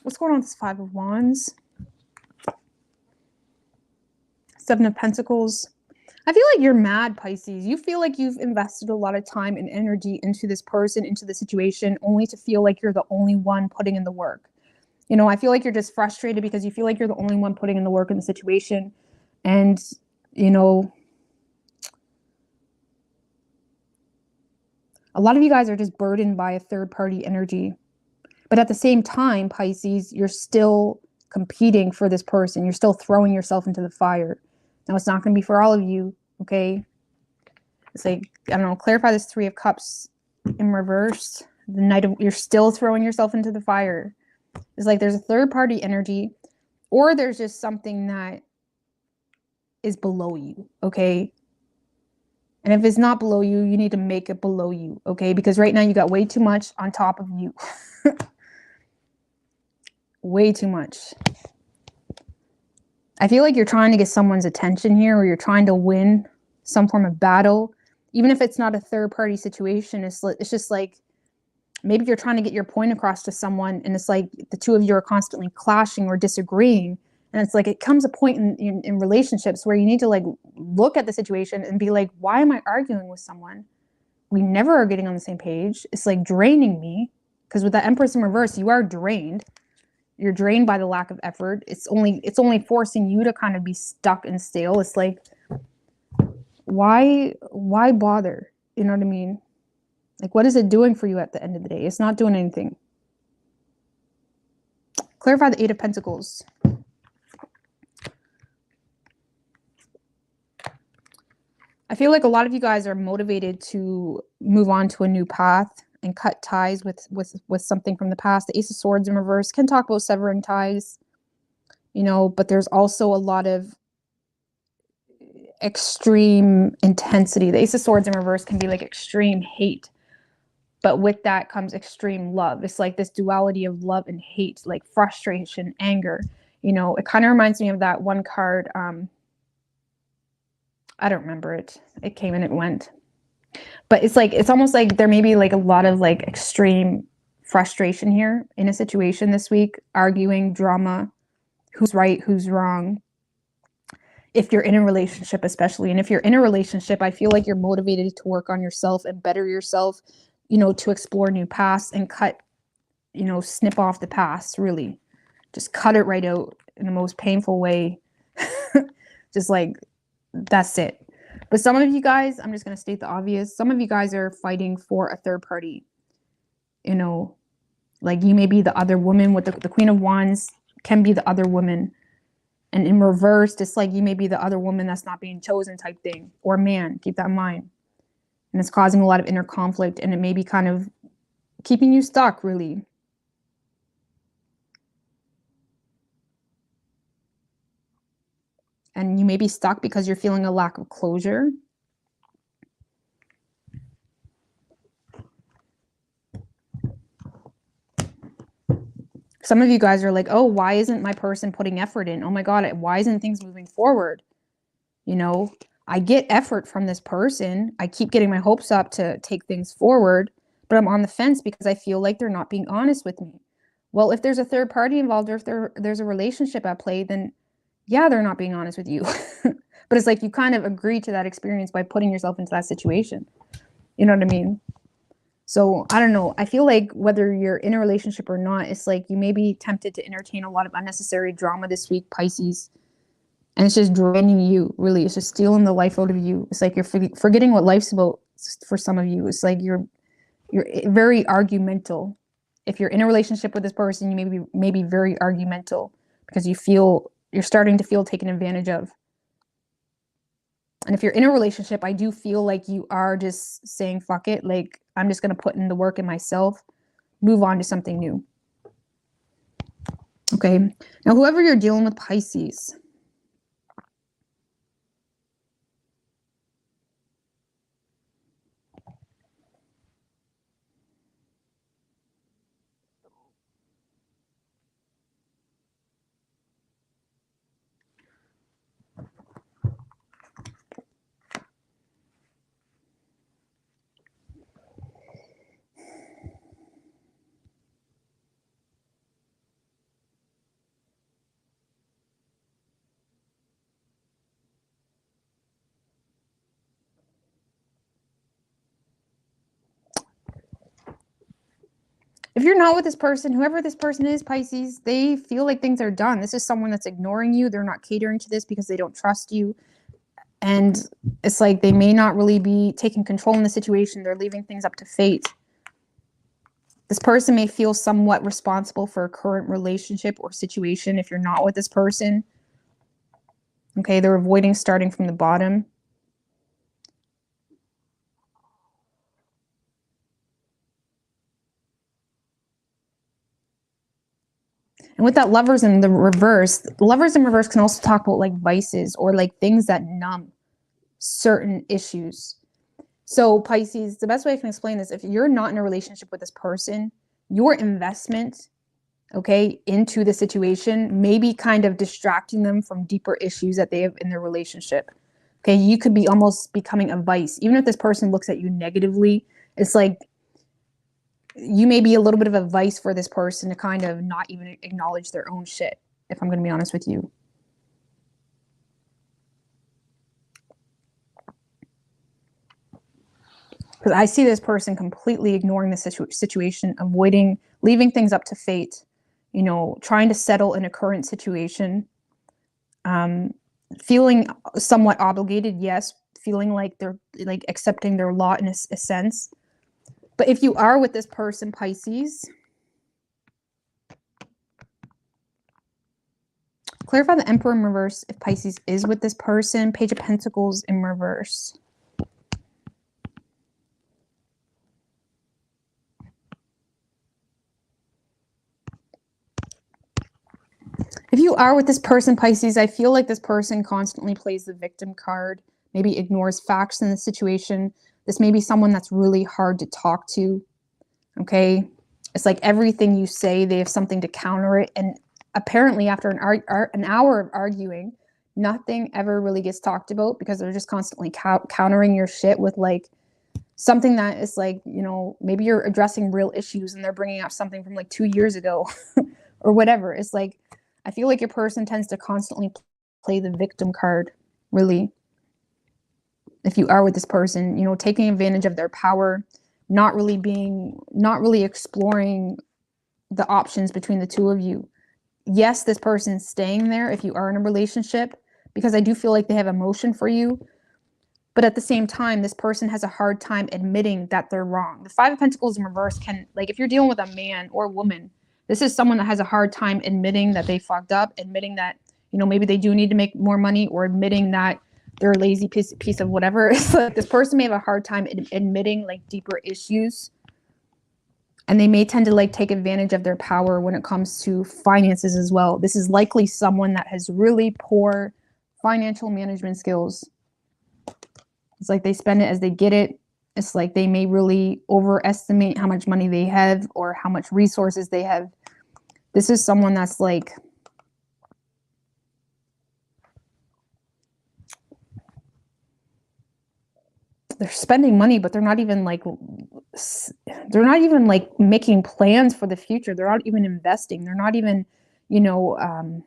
what's going on with this 5 of Wands? 7 of Pentacles. I feel like you're mad, Pisces. You feel like you've invested a lot of time and energy into this person, into the situation, only to feel like you're the only one putting in the work. You know, I feel like you're just frustrated because you feel like you're the only one putting in the work in the situation. And, you know, a lot of you guys are just burdened by a third-party energy. But at the same time, Pisces, you're still competing for this person. You're still throwing yourself into the fire. Now, it's not going to be for all of you, okay? It's like, I don't know, clarify this 3 of Cups in reverse. The Knight of, you're still throwing yourself into the fire. It's like there's a third-party energy, or there's just something that is below you, okay? And if it's not below you, you need to make it below you, okay? Because right now you got way too much on top of you. Way too much. I feel like you're trying to get someone's attention here, or you're trying to win some form of battle. Even if it's not a third-party situation, it's just like maybe you're trying to get your point across to someone, and it's like the two of you are constantly clashing or disagreeing, And it's like, it comes a point in relationships where you need to like look at the situation and be like, why am I arguing with someone? We never are getting on the same page. It's like draining me, because with that Empress in reverse, you are drained. You're drained by the lack of effort. It's only forcing you to kind of be stuck and stale. It's like, why bother? You know what I mean? Like, what is it doing for you at the end of the day? It's not doing anything. Clarify the Eight of Pentacles. I feel like a lot of you guys are motivated to move on to a new path and cut ties with something from the past. The Ace of Swords in reverse can talk about severing ties, you know, but there's also a lot of extreme intensity. The Ace of Swords in reverse can be like extreme hate, but with that comes extreme love. It's like this duality of love and hate, like frustration, anger. You know, it kind of reminds me of that one card. I don't remember it. It came and it went. But it's like, it's almost like there may be like a lot of like extreme frustration here in a situation this week, arguing, drama, who's right, who's wrong. If you're in a relationship, especially, and if you're in a relationship, I feel like you're motivated to work on yourself and better yourself, you know, to explore new paths and cut, you know, snip off the past, really. Just cut it right out in the most painful way. Just like, that's it. But some of you guys, I'm just going to state the obvious, some of you guys are fighting for a third party. You know, like you may be the other woman with the Queen of Wands can be the other woman. And in reverse, it's like you may be the other woman that's not being chosen type thing. Or man, keep that in mind. And it's causing a lot of inner conflict, and it may be kind of keeping you stuck, really. And you may be stuck because you're feeling a lack of closure. Some of you guys are like, oh, why isn't my person putting effort in? Oh my God, why isn't things moving forward? You know, I get effort from this person. I keep getting my hopes up to take things forward, but I'm on the fence because I feel like they're not being honest with me. Well, if there's a third party involved, or if there's a relationship at play, then yeah, they're not being honest with you. But it's like you kind of agree to that experience by putting yourself into that situation. You know what I mean? So I don't know. I feel like whether you're in a relationship or not, it's like you may be tempted to entertain a lot of unnecessary drama this week, Pisces. And it's just draining you, really. It's just stealing the life out of you. It's like you're forgetting what life's about for some of you. It's like you're very argumental. If you're in a relationship with this person, you may be very argumental because you're starting to feel taken advantage of. And if you're in a relationship, I do feel like you are just saying, fuck it. Like, I'm just going to put in the work in myself, move on to something new. Okay. Now, whoever you're dealing with, Pisces. If you're not with this person, whoever this person is, Pisces, they feel like things are done. This is someone that's ignoring you. They're not catering to this because they don't trust you. And it's like they may not really be taking control in the situation. They're leaving things up to fate. This person may feel somewhat responsible for a current relationship or situation if you're not with this person. Okay, they're avoiding starting from the bottom. And with that lovers in the reverse can also talk about like vices or like things that numb certain issues. So Pisces, the best way I can explain this, if you're not in a relationship with this person, your investment, okay, into the situation may be kind of distracting them from deeper issues that they have in their relationship. Okay, you could be almost becoming a vice. Even if this person looks at you negatively, it's like you may be a little bit of a vice for this person to kind of not even acknowledge their own shit, if I'm going to be honest with you. Because I see this person completely ignoring the situation, avoiding, leaving things up to fate, you know, trying to settle in a current situation, feeling somewhat obligated, yes, feeling like they're like accepting their lot in a sense. But if you are with this person, Pisces, clarify the Emperor in reverse if Pisces is with this person. Page of Pentacles in reverse. If you are with this person, Pisces, I feel like this person constantly plays the victim card, maybe ignores facts in the situation. This may be someone that's really hard to talk to, okay? It's like everything you say, they have something to counter it. And apparently after an hour of arguing, nothing ever really gets talked about because they're just constantly countering your shit with like something that is like, you know, maybe you're addressing real issues and they're bringing up something from like 2 years ago or whatever. It's like, I feel like your person tends to constantly play the victim card, really. If you are with this person, you know, taking advantage of their power, not really exploring the options between the two of you. Yes, this person's staying there if you are in a relationship, because I do feel like they have emotion for you. But at the same time, this person has a hard time admitting that they're wrong. The Five of Pentacles in reverse can, like, if you're dealing with a man or a woman, this is someone that has a hard time admitting that they fucked up, admitting that, you know, maybe they do need to make more money, or admitting that they're a lazy piece of whatever. It's like this person may have a hard time admitting like deeper issues. And they may tend to like take advantage of their power when it comes to finances as well. This is likely someone that has really poor financial management skills. It's like they spend it as they get it. It's like they may really overestimate how much money they have or how much resources they have. This is someone that's like, they're spending money, but they're not even like making plans for the future. They're not even investing. They're not even, you know,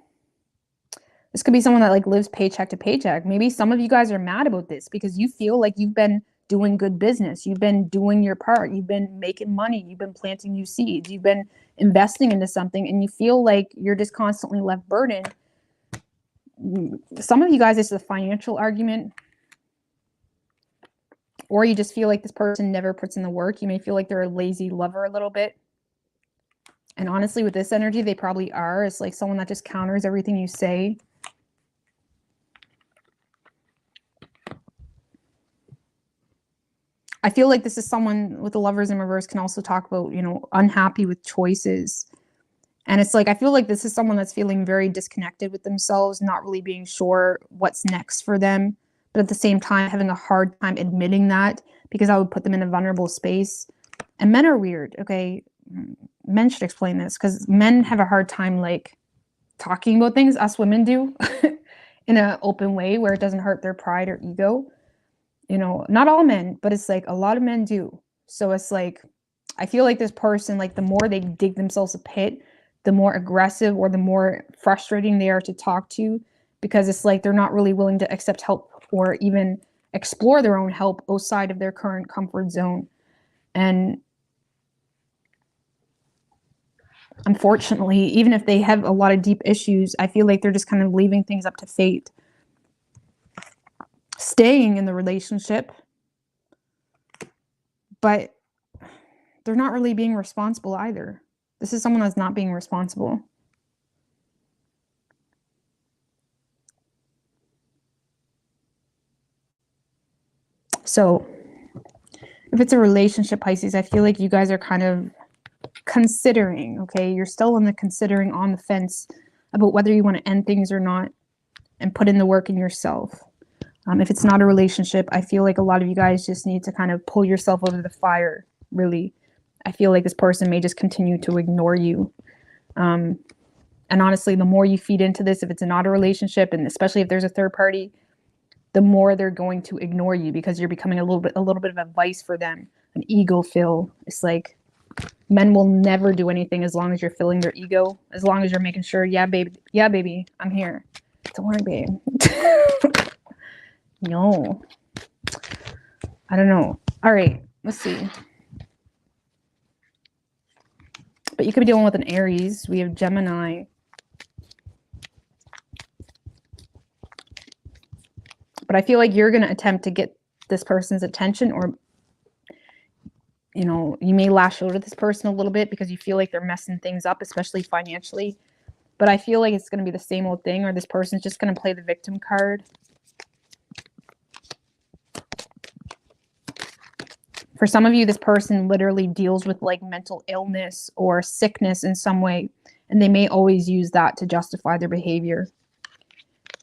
this could be someone that like lives paycheck to paycheck. Maybe some of you guys are mad about this because you feel like you've been doing good business. You've been doing your part. You've been making money. You've been planting new seeds. You've been investing into something, and you feel like you're just constantly left burdened. Some of you guys, it's a financial argument, or you just feel like this person never puts in the work. You may feel like they're a lazy lover a little bit. And honestly, with this energy, they probably are. It's like someone that just counters everything you say. I feel like this is someone with the Lovers in reverse can also talk about, you know, unhappy with choices. And it's like, I feel like this is someone that's feeling very disconnected with themselves, not really being sure what's next for them. But at the same time, having a hard time admitting that, because I would put them in a vulnerable space. And men are weird, okay? Men should explain this, because men have a hard time like talking about things. Us women do in an open way where it doesn't hurt their pride or ego. You know, not all men, but it's like a lot of men do. So it's like, I feel like this person, like the more they dig themselves a pit, the more aggressive or the more frustrating they are to talk to, because it's like they're not really willing to accept help or even explore their own help outside of their current comfort zone. And unfortunately, even if they have a lot of deep issues, I feel like they're just kind of leaving things up to fate. Staying in the relationship, but they're not really being responsible either. This is someone that's not being responsible. So if it's a relationship, Pisces, I feel like you guys are kind of considering, okay? You're still on the fence about whether you want to end things or not and put in the work in yourself. If it's not a relationship, I feel like a lot of you guys just need to kind of pull yourself over the fire, really. I feel like this person may just continue to ignore you. And honestly, the more you feed into this, if it's not a relationship, and especially if there's a third party, the more they're going to ignore you, because you're becoming a little bit of a vice for them, an ego fill. It's like men will never do anything as long as you're filling their ego, as long as you're making sure, yeah, baby, I'm here. Don't worry, babe. No, I don't know. All right. let's see. But you could be dealing with an Aries. We have Gemini. But I feel like you're going to attempt to get this person's attention, or, you know, you may lash out at this person a little bit because you feel like they're messing things up, especially financially. But I feel like it's going to be the same old thing, or this person's just going to play the victim card. For some of you, this person literally deals with like mental illness or sickness in some way, and they may always use that to justify their behavior.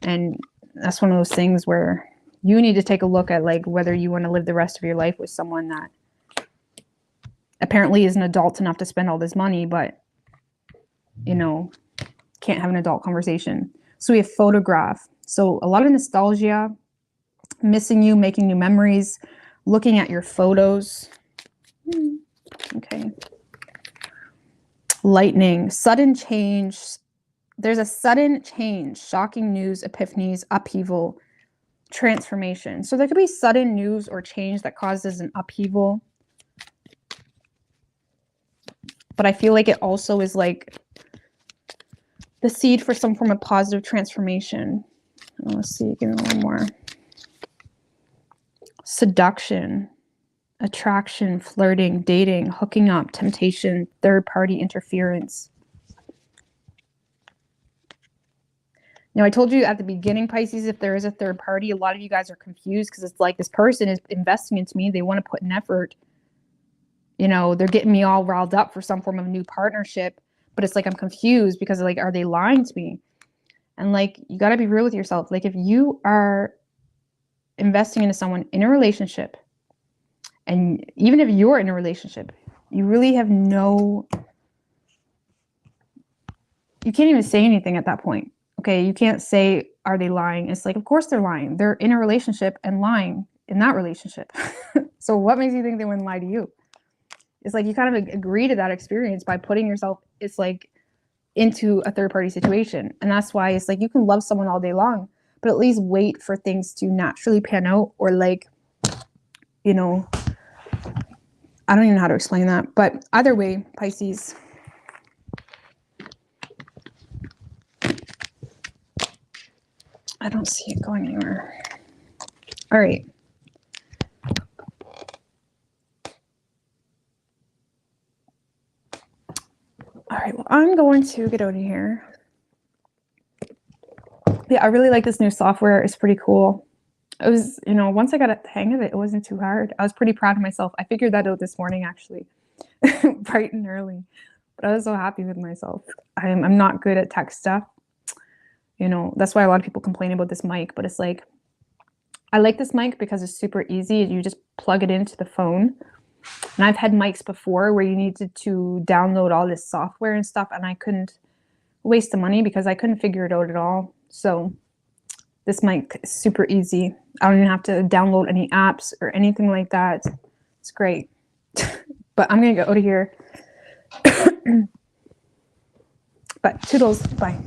And that's one of those things where you need to take a look at like whether you want to live the rest of your life with someone that apparently is an adult enough to spend all this money, but, you know, can't have an adult conversation. So we have photograph. So a lot of nostalgia, missing you, making new memories, looking at your photos. Okay. Lightning, sudden change. There's a sudden change, shocking news, epiphanies, upheaval, transformation. So there could be sudden news or change that causes an upheaval. But I feel like it also is like the seed for some form of positive transformation. Let's see, give me one more. Seduction, attraction, flirting, dating, hooking up, temptation, third-party interference. Now, I told you at the beginning, Pisces, if there is a third party, a lot of you guys are confused because it's like this person is investing into me. They want to put an effort. You know, they're getting me all riled up for some form of new partnership. But it's like I'm confused because like, are they lying to me? And like, you got to be real with yourself. Like if you are investing into someone in a relationship, and even if you're in a relationship, you really have no, you can't even say anything at that point. Okay, you can't say, are they lying? It's like, of course they're lying. They're in a relationship and lying in that relationship. So what makes you think they wouldn't lie to you? It's like you kind of agree to that experience by putting yourself, it's like, into a third-party situation. And that's why it's like you can love someone all day long, but at least wait for things to naturally pan out, or like, you know, I don't even know how to explain that. But either way, Pisces, I don't see it going anywhere. All right. All right, well, I'm going to get out of here. Yeah, I really like this new software. It's pretty cool. It was, you know, once I got the hang of it, it wasn't too hard. I was pretty proud of myself. I figured that out this morning, actually, bright and early. But I was so happy with myself. I'm not good at tech stuff. You know, that's why a lot of people complain about this mic. But it's like, I like this mic because it's super easy. You just plug it into the phone. And I've had mics before where you needed to download all this software and stuff, and I couldn't waste the money because I couldn't figure it out at all. So this mic is super easy. I don't even have to download any apps or anything like that. It's great. But I'm going to go out of here. But toodles. Bye.